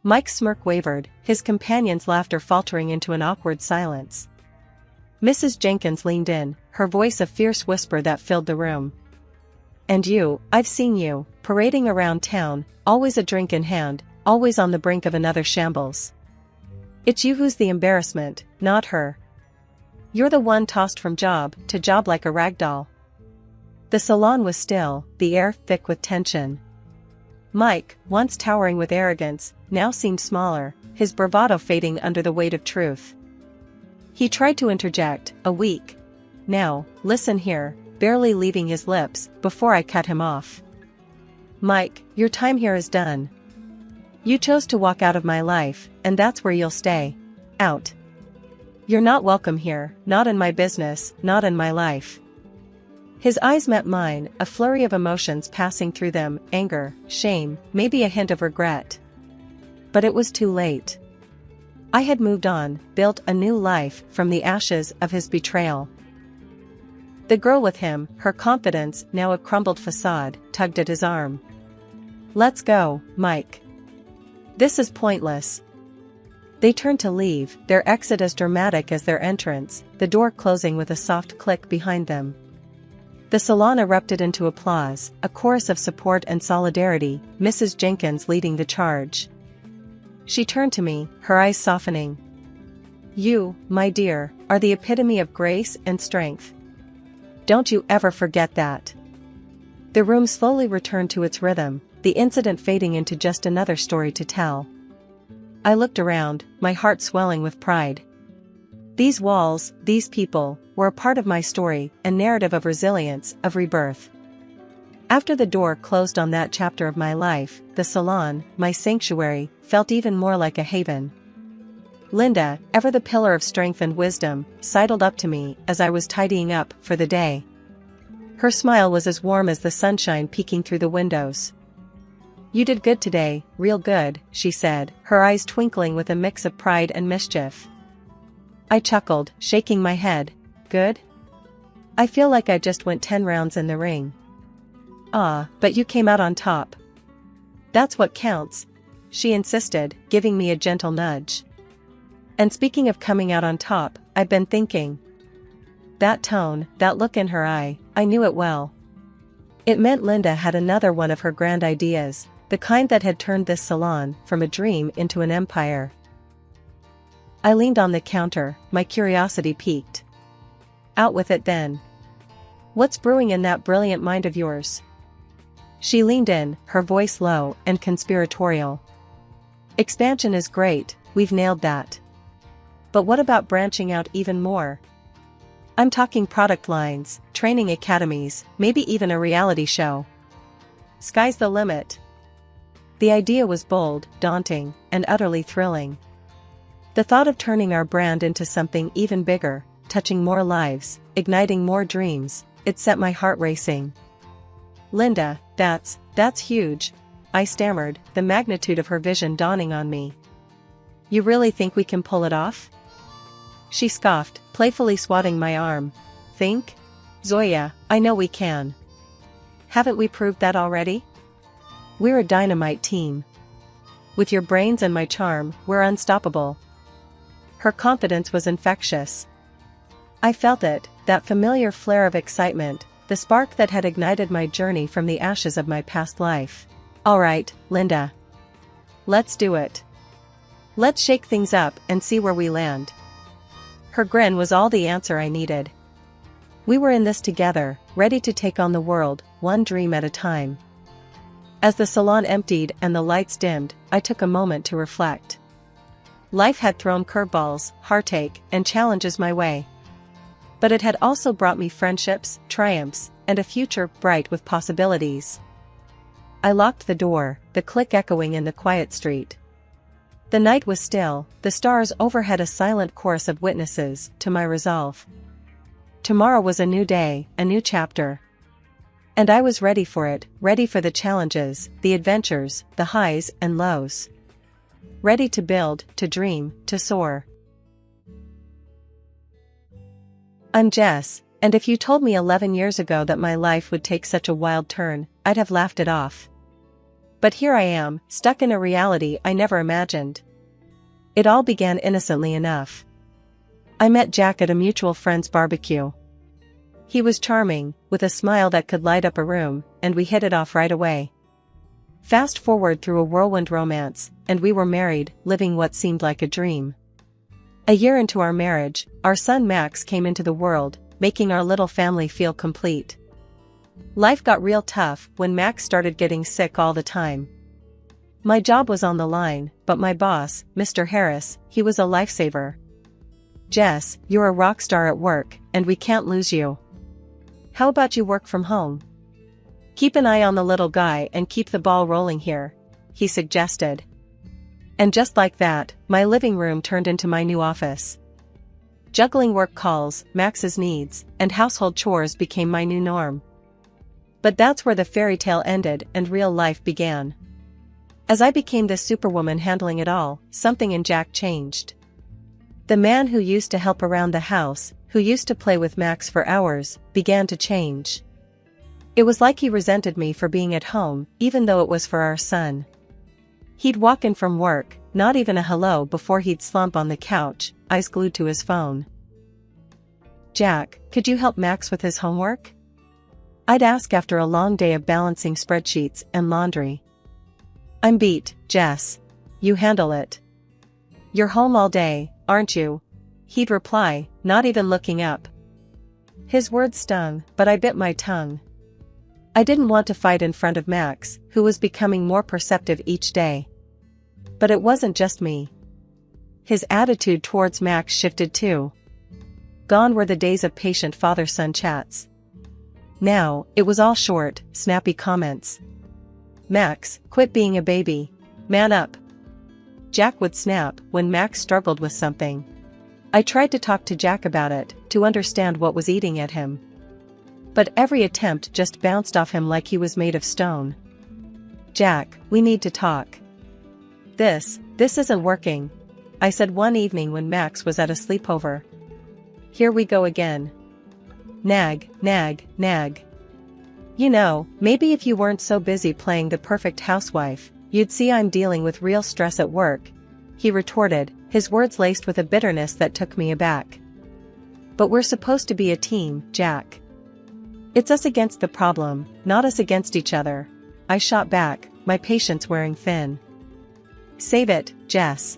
Mike's smirk wavered, his companion's laughter faltering into an awkward silence. Mrs. Jenkins leaned in, her voice a fierce whisper that filled the room. And you, I've seen you, parading around town, always a drink in hand, always on the brink of another shambles. It's you who's the embarrassment, not her. You're the one tossed from job to job like a rag doll. The salon was still, the air thick with tension. Mike, once towering with arrogance, now seemed smaller, his bravado fading under the weight of truth. He tried to interject, a weak. Now, listen here, barely leaving his lips, before I cut him off. Mike, your time here is done. You chose to walk out of my life, and that's where you'll stay. Out. You're not welcome here, not in my business, not in my life. His eyes met mine, a flurry of emotions passing through them, anger, shame, maybe a hint of regret. But it was too late. I had moved on, built a new life from the ashes of his betrayal. The girl with him, her confidence now a crumbled facade, tugged at his arm. "Let's go, Mike. This is pointless." They turned to leave, their exit as dramatic as their entrance, the door closing with a soft click behind them. The salon erupted into applause, a chorus of support and solidarity, Mrs. Jenkins leading the charge. She turned to me, her eyes softening. "You, my dear, are the epitome of grace and strength. Don't you ever forget that." The room slowly returned to its rhythm, the incident fading into just another story to tell. I looked around, my heart swelling with pride. These walls, these people, were a part of my story, a narrative of resilience, of rebirth. After the door closed on that chapter of my life, the salon, my sanctuary, felt even more like a haven. Linda, ever the pillar of strength and wisdom, sidled up to me as I was tidying up for the day. Her smile was as warm as the sunshine peeking through the windows. "You did good today, real good," she said, her eyes twinkling with a mix of pride and mischief. I chuckled, shaking my head. "Good? I feel like I just went 10 rounds in the ring." "Ah, but you came out on top. That's what counts," she insisted, giving me a gentle nudge. "And speaking of coming out on top, I've been thinking." That tone, that look in her eye, I knew it well. It meant Linda had another one of her grand ideas, the kind that had turned this salon from a dream into an empire. I leaned on the counter, my curiosity piqued. "Out with it then. What's brewing in that brilliant mind of yours?" She leaned in, her voice low and conspiratorial. "Expansion is great, we've nailed that. But what about branching out even more? I'm talking product lines, training academies, maybe even a reality show. Sky's the limit." The idea was bold, daunting, and utterly thrilling. The thought of turning our brand into something even bigger, touching more lives, igniting more dreams, it set my heart racing. "Linda, that's huge," I stammered, the magnitude of her vision dawning on me. "You really think we can pull it off?" She scoffed, playfully swatting my arm. "Think? Zoya, I know we can. Haven't we proved that already? We're a dynamite team. With your brains and my charm, we're unstoppable." Her confidence was infectious. I felt it, that familiar flare of excitement, the spark that had ignited my journey from the ashes of my past life. "All right, Linda. Let's do it. Let's shake things up and see where we land." Her grin was all the answer I needed. We were in this together, ready to take on the world, one dream at a time. As the salon emptied and the lights dimmed, I took a moment to reflect. Life had thrown curveballs, heartache, and challenges my way. But it had also brought me friendships, triumphs, and a future bright with possibilities. I locked the door, the click echoing in the quiet street. The night was still, the stars overhead a silent chorus of witnesses to my resolve. Tomorrow was a new day, a new chapter. And I was ready for it, ready for the challenges, the adventures, the highs and lows. Ready to build, to dream, to soar. I'm Jess, and if you told me 11 years ago that my life would take such a wild turn, I'd have laughed it off. But here I am, stuck in a reality I never imagined. It all began innocently enough. I met Jack at a mutual friend's barbecue. He was charming, with a smile that could light up a room, and we hit it off right away. Fast forward through a whirlwind romance, and we were married, living what seemed like a dream. A year into our marriage, our son Max came into the world, making our little family feel complete. Life got real tough when Max started getting sick all the time. My job was on the line, but my boss, Mr. Harris, he was a lifesaver. "Jess, you're a rock star at work, and we can't lose you. How about you work from home? Keep an eye on the little guy and keep the ball rolling here," he suggested. And just like that, my living room turned into my new office. Juggling work calls, Max's needs, and household chores became my new norm. But that's where the fairy tale ended and real life began. As I became the superwoman handling it all, something in Jack changed. The man who used to help around the house, who used to play with Max for hours, began to change. It was like he resented me for being at home, even though it was for our son. He'd walk in from work, not even a hello before he'd slump on the couch, eyes glued to his phone. "Jack, could you help Max with his homework?" I'd ask after a long day of balancing spreadsheets and laundry. "I'm beat, Jess. You handle it. You're home all day, aren't you?" He'd reply, not even looking up. His words stung, but I bit my tongue. I didn't want to fight in front of Max, who was becoming more perceptive each day. But it wasn't just me. His attitude towards Max shifted too. Gone were the days of patient father-son chats. Now, it was all short, snappy comments. "Max, quit being a baby. Man up." Jack would snap when Max struggled with something. I tried to talk to Jack about it, to understand what was eating at him. But every attempt just bounced off him like he was made of stone. "Jack, we need to talk. This isn't working," I said one evening when Max was at a sleepover. "Here we go again. Nag, nag, nag. You know, maybe if you weren't so busy playing the perfect housewife, you'd see I'm dealing with real stress at work," he retorted, his words laced with a bitterness that took me aback. "But we're supposed to be a team, Jack. It's us against the problem, not us against each other," I shot back, my patience wearing thin. "Save it, Jess.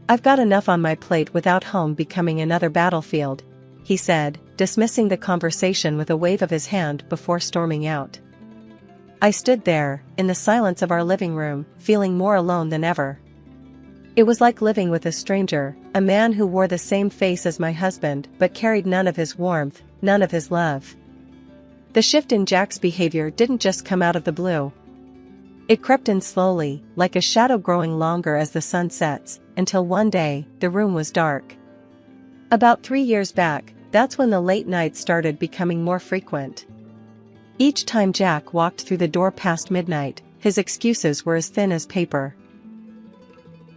I've got enough on my plate without home becoming another battlefield," he said, dismissing the conversation with a wave of his hand before storming out. I stood there, in the silence of our living room, feeling more alone than ever. It was like living with a stranger, a man who wore the same face as my husband but carried none of his warmth, none of his love. The shift in Jack's behavior didn't just come out of the blue. It crept in slowly, like a shadow growing longer as the sun sets, until one day, the room was dark. About 3 years back, that's when the late nights started becoming more frequent. Each time Jack walked through the door past midnight, his excuses were as thin as paper.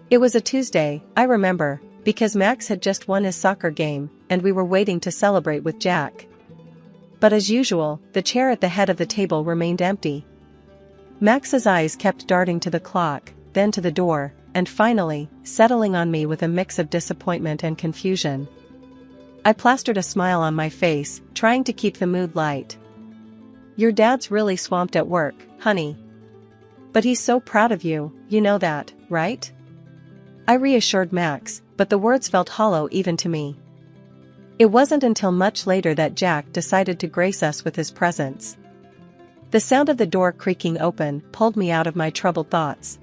It was a Tuesday, I remember, because Max had just won his soccer game, and we were waiting to celebrate with Jack. But as usual, the chair at the head of the table remained empty. Max's eyes kept darting to the clock, then to the door, and finally, settling on me with a mix of disappointment and confusion. I plastered a smile on my face, trying to keep the mood light. "Your dad's really swamped at work, honey. But he's so proud of you, you know that, right?" I reassured Max, but the words felt hollow even to me. It wasn't until much later that Jack decided to grace us with his presence. The sound of the door creaking open pulled me out of my troubled thoughts.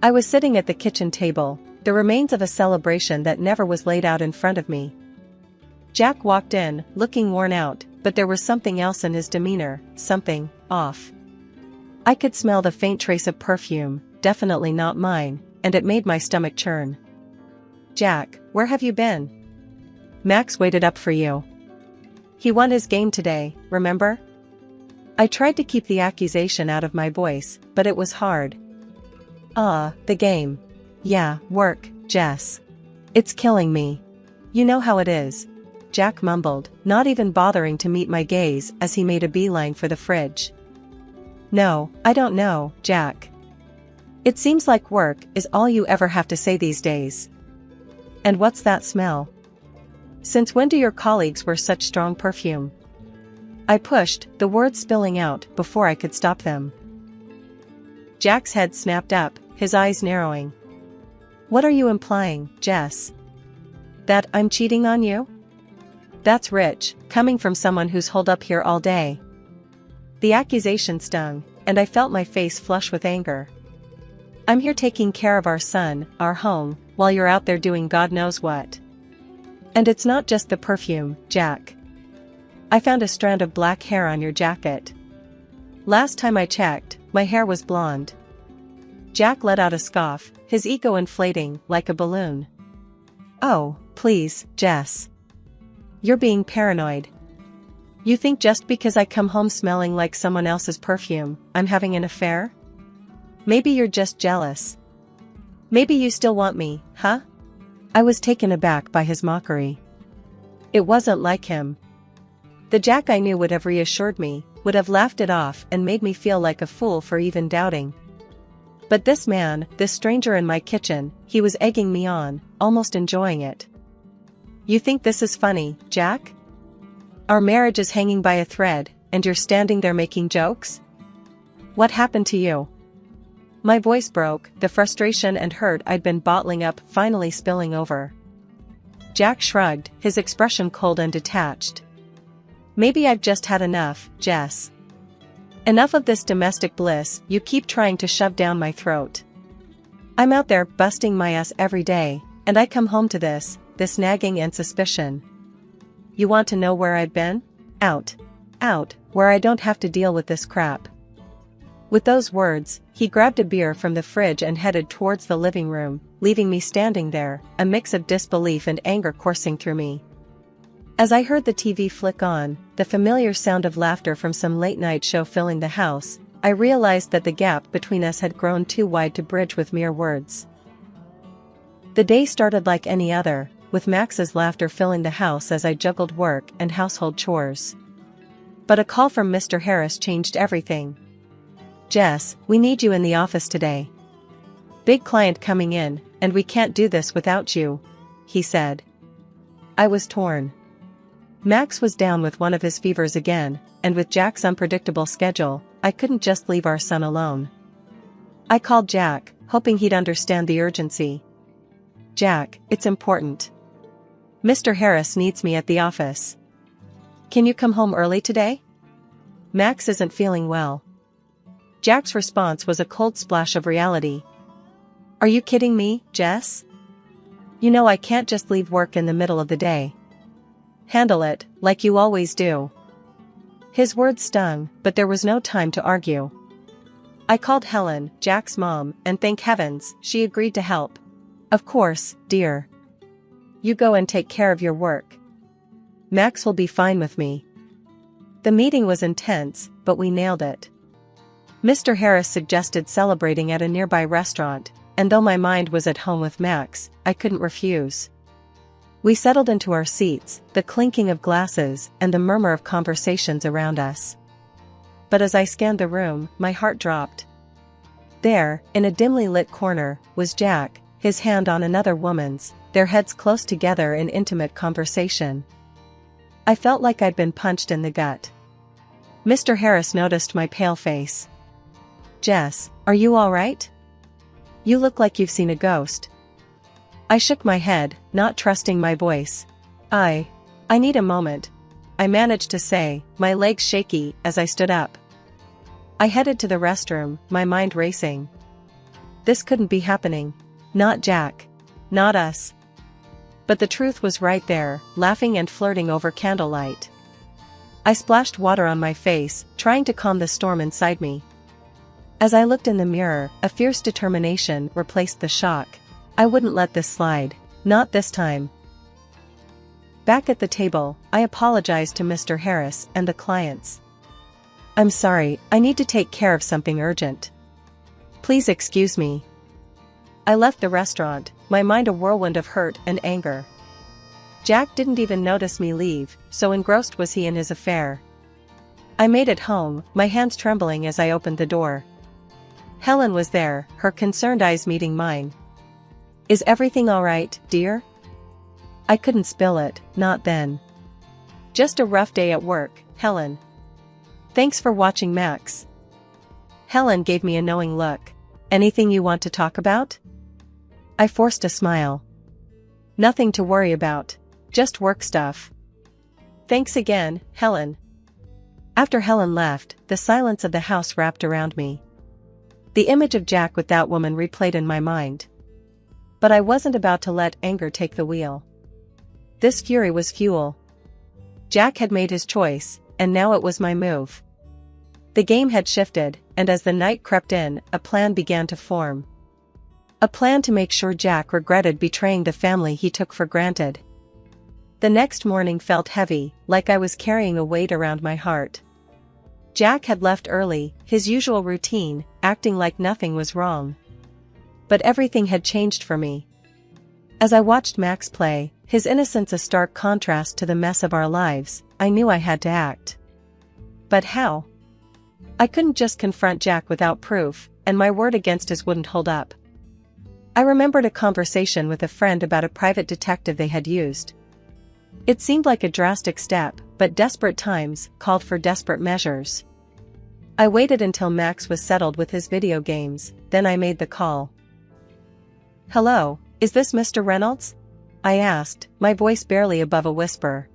I was sitting at the kitchen table, the remains of a celebration that never was laid out in front of me. Jack walked in, looking worn out, but there was something else in his demeanor, something off. I could smell the faint trace of perfume, definitely not mine, and it made my stomach churn. "Jack, where have you been? Max waited up for you. He won his game today, remember?" I tried to keep the accusation out of my voice, but it was hard. The game. Yeah, work, Jess. It's killing me. You know how it is," Jack mumbled, not even bothering to meet my gaze as he made a beeline for the fridge. "No, I don't know, Jack. It seems like work is all you ever have to say these days. And what's that smell? Since when do your colleagues wear such strong perfume?" I pushed, the words spilling out before I could stop them. Jack's head snapped up, his eyes narrowing. "What are you implying, Jess? That I'm cheating on you? That's rich, coming from someone who's holed up here all day." The accusation stung, and I felt my face flush with anger. "I'm here taking care of our son, our home, while you're out there doing God knows what. And it's not just the perfume, Jack. I found a strand of black hair on your jacket. Last time I checked, my hair was blonde." Jack let out a scoff, his ego inflating like a balloon. "Oh, Please, Jess. You're being paranoid. You think just because I come home smelling like someone else's perfume, I'm having an affair? Maybe you're just jealous. Maybe you still want me, huh? I was taken aback by his mockery. It wasn't like him. The Jack I knew would have reassured me, would have laughed it off and made me feel like a fool for even doubting. But this man, this stranger in my kitchen, he was egging me on, almost enjoying it. You think this is funny, Jack? Our marriage is hanging by a thread, and you're standing there making jokes? What happened to you? My voice broke, the frustration and hurt I'd been bottling up finally spilling over. Jack shrugged, his expression cold and detached. Maybe I've just had enough, Jess. Enough of this domestic bliss you keep trying to shove down my throat. I'm out there busting my ass every day, and I come home to this nagging and suspicion. You want to know where I've been? Out, where I don't have to deal with this crap. With those words, he grabbed a beer from the fridge and headed towards the living room, leaving me standing there, a mix of disbelief and anger coursing through me. As I heard the TV flick on, the familiar sound of laughter from some late-night show filling the house, I realized that the gap between us had grown too wide to bridge with mere words. The day started like any other, with Max's laughter filling the house as I juggled work and household chores. But a call from Mr. Harris changed everything. Jess, we need you in the office today. Big client coming in, and we can't do this without you, he said. I was torn. Max was down with one of his fevers again, and with Jack's unpredictable schedule, I couldn't just leave our son alone. I called Jack, hoping he'd understand the urgency. Jack, it's important. Mr. Harris needs me at the office. Can you come home early today? Max isn't feeling well. Jack's response was a cold splash of reality. Are you kidding me, Jess? You know I can't just leave work in the middle of the day. Handle it, like you always do. His words stung, but there was no time to argue. I called Helen, Jack's mom, and thank heavens, she agreed to help. Of course, dear. You go and take care of your work. Max will be fine with me. The meeting was intense, but we nailed it. Mr. Harris suggested celebrating at a nearby restaurant, and though my mind was at home with Max, I couldn't refuse. We settled into our seats, the clinking of glasses and the murmur of conversations around us. But as I scanned the room, my heart dropped. There, in a dimly lit corner, was Jack, his hand on another woman's, their heads close together in intimate conversation. I felt like I'd been punched in the gut. Mr. Harris noticed my pale face. Jess, are you all right? You look like you've seen a ghost. I shook my head, not trusting my voice. I need a moment, I managed to say, my legs shaky as I stood up. I headed to the restroom, my mind racing. This couldn't be happening. Not Jack. Not us. But the truth was right there, laughing and flirting over candlelight. I splashed water on my face, trying to calm the storm inside me. As I looked in the mirror, a fierce determination replaced the shock. I wouldn't let this slide. Not this time. Back at the table, I apologized to Mr. Harris and the clients. I'm sorry, I need to take care of something urgent. Please excuse me. I left the restaurant, my mind a whirlwind of hurt and anger. Jack didn't even notice me leave, so engrossed was he in his affair. I made it home, my hands trembling as I opened the door. Helen was there, her concerned eyes meeting mine. Is everything all right, dear? I couldn't spill it, not then. Just a rough day at work, Helen. Thanks for watching, Max. Helen gave me a knowing look. Anything you want to talk about? I forced a smile. Nothing to worry about. Just work stuff. Thanks again, Helen. After Helen left, the silence of the house wrapped around me. The image of Jack with that woman replayed in my mind. But I wasn't about to let anger take the wheel. This fury was fuel. Jack had made his choice, and now it was my move. The game had shifted, and as the night crept in, a plan began to form. A plan to make sure Jack regretted betraying the family he took for granted, The next morning felt heavy, like I was carrying a weight around my heart. Jack had left early, his usual routine, acting like nothing was wrong. But everything had changed for me. As I watched Max play, his innocence a stark contrast to the mess of our lives, I knew I had to act. But how? I couldn't just confront Jack without proof, and my word against his wouldn't hold up. I remembered a conversation with a friend about a private detective they had used. It seemed like a drastic step, but desperate times called for desperate measures. I waited until Max was settled with his video games, then I made the call. "Hello, is this Mr. Reynolds?" I asked, my voice barely above a whisper.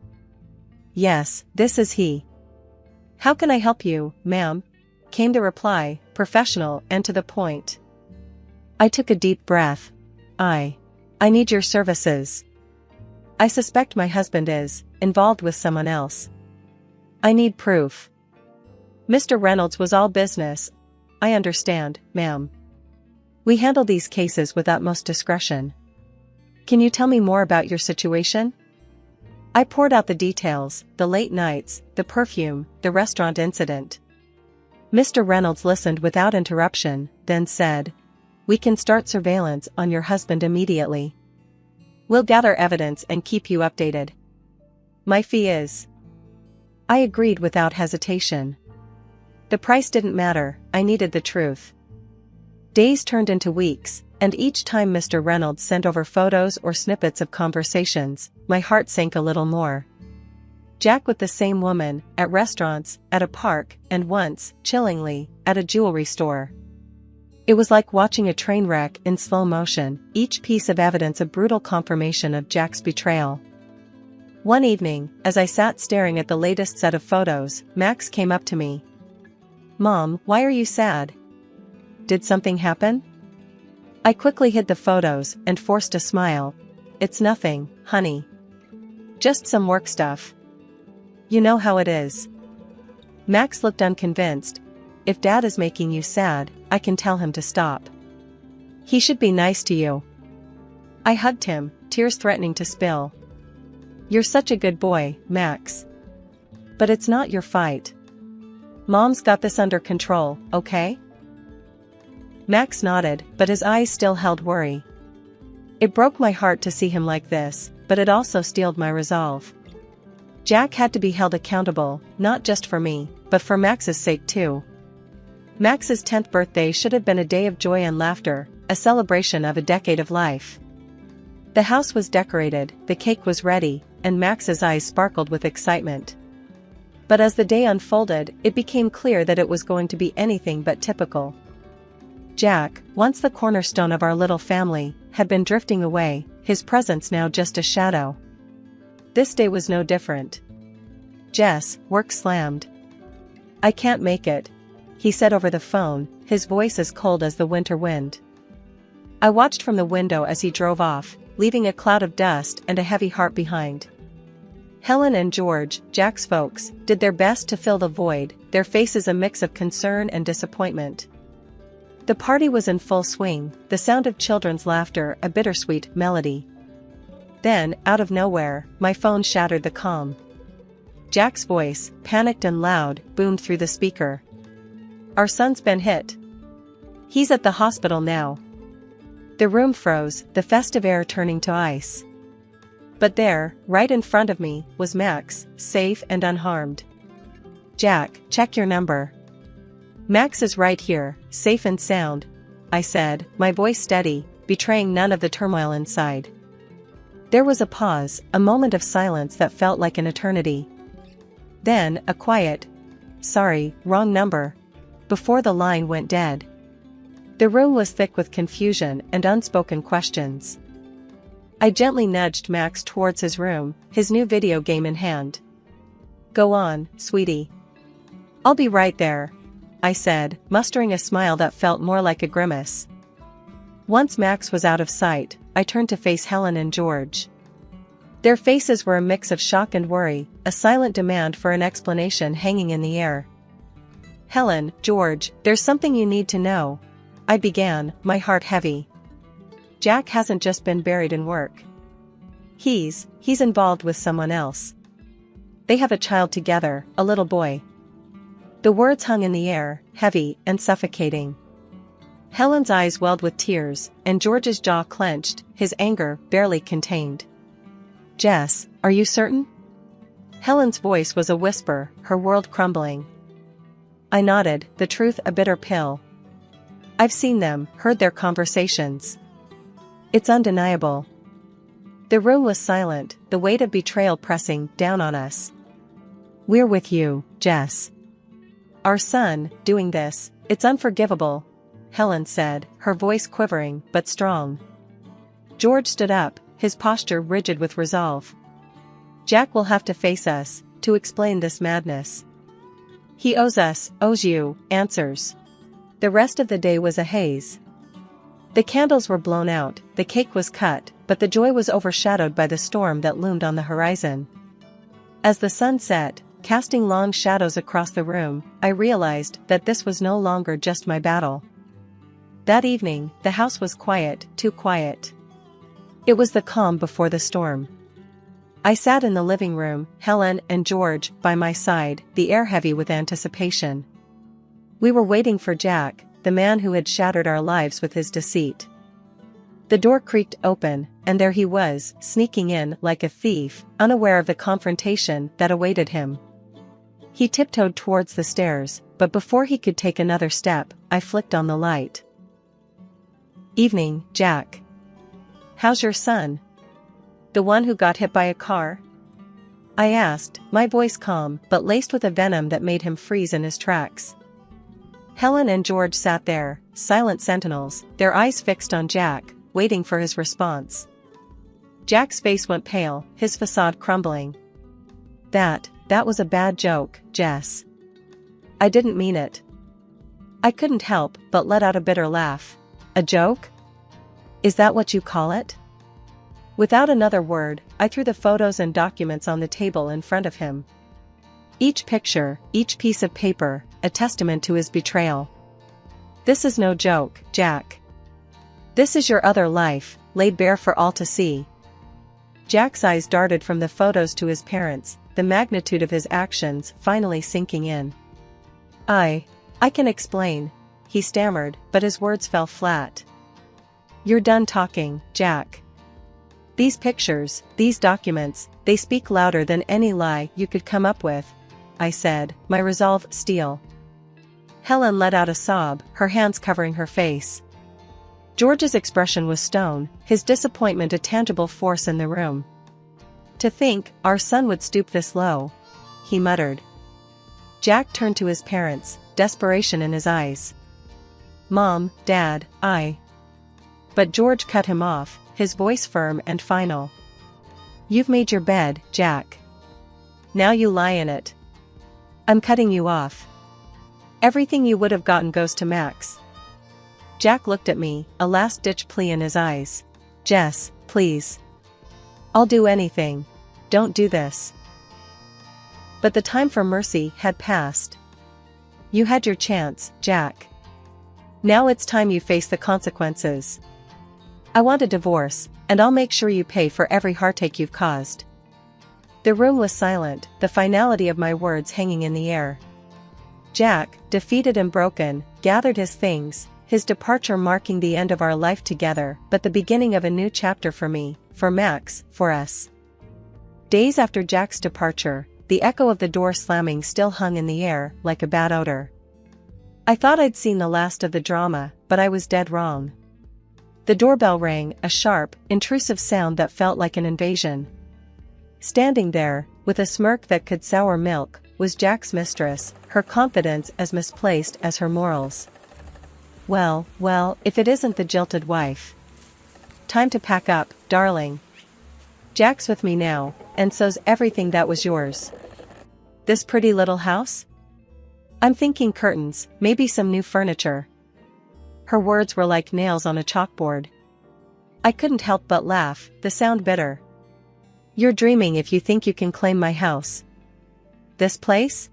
"Yes, this is he." "How can I help you, ma'am?" came the reply, professional and to the point. I took a deep breath. I need your services. I suspect my husband is involved with someone else. I need proof." Mr. Reynolds was all business. "I understand, ma'am. We handle these cases with utmost discretion. Can you tell me more about your situation?" I poured out the details, the late nights, the perfume, the restaurant incident. Mr. Reynolds listened without interruption, then said, "We can start surveillance on your husband immediately. We'll gather evidence and keep you updated. My fee is..." I agreed without hesitation. The price didn't matter, I needed the truth. Days turned into weeks, and each time Mr. Reynolds sent over photos or snippets of conversations, my heart sank a little more. Jack with the same woman, at restaurants, at a park, and once, chillingly, at a jewelry store. It was like watching a train wreck in slow motion, each piece of evidence a brutal confirmation of Jack's betrayal. One evening, as I sat staring at the latest set of photos, Max came up to me. "Mom, why are you sad? Did something happen?" I quickly hid the photos and forced a smile. "It's nothing, honey. Just some work stuff. You know how it is." Max looked unconvinced. "If Dad is making you sad, I can tell him to stop. He should be nice to you." I hugged him, tears threatening to spill. "You're such a good boy, Max. But it's not your fight. Mom's got this under control, okay?" Max nodded, but his eyes still held worry. It broke my heart to see him like this, but it also steeled my resolve. Jack had to be held accountable, not just for me, but for Max's sake too. Max's 10th birthday should have been a day of joy and laughter, a celebration of a decade of life. The house was decorated, the cake was ready, and Max's eyes sparkled with excitement. But as the day unfolded, it became clear that it was going to be anything but typical. Jack, once the cornerstone of our little family, had been drifting away, his presence now just a shadow. This day was no different. "Jess, work slammed. I can't make it," he said over the phone, his voice as cold as the winter wind. I watched from the window as he drove off, leaving a cloud of dust and a heavy heart behind. Helen and George, Jack's folks, did their best to fill the void, their faces a mix of concern and disappointment. The party was in full swing, the sound of children's laughter a bittersweet melody. Then, out of nowhere, my phone shattered the calm. Jack's voice, panicked and loud, boomed through the speaker. "Our son's been hit. He's at the hospital now." The room froze, the festive air turning to ice. But there, right in front of me, was Max, safe and unharmed. "Jack, check your number." "Max is right here, safe and sound," I said, my voice steady, betraying none of the turmoil inside. There was a pause, a moment of silence that felt like an eternity. Then, a quiet, "Sorry, wrong number," before the line went dead. The room was thick with confusion and unspoken questions. I gently nudged Max towards his room, his new video game in hand. "Go on, sweetie. I'll be right there," I said, mustering a smile that felt more like a grimace. Once Max was out of sight, I turned to face Helen and George. Their faces were a mix of shock and worry, a silent demand for an explanation hanging in the air. "Helen, George, there's something you need to know," I began, my heart heavy. "Jack hasn't just been buried in work. He's involved with someone else. They have a child together, a little boy. The words hung in the air, heavy and suffocating. Helen's eyes welled with tears, and George's jaw clenched, his anger barely contained. "Jess, are you certain?" Helen's voice was a whisper, her world crumbling. I nodded, the truth a bitter pill. "I've seen them, heard their conversations. It's undeniable." The room was silent, the weight of betrayal pressing down on us. "We're with you, Jess. Our son, doing this, it's unforgivable," Helen said, her voice quivering but strong. George stood up, his posture rigid with resolve. "Jack will have to face us, to explain this madness. He owes you, answers." The rest of the day was a haze. The candles were blown out, the cake was cut, but the joy was overshadowed by the storm that loomed on the horizon. As the sun set, casting long shadows across the room, I realized that this was no longer just my battle. That evening, the house was quiet, too quiet. It was the calm before the storm. I sat in the living room, Helen and George by my side, the air heavy with anticipation. We were waiting for Jack, the man who had shattered our lives with his deceit. The door creaked open, and there he was, sneaking in like a thief, unaware of the confrontation that awaited him. He tiptoed towards the stairs, but before he could take another step, I flicked on the light. "Evening, Jack. How's your son? The one who got hit by a car?" I asked, my voice calm but laced with a venom that made him freeze in his tracks. Helen and George sat there, silent sentinels, their eyes fixed on Jack, waiting for his response. Jack's face went pale, his facade crumbling. That was a bad joke, Jess. I didn't mean it." I couldn't help but let out a bitter laugh. "A joke? Is that what you call it?" Without another word, I threw the photos and documents on the table in front of him. Each picture, each piece of paper, a testament to his betrayal. "This is no joke, Jack. This is your other life, laid bare for all to see." Jack's eyes darted from the photos to his parents, the magnitude of his actions finally sinking in. I can explain," he stammered, but his words fell flat. "You're done talking, Jack. These pictures, these documents, they speak louder than any lie you could come up with," I said, my resolve steel. Helen let out a sob, her hands covering her face. George's expression was stone, his disappointment a tangible force in the room. "To think our son would stoop this low," he muttered. Jack turned to his parents, desperation in his eyes. "Mom, Dad, I..." But George cut him off, his voice firm and final. "You've made your bed, Jack. Now you lie in it. I'm cutting you off. Everything you would have gotten goes to Max." Jack looked at me, a last-ditch plea in his eyes. "Jess, please. I'll do anything. Don't do this." But the time for mercy had passed. "You had your chance, Jack. Now it's time you face the consequences. I want a divorce, and I'll make sure you pay for every heartache you've caused." The room was silent, the finality of my words hanging in the air. Jack, defeated and broken, gathered his things, his departure marking the end of our life together but the beginning of a new chapter for me, for Max, for us. Days after Jack's departure, the echo of the door slamming still hung in the air like a bad odor. I thought I'd seen the last of the drama, but I was dead wrong. The doorbell rang, a sharp, intrusive sound that felt like an invasion. Standing there, with a smirk that could sour milk, was Jack's mistress, her confidence as misplaced as her morals. Well, if it isn't the jilted wife. "Time to pack up, darling. Jack's with me now, and so's everything that was yours." "This pretty little house?" "I'm thinking curtains, maybe some new furniture." Her words were like nails on a chalkboard. I couldn't help but laugh, the sound bitter. "You're dreaming if you think you can claim my house. This place?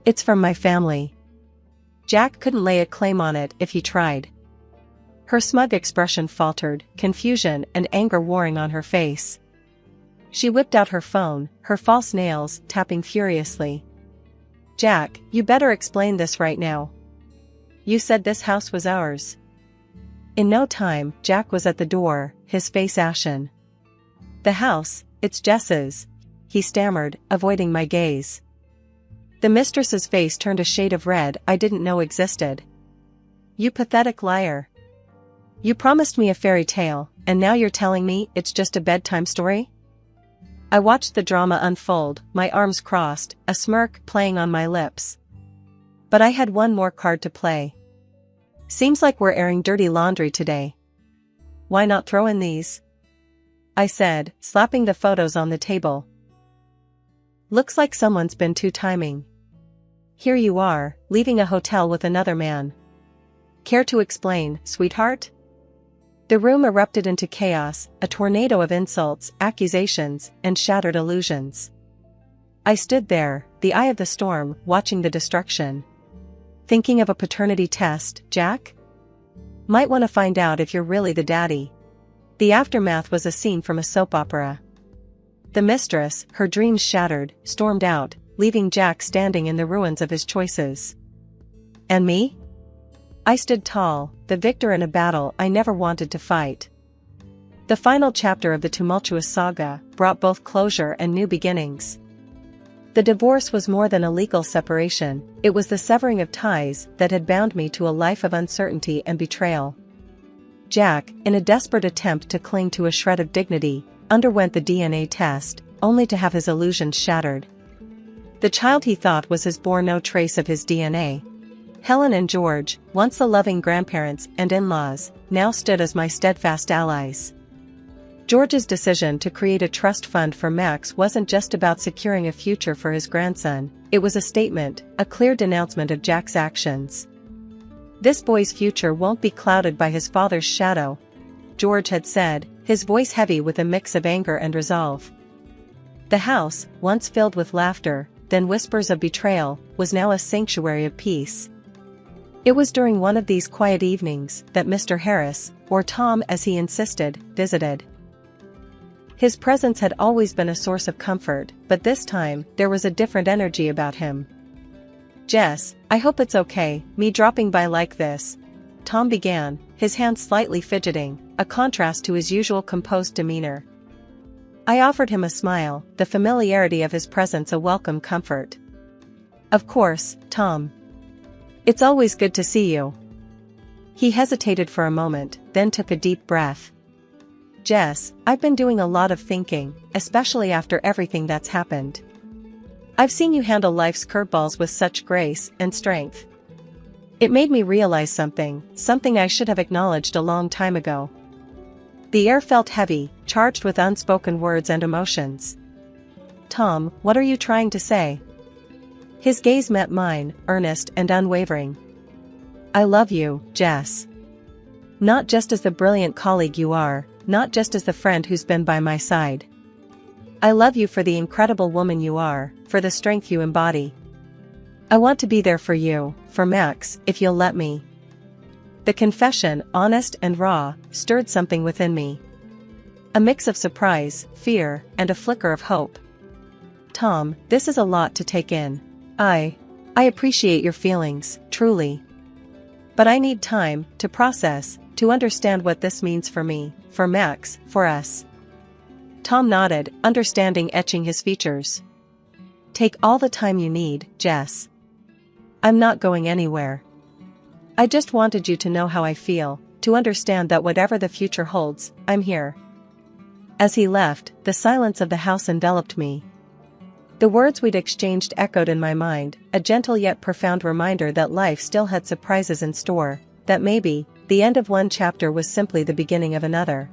It's from my family. Jack couldn't lay a claim on it if he tried." Her smug expression faltered, confusion and anger warring on her face. She whipped out her phone, her false nails tapping furiously. Jack, you better explain this right now. You said this house was ours. In no time, Jack was at the door, his face ashen. The house, it's Jess's, he stammered, avoiding my gaze. The mistress's face turned a shade of red I didn't know existed. You pathetic liar. You promised me a fairy tale, and now you're telling me it's just a bedtime story? I watched the drama unfold, my arms crossed, a smirk playing on my lips. But I had one more card to play. Seems like we're airing dirty laundry today. Why not throw in these? I said, slapping the photos on the table. Looks like someone's been two-timing. Here you are, leaving a hotel with another man. Care to explain, sweetheart? The room erupted into chaos, a tornado of insults, accusations, and shattered illusions. I stood there, the eye of the storm, watching the destruction. Thinking of a paternity test, Jack? Might want to find out if you're really the daddy. The aftermath was a scene from a soap opera. The mistress, her dreams shattered, stormed out, leaving Jack standing in the ruins of his choices. And me? I stood tall, the victor in a battle I never wanted to fight. The final chapter of the tumultuous saga brought both closure and new beginnings. The divorce was more than a legal separation, it was the severing of ties that had bound me to a life of uncertainty and betrayal. Jack, in a desperate attempt to cling to a shred of dignity, underwent the DNA test, only to have his illusions shattered. The child he thought was his bore no trace of his DNA. Helen and George, once the loving grandparents and in-laws, now stood as my steadfast allies. George's decision to create a trust fund for Max wasn't just about securing a future for his grandson, it was a statement, a clear denouncement of Jack's actions. This boy's future won't be clouded by his father's shadow, George had said, his voice heavy with a mix of anger and resolve. The house, once filled with laughter, then whispers of betrayal, was now a sanctuary of peace. It was during one of these quiet evenings that Mr. Harris, or Tom as he insisted, visited. His presence had always been a source of comfort, but this time, there was a different energy about him. Jess, I hope it's okay, me dropping by like this, Tom began, his hands slightly fidgeting, a contrast to his usual composed demeanor. I offered him a smile, the familiarity of his presence a welcome comfort. Of course, Tom. It's always good to see you. He hesitated for a moment, then took a deep breath. Jess, I've been doing a lot of thinking, especially after everything that's happened. I've seen you handle life's curveballs with such grace and strength. It made me realize something I should have acknowledged a long time ago. The air felt heavy, charged with unspoken words and emotions. Tom, what are you trying to say? His gaze met mine, earnest and unwavering. I love you, Jess. Not just as the brilliant colleague you are, not just as the friend who's been by my side. I love you for the incredible woman you are, for the strength you embody. I want to be there for you, for Max, if you'll let me. The confession, honest and raw, stirred something within me. A mix of surprise, fear, and a flicker of hope. Tom, this is a lot to take in. I appreciate your feelings, truly. But I need time to process, to understand what this means for me, for Max, for us. Tom nodded, understanding etching his features. Take all the time you need, Jess. I'm not going anywhere. I just wanted you to know how I feel, to understand that whatever the future holds, I'm here. As he left, the silence of the house enveloped me. The words we'd exchanged echoed in my mind, a gentle yet profound reminder that life still had surprises in store, that maybe, the end of one chapter was simply the beginning of another.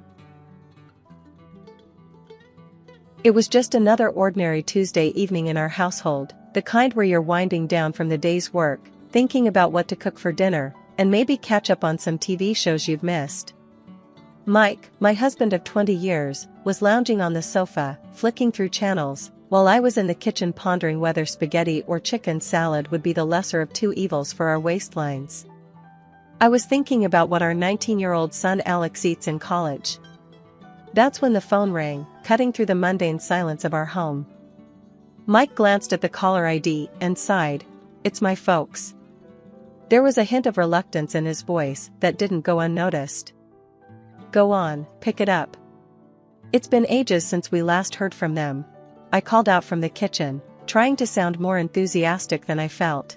It was just another ordinary Tuesday evening in our household, the kind where you're winding down from the day's work, thinking about what to cook for dinner, and maybe catch up on some TV shows you've missed. Mike, my husband of 20 years, was lounging on the sofa, flicking through channels, while I was in the kitchen pondering whether spaghetti or chicken salad would be the lesser of two evils for our waistlines. I was thinking about what our 19-year-old son Alex eats in college. That's when the phone rang, cutting through the mundane silence of our home. Mike glanced at the caller ID and sighed. "It's my folks." There was a hint of reluctance in his voice that didn't go unnoticed. "Go on, pick it up." "It's been ages since we last heard from them," I called out from the kitchen, trying to sound more enthusiastic than I felt.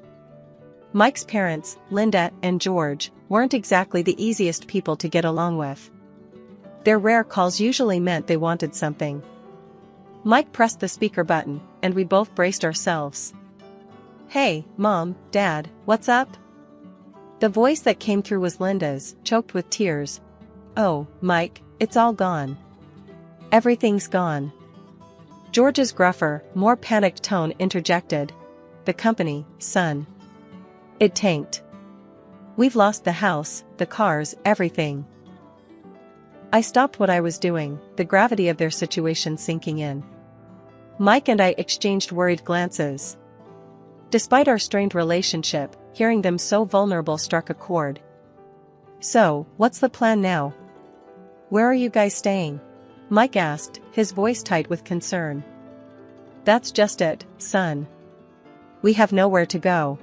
Mike's parents, Linda and George, weren't exactly the easiest people to get along with. Their rare calls usually meant they wanted something. Mike pressed the speaker button, and we both braced ourselves. "Hey, Mom, Dad, what's up?" The voice that came through was Linda's, choked with tears. "Oh, Mike, it's all gone. Everything's gone." George's gruffer, more panicked tone interjected. "The company, son. It tanked. We've lost the house, the cars, everything." I stopped what I was doing, the gravity of their situation sinking in. Mike and I exchanged worried glances. Despite our strained relationship, hearing them so vulnerable struck a chord. "So, what's the plan now? Where are you guys staying?" Mike asked, his voice tight with concern. "That's just it, son. We have nowhere to go.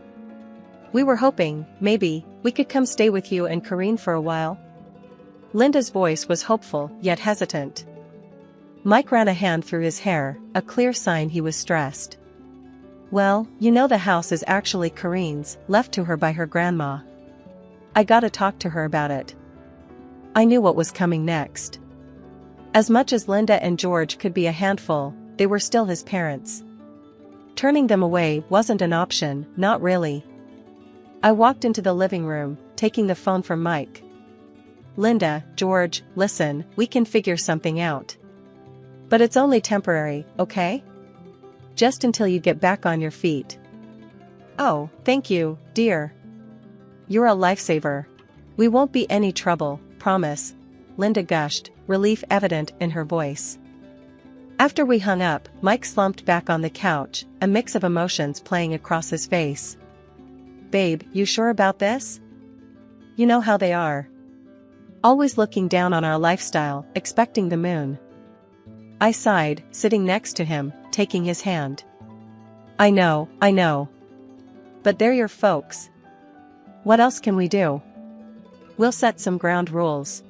We were hoping, maybe, we could come stay with you and Kareen for a while." Linda's voice was hopeful, yet hesitant. Mike ran a hand through his hair, a clear sign he was stressed. "Well, you know the house is actually Kareen's, left to her by her grandma. I gotta talk to her about it." I knew what was coming next. As much as Linda and George could be a handful, they were still his parents. Turning them away wasn't an option, not really. I walked into the living room, taking the phone from Mike. "Linda, George, listen, we can figure something out. But it's only temporary, okay? Just until you get back on your feet." "Oh, thank you, dear. You're a lifesaver. We won't be any trouble, promise," Linda gushed, relief evident in her voice. After we hung up, Mike slumped back on the couch, a mix of emotions playing across his face. "Babe, you sure about this? You know how they are. Always looking down on our lifestyle, expecting the moon." I sighed, sitting next to him, taking his hand. I know. But they're your folks. What else can we do? We'll set some ground rules.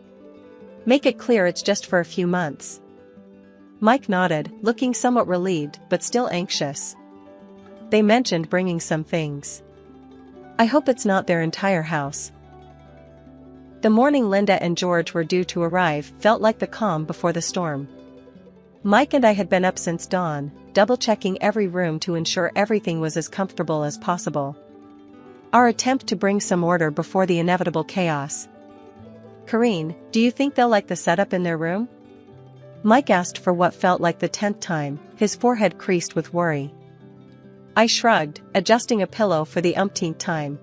Make it clear it's just for a few months." Mike nodded, looking somewhat relieved but still anxious. "They mentioned bringing some things. I hope it's not their entire house." The morning Linda and George were due to arrive felt like the calm before the storm. Mike and I had been up since dawn, double-checking every room to ensure everything was as comfortable as possible. Our attempt to bring some order before the inevitable chaos. "Kareen, do you think they'll like the setup in their room?" Mike asked for what felt like the 10th time, his forehead creased with worry. I shrugged, adjusting a pillow for the umpteenth time.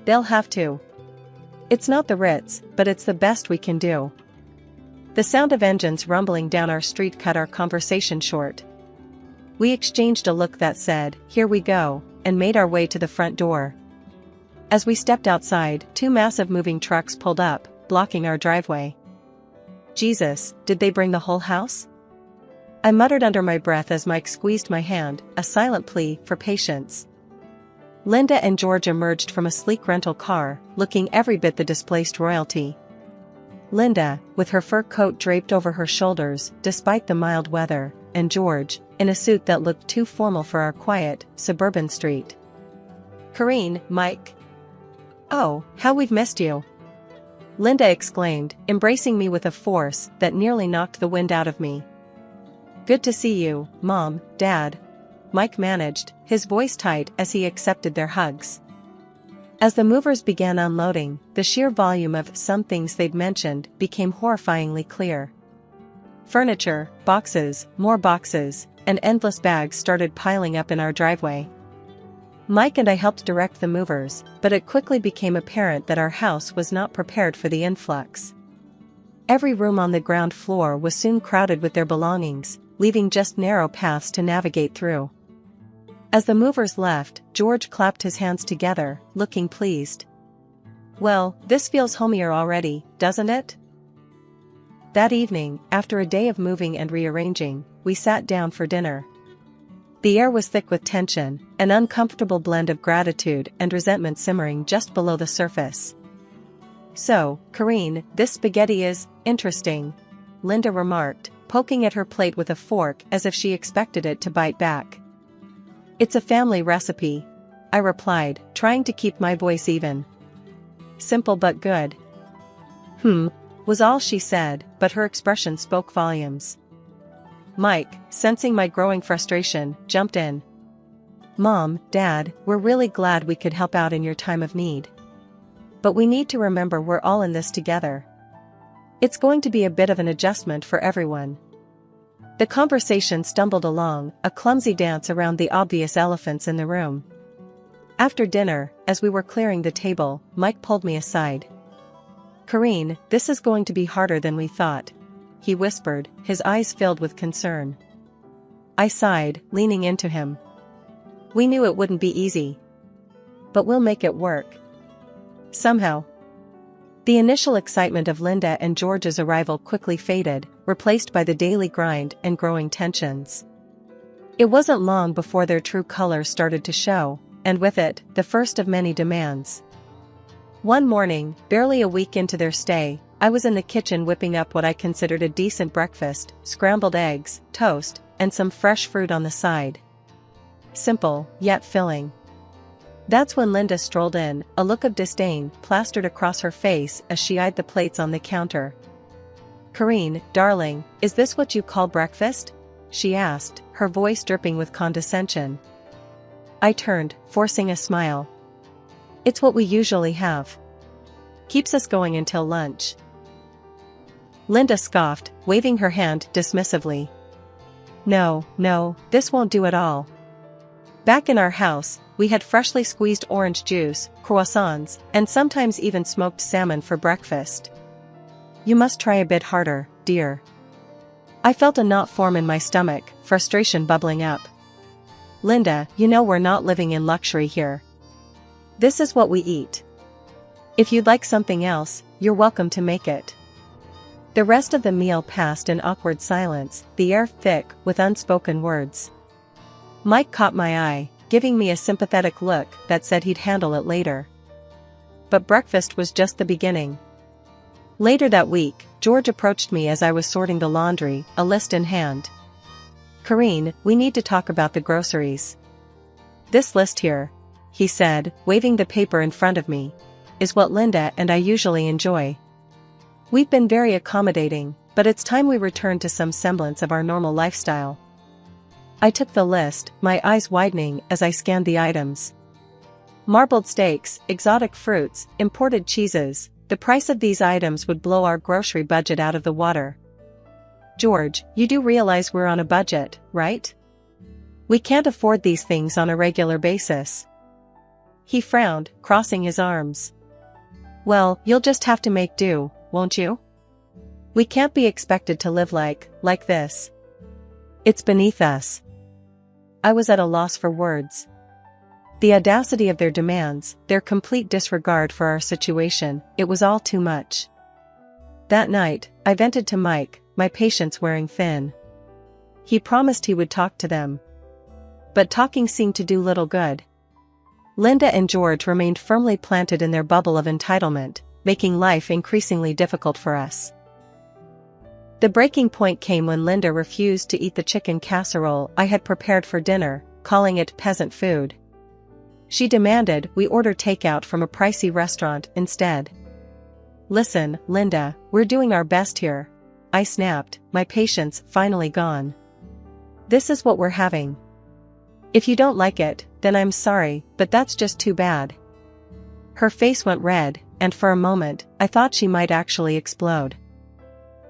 "They'll have to. It's not the Ritz, but it's the best we can do." The sound of engines rumbling down our street cut our conversation short. We exchanged a look that said, "Here we go," and made our way to the front door. As we stepped outside, 2 massive moving trucks pulled up, blocking our driveway. Jesus, did they bring the whole house? I muttered under my breath as Mike squeezed my hand, a silent plea for patience. Linda and George emerged from a sleek rental car, looking every bit the displaced royalty. Linda, with her fur coat draped over her shoulders, despite the mild weather, and George, in a suit that looked too formal for our quiet, suburban street. "Kareen, Mike. Oh, how we've missed you!" Linda exclaimed, embracing me with a force that nearly knocked the wind out of me. "Good to see you, Mom, Dad," Mike managed, his voice tight as he accepted their hugs. As the movers began unloading, the sheer volume of some things they'd mentioned became horrifyingly clear. Furniture, boxes, more boxes, and endless bags started piling up in our driveway. Mike and I helped direct the movers, but it quickly became apparent that our house was not prepared for the influx. Every room on the ground floor was soon crowded with their belongings, leaving just narrow paths to navigate through. As the movers left, George clapped his hands together, looking pleased. "Well, this feels homier already, doesn't it?" That evening, after a day of moving and rearranging, we sat down for dinner. The air was thick with tension, an uncomfortable blend of gratitude and resentment simmering just below the surface. "So, Karine, this spaghetti is interesting," Linda remarked, poking at her plate with a fork as if she expected it to bite back. "It's a family recipe," I replied, trying to keep my voice even. "Simple but good." Was all she said, but her expression spoke volumes. Mike, sensing my growing frustration, jumped in. "Mom, Dad, we're really glad we could help out in your time of need. But we need to remember we're all in this together. It's going to be a bit of an adjustment for everyone." The conversation stumbled along, a clumsy dance around the obvious elephants in the room. After dinner, as we were clearing the table, Mike pulled me aside. "Karine, this is going to be harder than we thought," he whispered, his eyes filled with concern. I sighed, leaning into him. "We knew it wouldn't be easy. But we'll make it work. Somehow." The initial excitement of Linda and George's arrival quickly faded, replaced by the daily grind and growing tensions. It wasn't long before their true colors started to show, and with it, the first of many demands. One morning, barely a week into their stay, I was in the kitchen whipping up what I considered a decent breakfast: scrambled eggs, toast, and some fresh fruit on the side. Simple, yet filling. That's when Linda strolled in, a look of disdain plastered across her face as she eyed the plates on the counter. "Karine, darling, is this what you call breakfast?" she asked, her voice dripping with condescension. I turned, forcing a smile. "It's what we usually have. Keeps us going until lunch." Linda scoffed, waving her hand dismissively. No, this won't do at all. Back in our house, we had freshly squeezed orange juice, croissants, and sometimes even smoked salmon for breakfast. You must try a bit harder, dear." I felt a knot form in my stomach, frustration bubbling up. "Linda, you know we're not living in luxury here. This is what we eat. If you'd like something else, you're welcome to make it." The rest of the meal passed in awkward silence, the air thick with unspoken words. Mike caught my eye, giving me a sympathetic look that said he'd handle it later. But breakfast was just the beginning. Later that week, George approached me as I was sorting the laundry, a list in hand. "Karine, we need to talk about the groceries. This list here," he said, waving the paper in front of me, "is what Linda and I usually enjoy. We've been very accommodating, but it's time we return to some semblance of our normal lifestyle." I took the list, my eyes widening as I scanned the items. Marbled steaks, exotic fruits, imported cheeses. The price of these items would blow our grocery budget out of the water. "George, you do realize we're on a budget, right? We can't afford these things on a regular basis." He frowned, crossing his arms. "Well, you'll just have to make do, won't you? We can't be expected to live like this. It's beneath us." I was at a loss for words. The audacity of their demands, their complete disregard for our situation, it was all too much. That night, I vented to Mike, my patience wearing thin. He promised he would talk to them. But talking seemed to do little good. Linda and George remained firmly planted in their bubble of entitlement, making life increasingly difficult for us. The breaking point came when Linda refused to eat the chicken casserole I had prepared for dinner, calling it peasant food. She demanded we order takeout from a pricey restaurant instead. "Listen, Linda, we're doing our best here," I snapped, my patience finally gone. "This is what we're having. If you don't like it, then I'm sorry, but that's just too bad." Her face went red, and for a moment, I thought she might actually explode.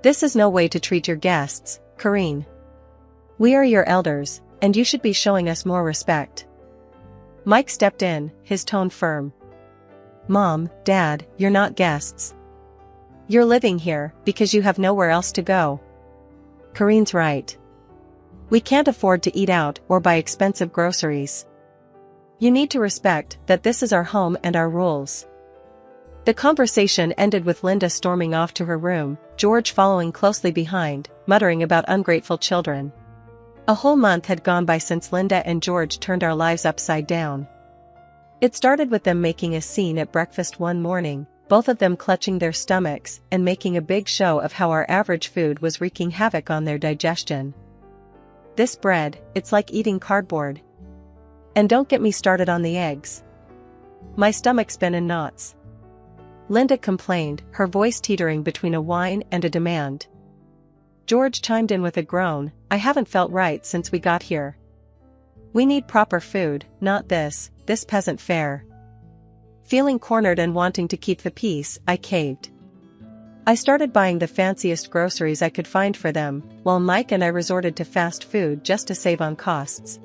"This is no way to treat your guests, Karine. We are your elders, and you should be showing us more respect." Mike stepped in, his tone firm. "Mom, Dad, you're not guests. You're living here because you have nowhere else to go. Karine's right. We can't afford to eat out or buy expensive groceries. You need to respect that this is our home and our rules." The conversation ended with Linda storming off to her room, George following closely behind, muttering about ungrateful children. A whole month had gone by since Linda and George turned our lives upside down. It started with them making a scene at breakfast one morning, both of them clutching their stomachs and making a big show of how our average food was wreaking havoc on their digestion. "This bread, it's like eating cardboard. And don't get me started on the eggs. My stomach's been in knots," Linda complained, her voice teetering between a whine and a demand. George chimed in with a groan, "I haven't felt right since we got here. We need proper food, not this peasant fare." Feeling cornered and wanting to keep the peace, I caved. I started buying the fanciest groceries I could find for them, while Mike and I resorted to fast food just to save on costs.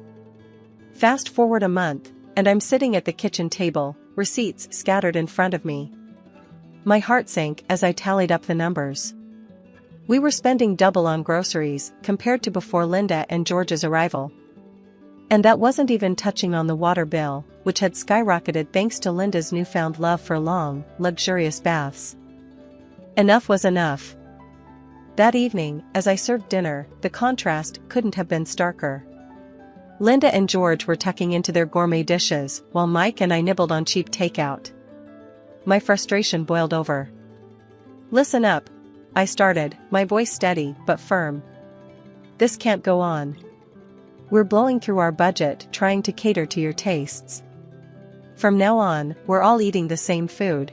Fast forward a month, and I'm sitting at the kitchen table, receipts scattered in front of me. My heart sank as I tallied up the numbers. We were spending double on groceries compared to before Linda and George's arrival. And that wasn't even touching on the water bill, which had skyrocketed thanks to Linda's newfound love for long, luxurious baths. Enough was enough. That evening, as I served dinner, the contrast couldn't have been starker. Linda and George were tucking into their gourmet dishes, while Mike and I nibbled on cheap takeout. My frustration boiled over. "Listen up," I started, my voice steady but firm. "This can't go on. We're blowing through our budget trying to cater to your tastes. From now on, we're all eating the same food.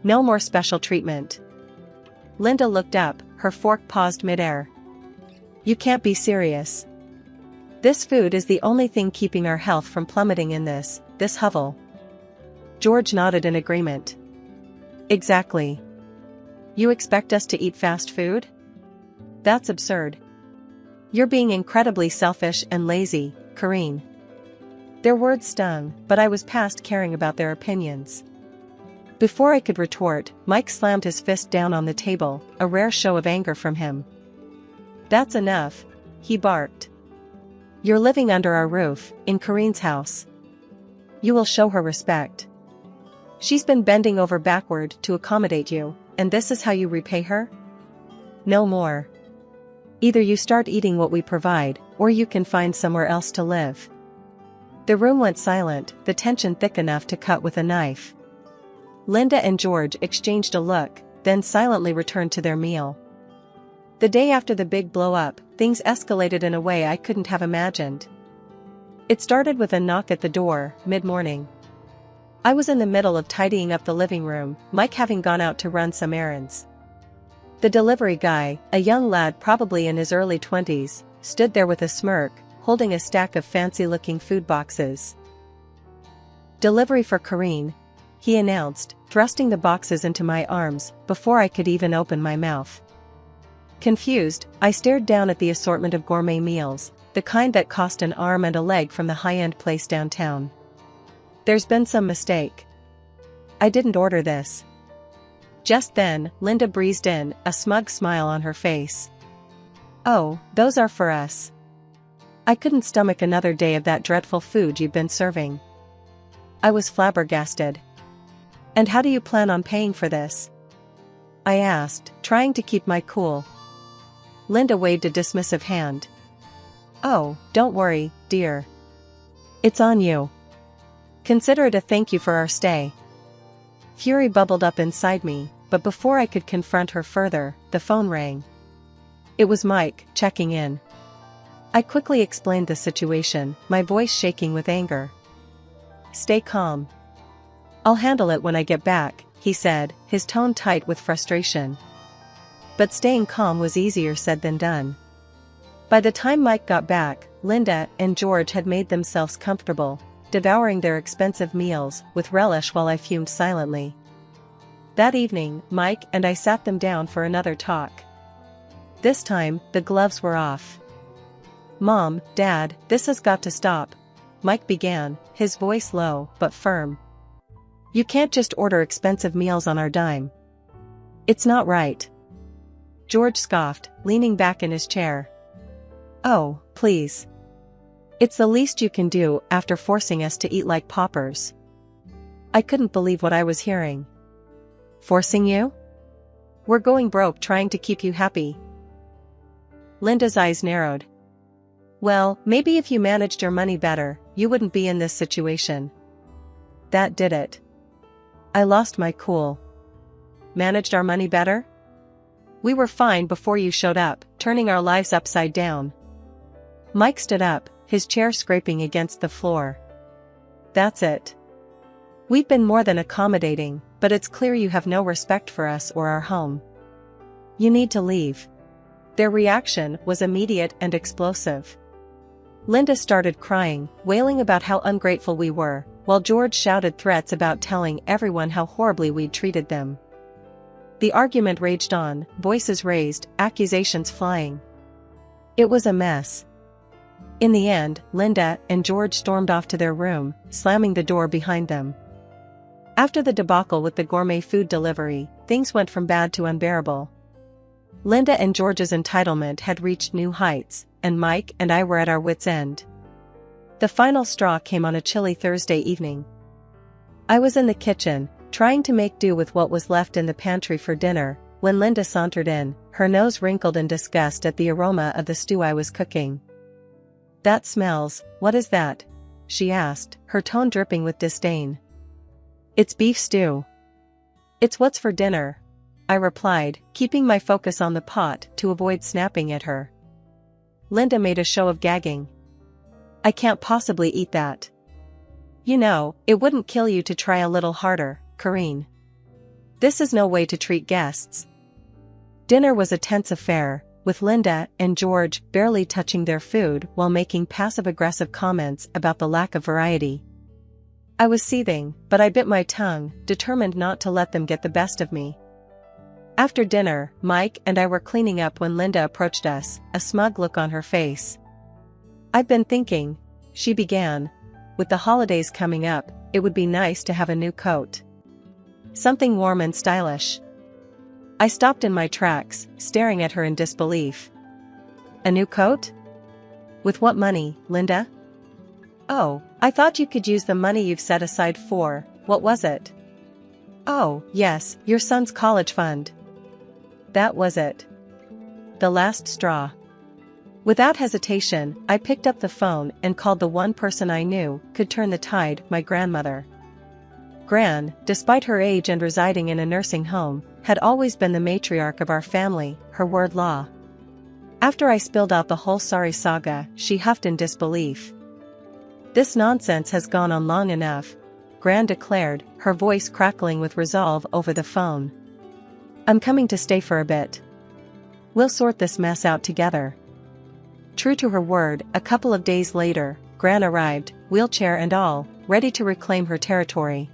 No more special treatment." Linda looked up, her fork paused midair. "You can't be serious. This food is the only thing keeping our health from plummeting in this hovel." George nodded in agreement. "Exactly. You expect us to eat fast food? That's absurd. You're being incredibly selfish and lazy, Karine." Their words stung, but I was past caring about their opinions. Before I could retort, Mike slammed his fist down on the table, a rare show of anger from him. "That's enough," he barked. "You're living under our roof, in Karine's house. You will show her respect. She's been bending over backward to accommodate you, and this is how you repay her? No more. Either you start eating what we provide, or you can find somewhere else to live." The room went silent, the tension thick enough to cut with a knife. Linda and George exchanged a look, then silently returned to their meal. The day after the big blow-up, things escalated in a way I couldn't have imagined. It started with a knock at the door, mid-morning. I was in the middle of tidying up the living room, Mike having gone out to run some errands. The delivery guy, a young lad probably in his early 20s, stood there with a smirk, holding a stack of fancy-looking food boxes. "Delivery for Karine," he announced, thrusting the boxes into my arms before I could even open my mouth. Confused, I stared down at the assortment of gourmet meals, the kind that cost an arm and a leg from the high-end place downtown. "There's been some mistake. I didn't order this." Just then, Linda breezed in, a smug smile on her face. "Oh, those are for us. I couldn't stomach another day of that dreadful food you've been serving." I was flabbergasted. "And how do you plan on paying for this?" I asked, trying to keep my cool. Linda waved a dismissive hand. "Oh, don't worry, dear. It's on you. Consider it a thank you for our stay." Fury bubbled up inside me, but before I could confront her further, the phone rang. It was Mike, checking in. I quickly explained the situation, my voice shaking with anger. "Stay calm. I'll handle it when I get back," he said, his tone tight with frustration. But staying calm was easier said than done. By the time Mike got back, Linda and George had made themselves comfortable, devouring their expensive meals with relish while I fumed silently. That evening, Mike and I sat them down for another talk. This time, the gloves were off. "Mom, Dad, this has got to stop," Mike began, his voice low but firm. "You can't just order expensive meals on our dime. It's not right." George scoffed, leaning back in his chair. "Oh, please. It's the least you can do after forcing us to eat like paupers." I couldn't believe what I was hearing. Forcing you? We're going broke trying to keep you happy. Linda's eyes narrowed. Well, maybe if you managed your money better, you wouldn't be in this situation. That did it. I lost my cool. Managed our money better? We were fine before you showed up, turning our lives upside down. Mike stood up, his chair scraping against the floor. That's it. We've been more than accommodating, but it's clear you have no respect for us or our home. You need to leave. Their reaction was immediate and explosive. Linda started crying, wailing about how ungrateful we were, while George shouted threats about telling everyone how horribly we'd treated them. The argument raged on, voices raised, accusations flying. It was a mess. In the end, Linda and George stormed off to their room, slamming the door behind them. After the debacle with the gourmet food delivery, things went from bad to unbearable. Linda and George's entitlement had reached new heights, and Mike and I were at our wits' end. The final straw came on a chilly Thursday evening. I was in the kitchen, trying to make do with what was left in the pantry for dinner, when Linda sauntered in, her nose wrinkled in disgust at the aroma of the stew I was cooking. That smells, what is that? She asked, her tone dripping with disdain. It's beef stew. It's what's for dinner, I replied, keeping my focus on the pot to avoid snapping at her. Linda made a show of gagging. I can't possibly eat that. You know, it wouldn't kill you to try a little harder, Corrine. This is no way to treat guests. Dinner was a tense affair, with Linda and George barely touching their food while making passive-aggressive comments about the lack of variety. I was seething, but I bit my tongue, determined not to let them get the best of me. After dinner, Mike and I were cleaning up when Linda approached us, a smug look on her face. I've been thinking, she began, with the holidays coming up, it would be nice to have a new coat. Something warm and stylish. I stopped in my tracks, staring at her in disbelief. A new coat? With what money, Linda? Oh, I thought you could use the money you've set aside for, what was it? Oh, yes, your son's college fund. That was it. The last straw. Without hesitation, I picked up the phone and called the one person I knew could turn the tide, my grandmother. Gran, despite her age and residing in a nursing home, had always been the matriarch of our family, her word law. After I spilled out the whole sorry saga, she huffed in disbelief. This nonsense has gone on long enough, Gran declared, her voice crackling with resolve over the phone. I'm coming to stay for a bit. We'll sort this mess out together. True to her word, a couple of days later, Gran arrived, wheelchair and all, ready to reclaim her territory.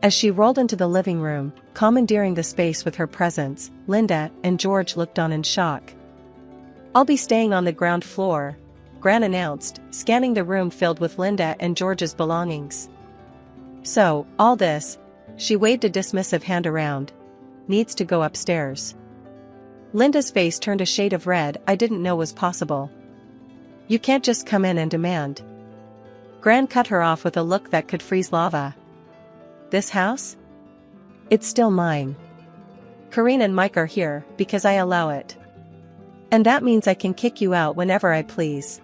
As she rolled into the living room, commandeering the space with her presence, Linda and George looked on in shock. I'll be staying on the ground floor, Gran announced, scanning the room filled with Linda and George's belongings. So, all this, she waved a dismissive hand around, needs to go upstairs. Linda's face turned a shade of red I didn't know was possible. You can't just come in and demand. Gran cut her off with a look that could freeze lava. This house? It's still mine. Corrine and Mike are here because I allow it. And that means I can kick you out whenever I please.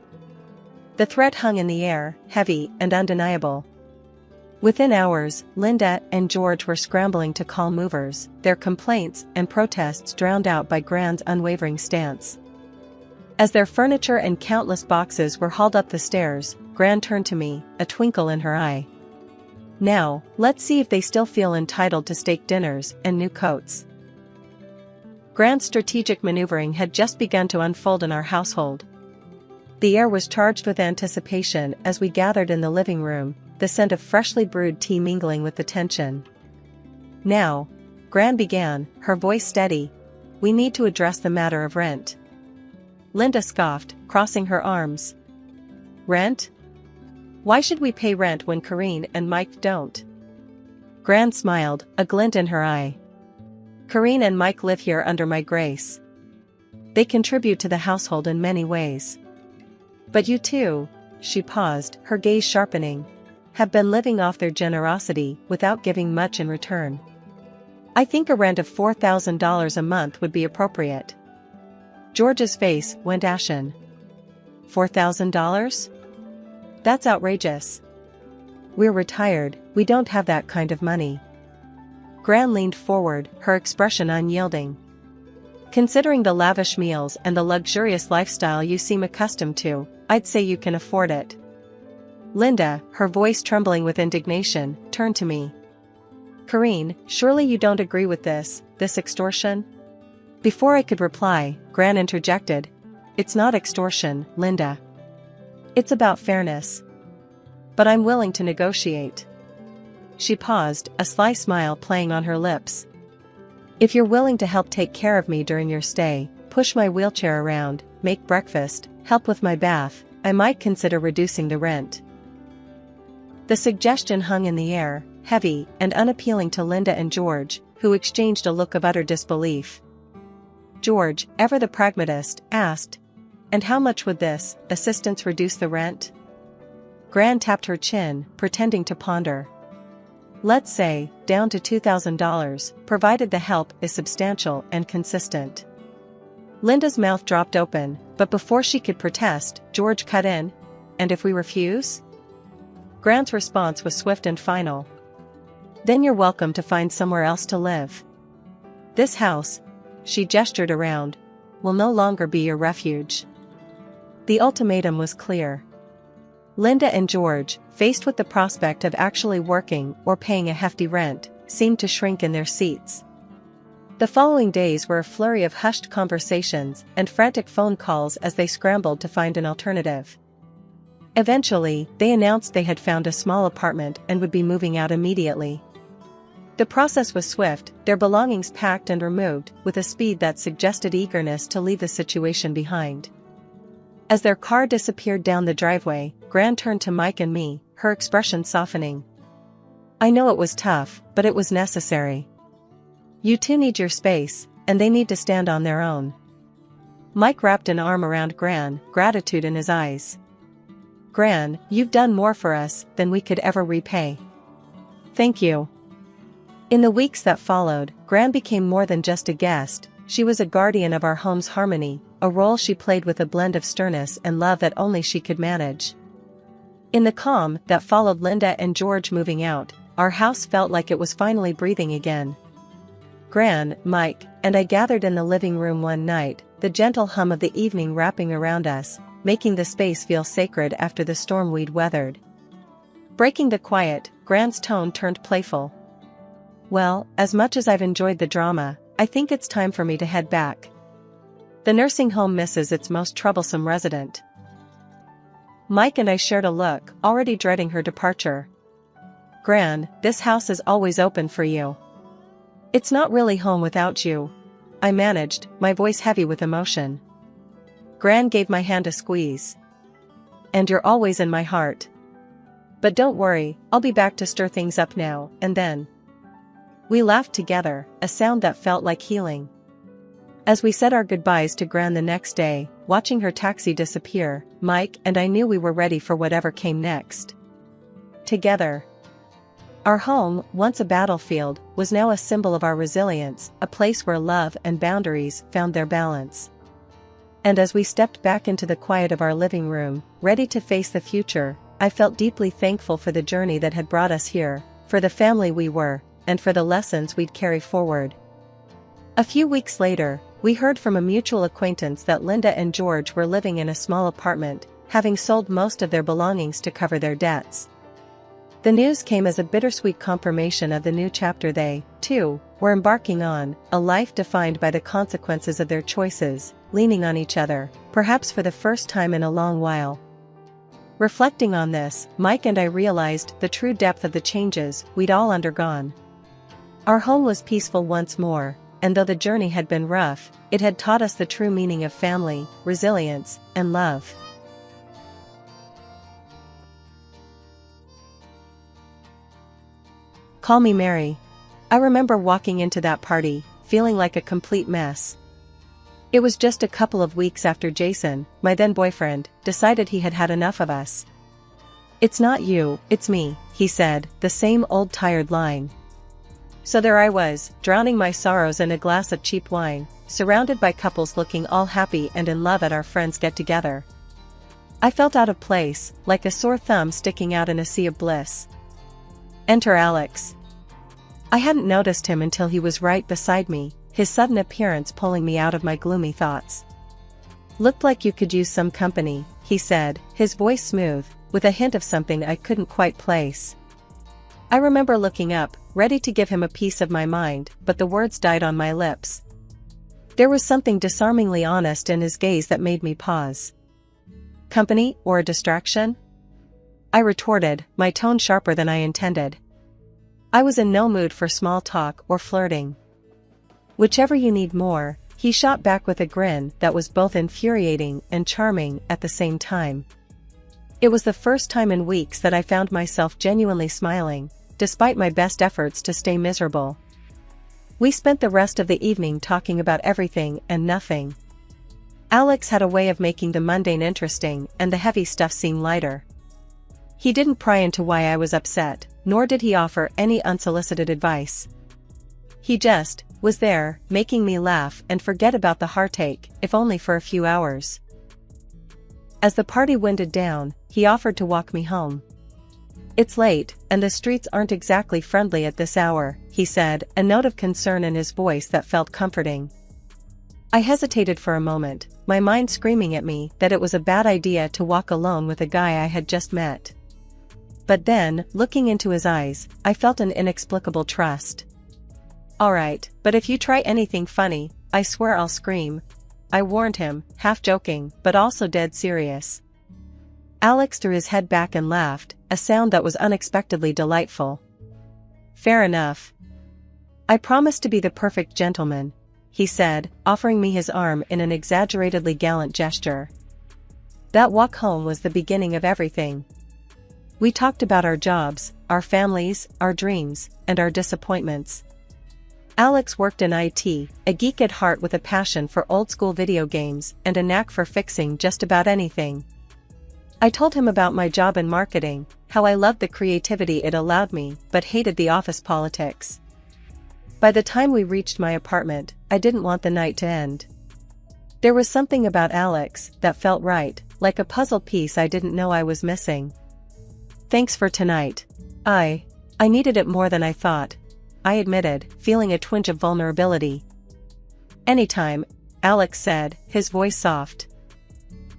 The threat hung in the air, heavy and undeniable. Within hours, Linda and George were scrambling to call movers, their complaints and protests drowned out by Gran's unwavering stance. As their furniture and countless boxes were hauled up the stairs, Gran turned to me, a twinkle in her eye. Now, let's see if they still feel entitled to steak dinners and new coats. Gran's strategic maneuvering had just begun to unfold in our household. The air was charged with anticipation as we gathered in the living room, the scent of freshly brewed tea mingling with the tension. Now, Gran began, her voice steady, we need to address the matter of rent. Linda scoffed, crossing her arms. Rent? Why should we pay rent when Corrine and Mike don't? Gran smiled, a glint in her eye. Corrine and Mike live here under my grace. They contribute to the household in many ways. But you too, she paused, her gaze sharpening, have been living off their generosity without giving much in return. I think a rent of $4,000 a month would be appropriate. George's face went ashen. $4,000? That's outrageous. We're retired, we don't have that kind of money. Gran leaned forward, her expression unyielding. Considering the lavish meals and the luxurious lifestyle you seem accustomed to, I'd say you can afford it. Linda, her voice trembling with indignation, turned to me. Karine, surely you don't agree with this extortion? Before I could reply, Gran interjected. It's not extortion, Linda. It's about fairness. But I'm willing to negotiate. She paused, a sly smile playing on her lips. If you're willing to help take care of me during your stay, push my wheelchair around, make breakfast, help with my bath, I might consider reducing the rent. The suggestion hung in the air, heavy and unappealing to Linda and George, who exchanged a look of utter disbelief. George, ever the pragmatist, asked, "And how much would this assistance reduce the rent?" Gran tapped her chin, pretending to ponder. Let's say, down to $2,000, provided the help is substantial and consistent. Linda's mouth dropped open, but before she could protest, George cut in. And if we refuse? Gran's response was swift and final. Then you're welcome to find somewhere else to live. This house, she gestured around, will no longer be your refuge. The ultimatum was clear. Linda and George, faced with the prospect of actually working or paying a hefty rent, seemed to shrink in their seats. The following days were a flurry of hushed conversations and frantic phone calls as they scrambled to find an alternative. Eventually, they announced they had found a small apartment and would be moving out immediately. The process was swift, their belongings packed and removed with a speed that suggested eagerness to leave the situation behind. As their car disappeared down the driveway, Gran turned to Mike and me, her expression softening. I know it was tough, but it was necessary. You two need your space, and they need to stand on their own. Mike wrapped an arm around Gran, gratitude in his eyes. Gran, you've done more for us than we could ever repay. Thank you. In the weeks that followed, Gran became more than just a guest, she was a guardian of our home's harmony, a role she played with a blend of sternness and love that only she could manage. In the calm that followed Linda and George moving out, our house felt like it was finally breathing again. Gran, Mike, and I gathered in the living room one night, the gentle hum of the evening wrapping around us, making the space feel sacred after the storm we'd weathered. Breaking the quiet, Gran's tone turned playful. Well, as much as I've enjoyed the drama, I think it's time for me to head back. The nursing home misses its most troublesome resident. Mike and I shared a look, already dreading her departure. Gran, this house is always open for you. It's not really home without you, I managed, my voice heavy with emotion. Gran gave my hand a squeeze. And you're always in my heart. But don't worry, I'll be back to stir things up now and then. We laughed together, a sound that felt like healing. As we said our goodbyes to Gran the next day, watching her taxi disappear, Mike and I knew we were ready for whatever came next. Together. Our home, once a battlefield, was now a symbol of our resilience, a place where love and boundaries found their balance. And as we stepped back into the quiet of our living room, ready to face the future, I felt deeply thankful for the journey that had brought us here, for the family we were, and for the lessons we'd carry forward. A few weeks later, we heard from a mutual acquaintance that Linda and George were living in a small apartment, having sold most of their belongings to cover their debts. The news came as a bittersweet confirmation of the new chapter they, too, were embarking on, a life defined by the consequences of their choices, leaning on each other, perhaps for the first time in a long while. Reflecting on this, Mike and I realized the true depth of the changes we'd all undergone. Our home was peaceful once more, and though the journey had been rough, it had taught us the true meaning of family, resilience, and love. Call me Mary. I remember walking into that party, feeling like a complete mess. It was just a couple of weeks after Jason, my then boyfriend, decided he had had enough of us. It's not you, it's me, he said, the same old tired line. So there I was, drowning my sorrows in a glass of cheap wine, surrounded by couples looking all happy and in love at our friends' get-together. I felt out of place, like a sore thumb sticking out in a sea of bliss. Enter Alex. I hadn't noticed him until he was right beside me, his sudden appearance pulling me out of my gloomy thoughts. "Looked like you could use some company," he said, his voice smooth, with a hint of something I couldn't quite place. I remember looking up, ready to give him a piece of my mind, but the words died on my lips. There was something disarmingly honest in his gaze that made me pause. "Company, or a distraction?" I retorted, my tone sharper than I intended. I was in no mood for small talk or flirting. "Whichever you need more," he shot back with a grin that was both infuriating and charming at the same time. It was the first time in weeks that I found myself genuinely smiling, despite my best efforts to stay miserable. We spent the rest of the evening talking about everything and nothing. Alex had a way of making the mundane interesting and the heavy stuff seem lighter. He didn't pry into why I was upset, nor did he offer any unsolicited advice. He just was there, making me laugh and forget about the heartache, if only for a few hours. As the party winded down, he offered to walk me home. "It's late, and the streets aren't exactly friendly at this hour," he said, a note of concern in his voice that felt comforting. I hesitated for a moment, my mind screaming at me that it was a bad idea to walk alone with a guy I had just met. But then, looking into his eyes, I felt an inexplicable trust. "All right, but if you try anything funny, I swear I'll scream," I warned him, half joking, but also dead serious. Alex threw his head back and laughed, a sound that was unexpectedly delightful. "Fair enough. I promise to be the perfect gentleman," he said, offering me his arm in an exaggeratedly gallant gesture. That walk home was the beginning of everything. We talked about our jobs, our families, our dreams, and our disappointments. Alex worked in IT, a geek at heart with a passion for old-school video games and a knack for fixing just about anything. I told him about my job in marketing, how I loved the creativity it allowed me but hated the office politics. By the time we reached my apartment, I didn't want the night to end. There was something about Alex that felt right, like a puzzle piece I didn't know I was missing. "Thanks for tonight. I needed it more than I thought," I admitted, feeling a twinge of vulnerability. "Anytime," Alex said, his voice soft.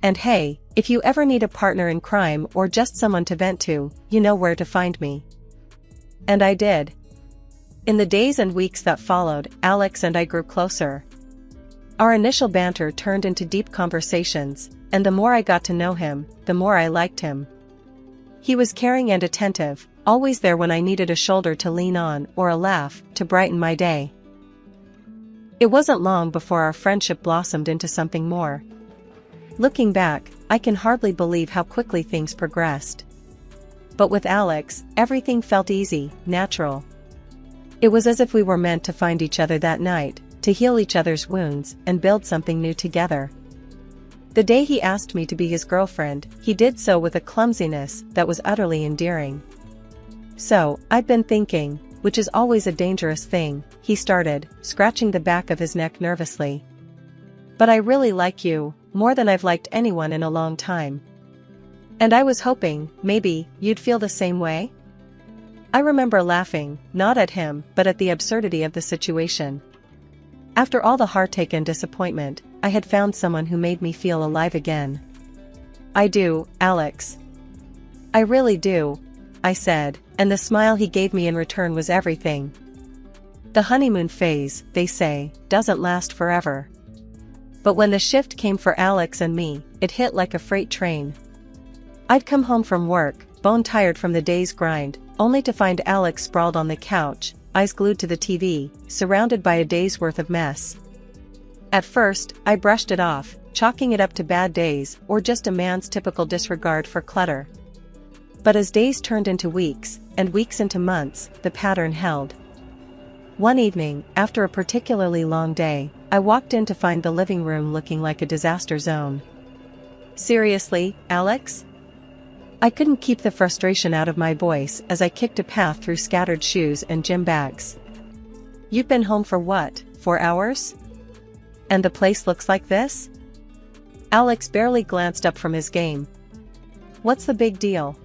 "And hey, if you ever need a partner in crime or just someone to vent to, you know where to find me." And I did. In the days and weeks that followed, Alex and I grew closer. Our initial banter turned into deep conversations, and the more I got to know him, the more I liked him. He was caring and attentive, always there when I needed a shoulder to lean on or a laugh to brighten my day. It wasn't long before our friendship blossomed into something more. Looking back, I can hardly believe how quickly things progressed. But with Alex, everything felt easy, natural. It was as if we were meant to find each other that night, to heal each other's wounds and build something new together. The day he asked me to be his girlfriend, he did so with a clumsiness that was utterly endearing. "So, I've been thinking," which is always a dangerous thing, he started, scratching the back of his neck nervously. "But I really like you, more than I've liked anyone in a long time. And I was hoping, maybe, you'd feel the same way?" I remember laughing, not at him, but at the absurdity of the situation. After all the heartache and disappointment, I had found someone who made me feel alive again. "I do, Alex. I really do," I said, and the smile he gave me in return was everything. The honeymoon phase, they say, doesn't last forever. But when the shift came for Alex and me, it hit like a freight train. I'd come home from work, bone-tired from the day's grind, only to find Alex sprawled on the couch, eyes glued to the TV, surrounded by a day's worth of mess. At first, I brushed it off, chalking it up to bad days or just a man's typical disregard for clutter. But as days turned into weeks, and weeks into months, the pattern held. One evening, after a particularly long day, I walked in to find the living room looking like a disaster zone. "Seriously, Alex?" I couldn't keep the frustration out of my voice as I kicked a path through scattered shoes and gym bags. You've been home for what, 4 hours? And the place looks like this? Alex barely glanced up from his game. What's the big deal?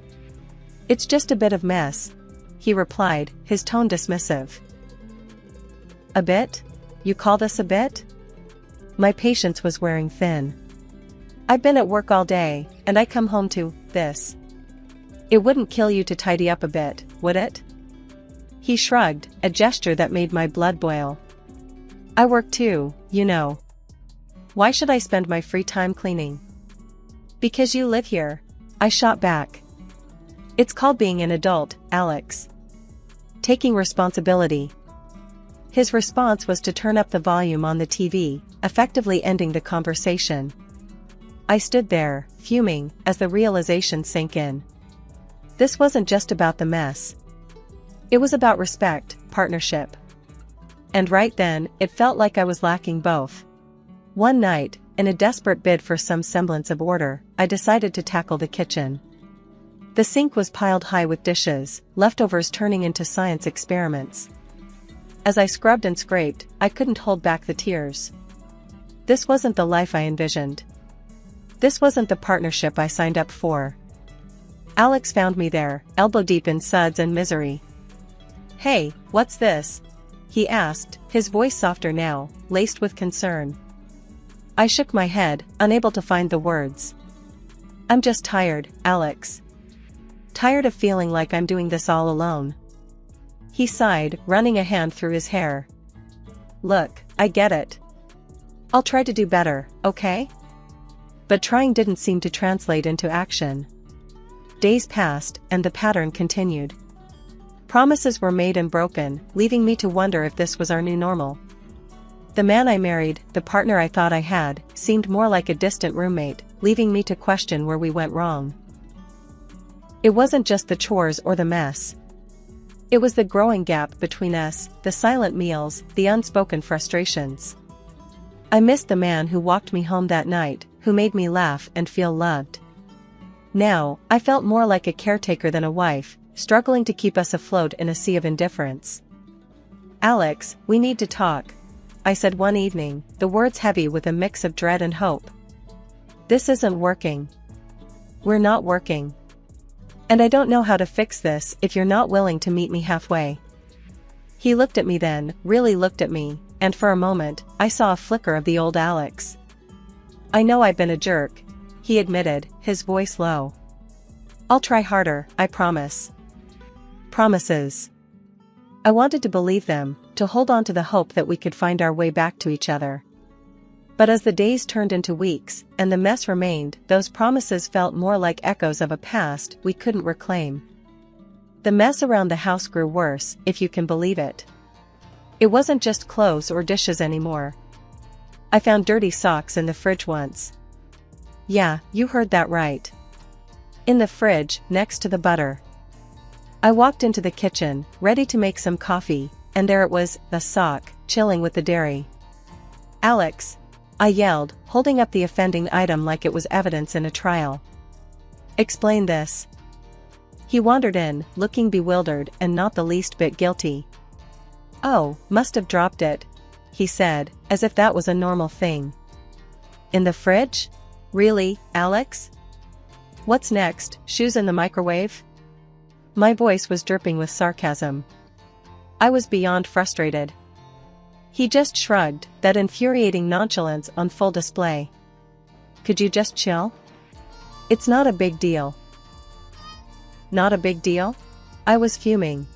It's just a bit of mess, he replied, his tone dismissive. A bit? You call this a bit? My patience was wearing thin. I've been at work all day, and I come home to this. It wouldn't kill you to tidy up a bit, would it? He shrugged, a gesture that made my blood boil. I work too, you know. Why should I spend my free time cleaning? Because you live here, I shot back. It's called being an adult, Alex. Taking responsibility. His response was to turn up the volume on the TV, effectively ending the conversation. I stood there, fuming, as the realization sank in. This wasn't just about the mess. It was about respect, partnership. And right then, it felt like I was lacking both. One night, in a desperate bid for some semblance of order, I decided to tackle the kitchen. The sink was piled high with dishes, leftovers turning into science experiments. As I scrubbed and scraped, I couldn't hold back the tears. This wasn't the life I envisioned. This wasn't the partnership I signed up for. Alex found me there, elbow deep in suds and misery. Hey, what's this? He asked, his voice softer now, laced with concern. I shook my head, unable to find the words. I'm just tired, Alex. Tired of feeling like I'm doing this all alone. He sighed, running a hand through his hair. Look, I get it. I'll try to do better, okay? But trying didn't seem to translate into action. Days passed, and the pattern continued. Promises were made and broken, leaving me to wonder if this was our new normal. The man I married, the partner I thought I had, seemed more like a distant roommate, leaving me to question where we went wrong. It wasn't just the chores or the mess. It was the growing gap between us, the silent meals, the unspoken frustrations. I missed the man who walked me home that night, who made me laugh and feel loved. Now, I felt more like a caretaker than a wife, struggling to keep us afloat in a sea of indifference. Alex, we need to talk, I said one evening, the words heavy with a mix of dread and hope. This isn't working. We're not working. And I don't know how to fix this if you're not willing to meet me halfway. He looked at me then, really looked at me, and for a moment, I saw a flicker of the old Alex. I know I've been a jerk, he admitted, his voice low. I'll try harder, I promise. Promises. I wanted to believe them, to hold on to the hope that we could find our way back to each other. But as the days turned into weeks, and the mess remained, those promises felt more like echoes of a past we couldn't reclaim. The mess around the house grew worse, if you can believe it. It wasn't just clothes or dishes anymore. I found dirty socks in the fridge once. Yeah, you heard that right. In the fridge, next to the butter. I walked into the kitchen, ready to make some coffee, and there it was, a sock, chilling with the dairy. Alex, I yelled, holding up the offending item like it was evidence in a trial. Explain this. He wandered in, looking bewildered and not the least bit guilty. Oh, must have dropped it, he said, as if that was a normal thing. In the fridge? Really, Alex? What's next, shoes in the microwave? My voice was dripping with sarcasm. I was beyond frustrated. He just shrugged, that infuriating nonchalance on full display. Could you just chill? It's not a big deal. Not a big deal? I was fuming.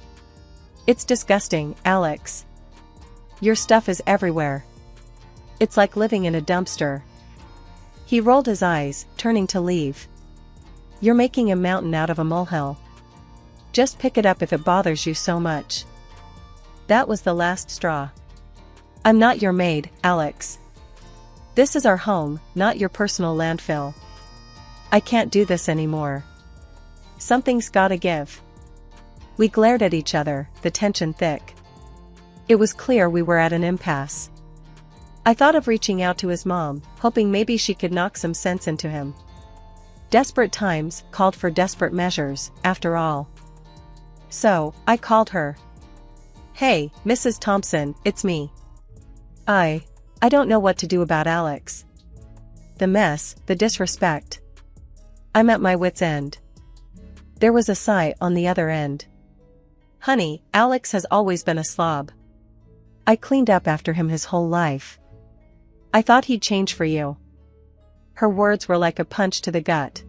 It's disgusting, Alex. Your stuff is everywhere. It's like living in a dumpster. He rolled his eyes, turning to leave. You're making a mountain out of a molehill. Just pick it up if it bothers you so much. That was the last straw. I'm not your maid, Alex. This is our home, not your personal landfill. I can't do this anymore. Something's gotta give. We glared at each other, the tension thick. It was clear we were at an impasse. I thought of reaching out to his mom, hoping maybe she could knock some sense into him. Desperate times called for desperate measures, after all. So, I called her. Hey, Mrs. Thompson, it's me. I don't know what to do about Alex. The mess, the disrespect. I'm at my wit's end. There was a sigh on the other end. Honey, Alex has always been a slob. I cleaned up after him his whole life. I thought he'd change for you. Her words were like a punch to the gut.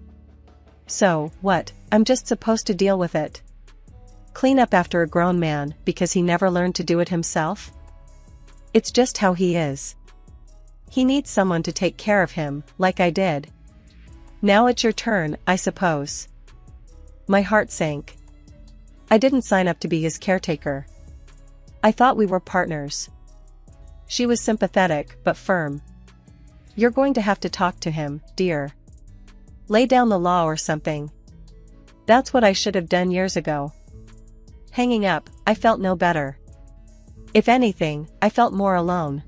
So, what, I'm just supposed to deal with it? Clean up after a grown man because he never learned to do it himself? It's just how he is. He needs someone to take care of him, like I did. Now it's your turn, I suppose. My heart sank. I didn't sign up to be his caretaker. I thought we were partners. She was sympathetic but firm. You're going to have to talk to him, dear. Lay down the law or something. That's what I should have done years ago. Hanging up, I felt no better. If anything, I felt more alone.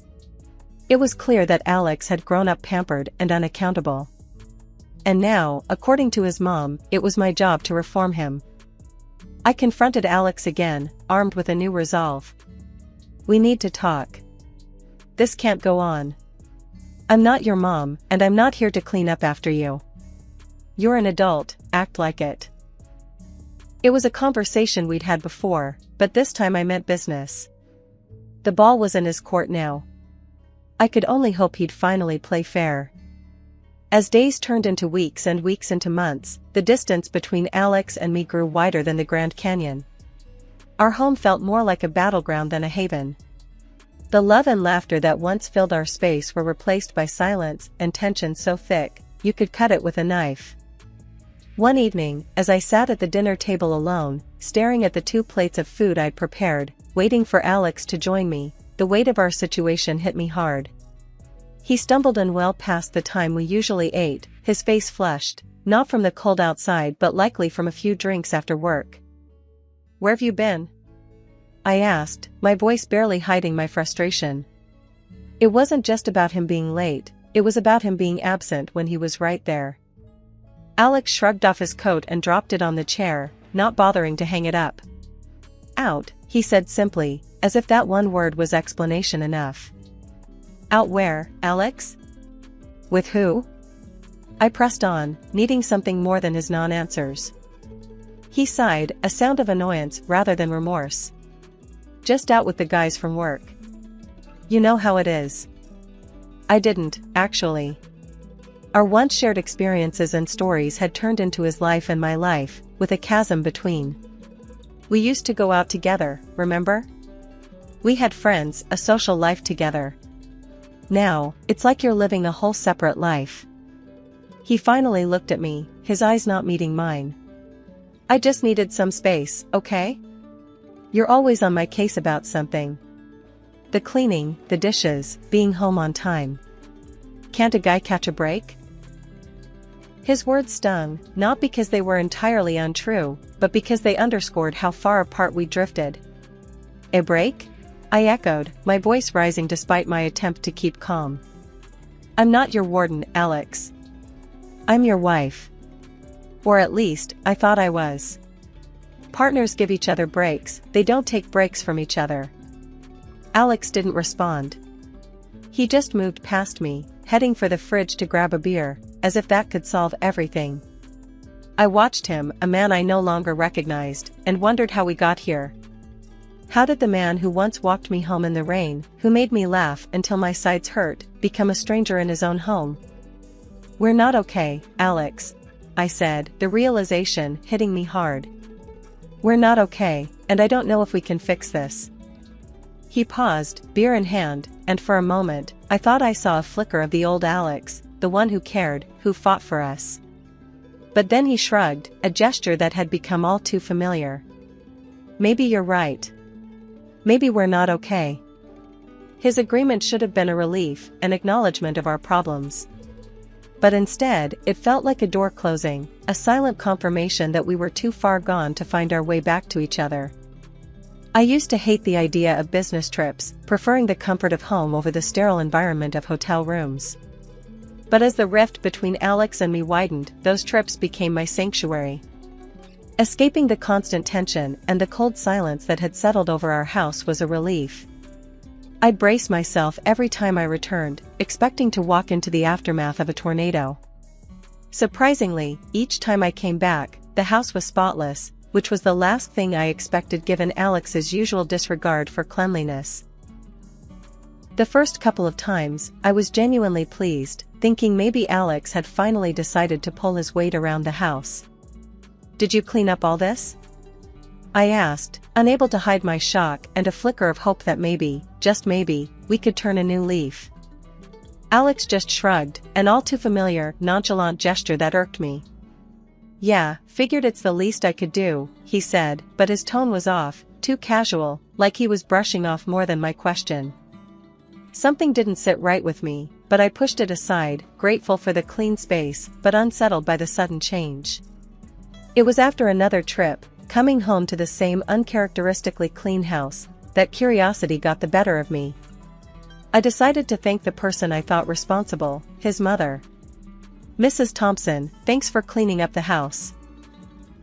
It was clear that Alex had grown up pampered and unaccountable. And now, according to his mom, it was my job to reform him. I confronted Alex again, armed with a new resolve. We need to talk. This can't go on. I'm not your mom, and I'm not here to clean up after you. You're an adult, act like it. It was a conversation we'd had before, but this time I meant business. The ball was in his court now. I could only hope he'd finally play fair. As days turned into weeks and weeks into months, the distance between Alex and me grew wider than the Grand Canyon. Our home felt more like a battleground than a haven. The love and laughter that once filled our space were replaced by silence and tension so thick, you could cut it with a knife. One evening, as I sat at the dinner table alone, staring at the 2 plates of food I'd prepared, waiting for Alex to join me, the weight of our situation hit me hard. He stumbled in well past the time we usually ate, his face flushed, not from the cold outside but likely from a few drinks after work. "Where've you been?" I asked, my voice barely hiding my frustration. It wasn't just about him being late, it was about him being absent when he was right there. Alex shrugged off his coat and dropped it on the chair, not bothering to hang it up. "Out," he said simply, as if that one word was explanation enough. "Out where, Alex? With who?" I pressed on, needing something more than his non-answers. He sighed, a sound of annoyance rather than remorse. "Just out with the guys from work. You know how it is." I didn't, actually. Our once shared experiences and stories had turned into his life and my life, with a chasm between. We used to go out together, remember? We had friends, a social life together. Now, it's like you're living a whole separate life. He finally looked at me, his eyes not meeting mine. "I just needed some space, okay? You're always on my case about something. The cleaning, the dishes, being home on time. Can't a guy catch a break?" His words stung, not because they were entirely untrue, but because they underscored how far apart we drifted. "A break?" I echoed, my voice rising despite my attempt to keep calm. "I'm not your warden, Alex. I'm your wife. Or at least, I thought I was. Partners give each other breaks, they don't take breaks from each other." Alex didn't respond. He just moved past me, heading for the fridge to grab a beer, as if that could solve everything. I watched him, a man I no longer recognized, and wondered how we got here. How did the man who once walked me home in the rain, who made me laugh until my sides hurt, become a stranger in his own home? "We're not okay, Alex," I said, the realization hitting me hard. "We're not okay, and I don't know if we can fix this." He paused, beer in hand, and for a moment, I thought I saw a flicker of the old Alex, the one who cared, who fought for us. But then he shrugged, a gesture that had become all too familiar. "Maybe you're right. Maybe we're not okay." His agreement should have been a relief, an acknowledgement of our problems. But instead, it felt like a door closing, a silent confirmation that we were too far gone to find our way back to each other. I used to hate the idea of business trips, preferring the comfort of home over the sterile environment of hotel rooms. But as the rift between Alex and me widened, those trips became my sanctuary. Escaping the constant tension and the cold silence that had settled over our house was a relief. I'd brace myself every time I returned, expecting to walk into the aftermath of a tornado. Surprisingly, each time I came back, the house was spotless, which was the last thing I expected given Alex's usual disregard for cleanliness. The first couple of times, I was genuinely pleased, thinking maybe Alex had finally decided to pull his weight around the house. "Did you clean up all this?" I asked, unable to hide my shock and a flicker of hope that maybe, just maybe, we could turn a new leaf. Alex just shrugged, an all too familiar, nonchalant gesture that irked me. "Yeah, figured it's the least I could do," he said, but his tone was off, too casual, like he was brushing off more than my question. Something didn't sit right with me, but I pushed it aside, grateful for the clean space, but unsettled by the sudden change. It was after another trip, coming home to the same uncharacteristically clean house, that curiosity got the better of me. I decided to thank the person I thought responsible, his mother. "Mrs. Thompson, thanks for cleaning up the house."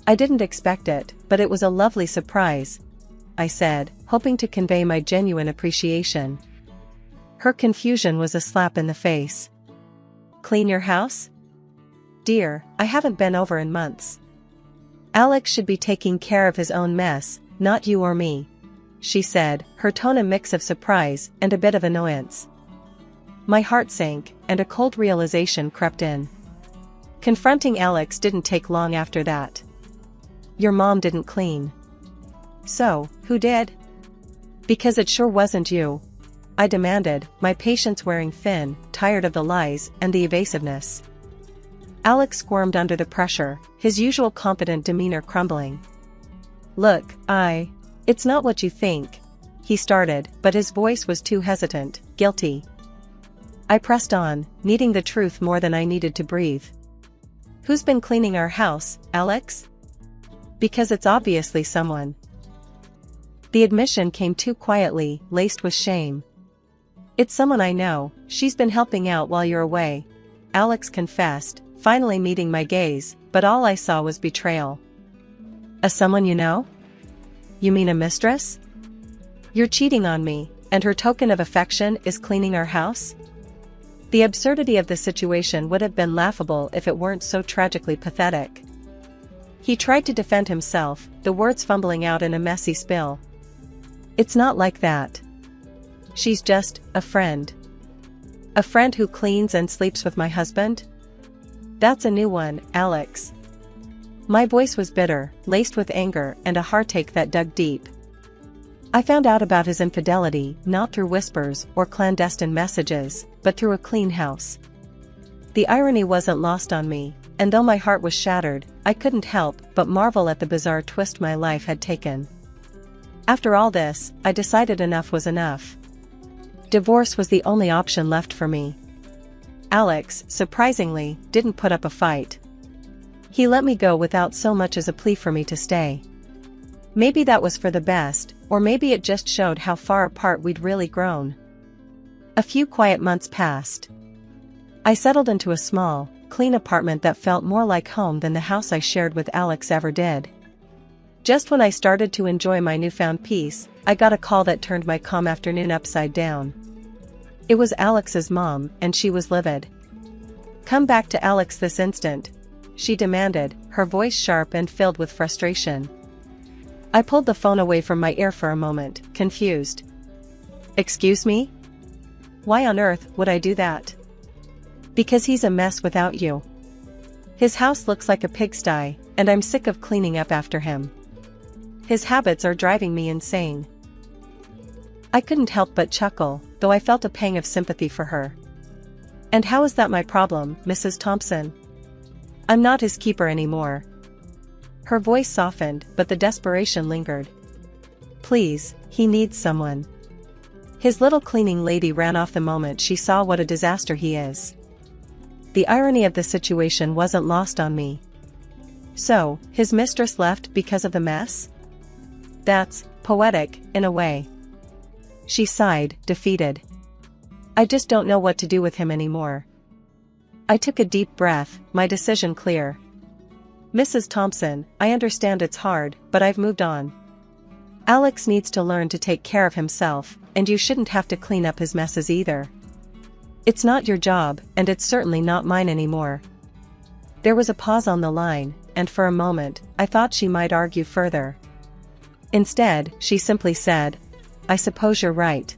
"I didn't expect it, but it was a lovely surprise," I said, hoping to convey my genuine appreciation. Her confusion was a slap in the face. "Clean your house? Dear, I haven't been over in months. Alex should be taking care of his own mess, not you or me," she said, her tone a mix of surprise and a bit of annoyance. My heart sank, and a cold realization crept in. Confronting Alex didn't take long after that. "Your mom didn't clean." "So, who did?" "Because it sure wasn't you," I demanded, my patience wearing thin, tired of the lies and the evasiveness. Alex squirmed under the pressure, his usual confident demeanor crumbling. "Look, it's not what you think," he started, but his voice was too hesitant, guilty. I pressed on, needing the truth more than I needed to breathe. "Who's been cleaning our house, Alex?" "Because it's obviously someone." The admission came too quietly, laced with shame. "It's someone I know, she's been helping out while you're away," Alex confessed, finally meeting my gaze, but all I saw was betrayal. "A someone you know? You mean a mistress? You're cheating on me, and her token of affection is cleaning our house?" The absurdity of the situation would have been laughable if it weren't so tragically pathetic. He tried to defend himself, the words fumbling out in a messy spill. "It's not like that. She's just a friend." "A friend who cleans and sleeps with my husband? That's a new one, Alex." My voice was bitter, laced with anger and a heartache that dug deep. I found out about his infidelity not through whispers or clandestine messages, but through a clean house. The irony wasn't lost on me, and though my heart was shattered, I couldn't help but marvel at the bizarre twist my life had taken. After all this, I decided enough was enough. Divorce was the only option left for me. Alex, surprisingly, didn't put up a fight. He let me go without so much as a plea for me to stay. Maybe that was for the best, or maybe it just showed how far apart we'd really grown. A few quiet months passed. I settled into a small, clean apartment that felt more like home than the house I shared with Alex ever did. Just when I started to enjoy my newfound peace, I got a call that turned my calm afternoon upside down. It was Alex's mom, and she was livid. "Come back to Alex this instant," she demanded, her voice sharp and filled with frustration. I pulled the phone away from my ear for a moment, confused. "Excuse me? Why on earth would I do that?" "Because he's a mess without you. His house looks like a pigsty, and I'm sick of cleaning up after him. His habits are driving me insane." I couldn't help but chuckle, though I felt a pang of sympathy for her. "And how is that my problem, Mrs. Thompson? I'm not his keeper anymore." Her voice softened, but the desperation lingered. "Please, he needs someone. His little cleaning lady ran off the moment she saw what a disaster he is." The irony of the situation wasn't lost on me. So, his mistress left because of the mess? That's poetic, in a way. She sighed, defeated. "I just don't know what to do with him anymore." I took a deep breath, my decision clear. Mrs. Thompson, I understand it's hard, but I've moved on. Alex needs to learn to take care of himself, and you shouldn't have to clean up his messes either. It's not your job, and it's certainly not mine anymore." There was a pause on the line, and for a moment, I thought she might argue further. Instead, she simply said, "I suppose you're right.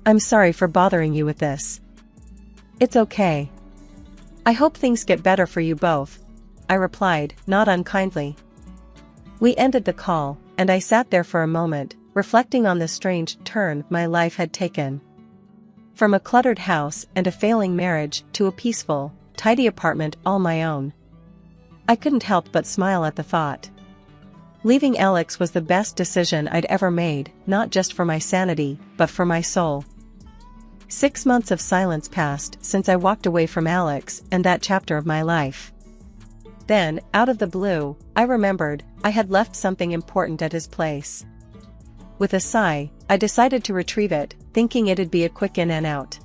I'm sorry for bothering you with this." "It's okay. I hope things get better for you both," I replied, not unkindly. We ended the call, and I sat there for a moment, reflecting on the strange turn my life had taken. From a cluttered house and a failing marriage to a peaceful, tidy apartment all my own. I couldn't help but smile at the thought. Leaving Alex was the best decision I'd ever made, not just for my sanity, but for my soul. 6 months of silence passed since I walked away from Alex and that chapter of my life. Then, out of the blue, I remembered I had left something important at his place. With a sigh, I decided to retrieve it, thinking it'd be a quick in and out.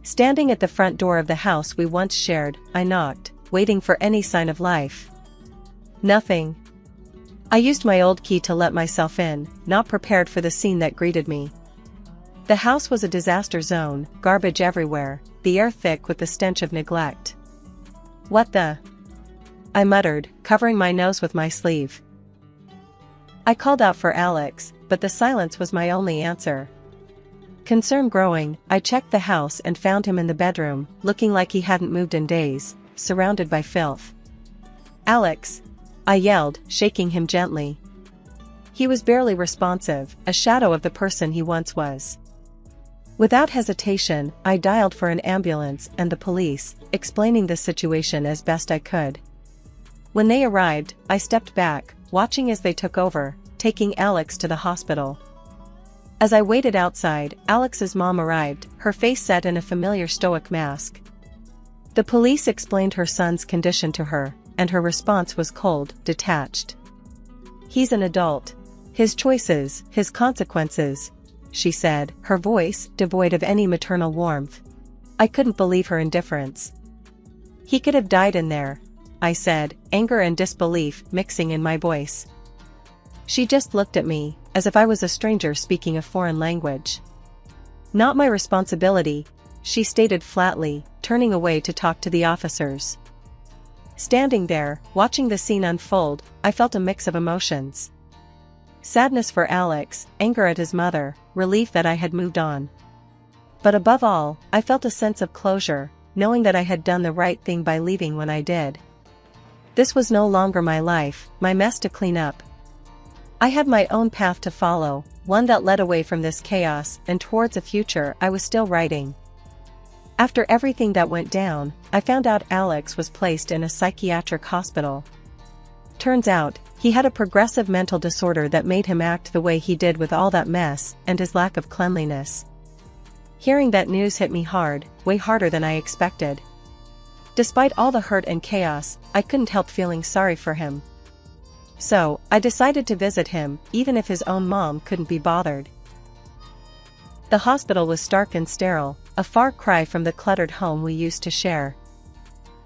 Standing at the front door of the house we once shared, I knocked, waiting for any sign of life. Nothing. I used my old key to let myself in, not prepared for the scene that greeted me. The house was a disaster zone, garbage everywhere, the air thick with the stench of neglect. "What the?" I muttered, covering my nose with my sleeve. I called out for Alex, but the silence was my only answer. Concern growing, I checked the house and found him in the bedroom, looking like he hadn't moved in days, surrounded by filth. "Alex!" I yelled, shaking him gently. He was barely responsive, a shadow of the person he once was. Without hesitation, I dialed for an ambulance and the police, explaining the situation as best I could. When they arrived, I stepped back, watching as they took over, taking Alex to the hospital. As I waited outside, Alex's mom arrived, her face set in a familiar stoic mask. The police explained her son's condition to her, and her response was cold, detached. "He's an adult. His choices, his consequences," she said, her voice devoid of any maternal warmth. I couldn't believe her indifference. "He could have died in there," I said, anger and disbelief mixing in my voice. She just looked at me, as if I was a stranger speaking a foreign language. "Not my responsibility," she stated flatly, turning away to talk to the officers. Standing there, watching the scene unfold, I felt a mix of emotions. Sadness for Alex, anger at his mother, relief that I had moved on. But above all, I felt a sense of closure, knowing that I had done the right thing by leaving when I did. This was no longer my life, my mess to clean up. I had my own path to follow, one that led away from this chaos and towards a future I was still writing. After everything that went down, I found out Alex was placed in a psychiatric hospital. Turns out, he had a progressive mental disorder that made him act the way he did with all that mess and his lack of cleanliness. Hearing that news hit me hard, way harder than I expected. Despite all the hurt and chaos, I couldn't help feeling sorry for him. So, I decided to visit him, even if his own mom couldn't be bothered. The hospital was stark and sterile, a far cry from the cluttered home we used to share.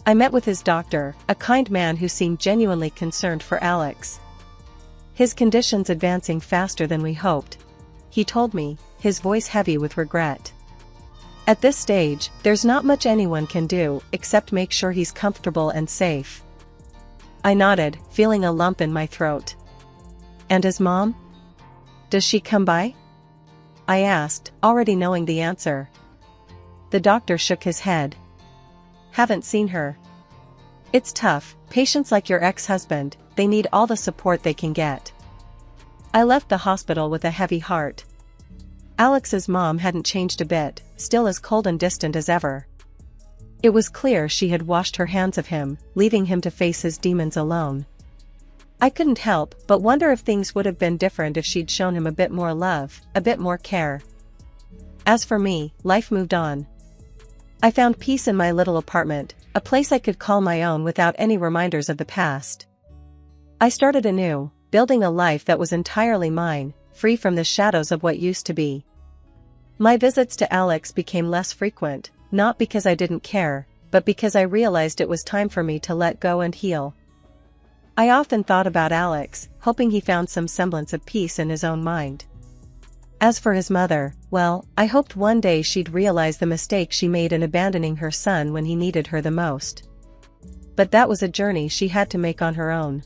I met with his doctor, a kind man who seemed genuinely concerned for Alex. His condition's advancing faster than we hoped, he told me, his voice heavy with regret. At this stage, there's not much anyone can do, except make sure he's comfortable and safe. I nodded, feeling a lump in my throat. "And his mom? Does she come by?" I asked, already knowing the answer. The doctor shook his head. "Haven't seen her. It's tough, patients like your ex-husband, they need all the support they can get." I left the hospital with a heavy heart. Alex's mom hadn't changed a bit, still as cold and distant as ever. It was clear she had washed her hands of him, leaving him to face his demons alone. I couldn't help but wonder if things would have been different if she'd shown him a bit more love, a bit more care. As for me, life moved on. I found peace in my little apartment, a place I could call my own without any reminders of the past. I started anew, building a life that was entirely mine, free from the shadows of what used to be. My visits to Alex became less frequent, not because I didn't care, but because I realized it was time for me to let go and heal. I often thought about Alex, hoping he found some semblance of peace in his own mind. As for his mother, well, I hoped one day she'd realize the mistake she made in abandoning her son when he needed her the most. But that was a journey she had to make on her own.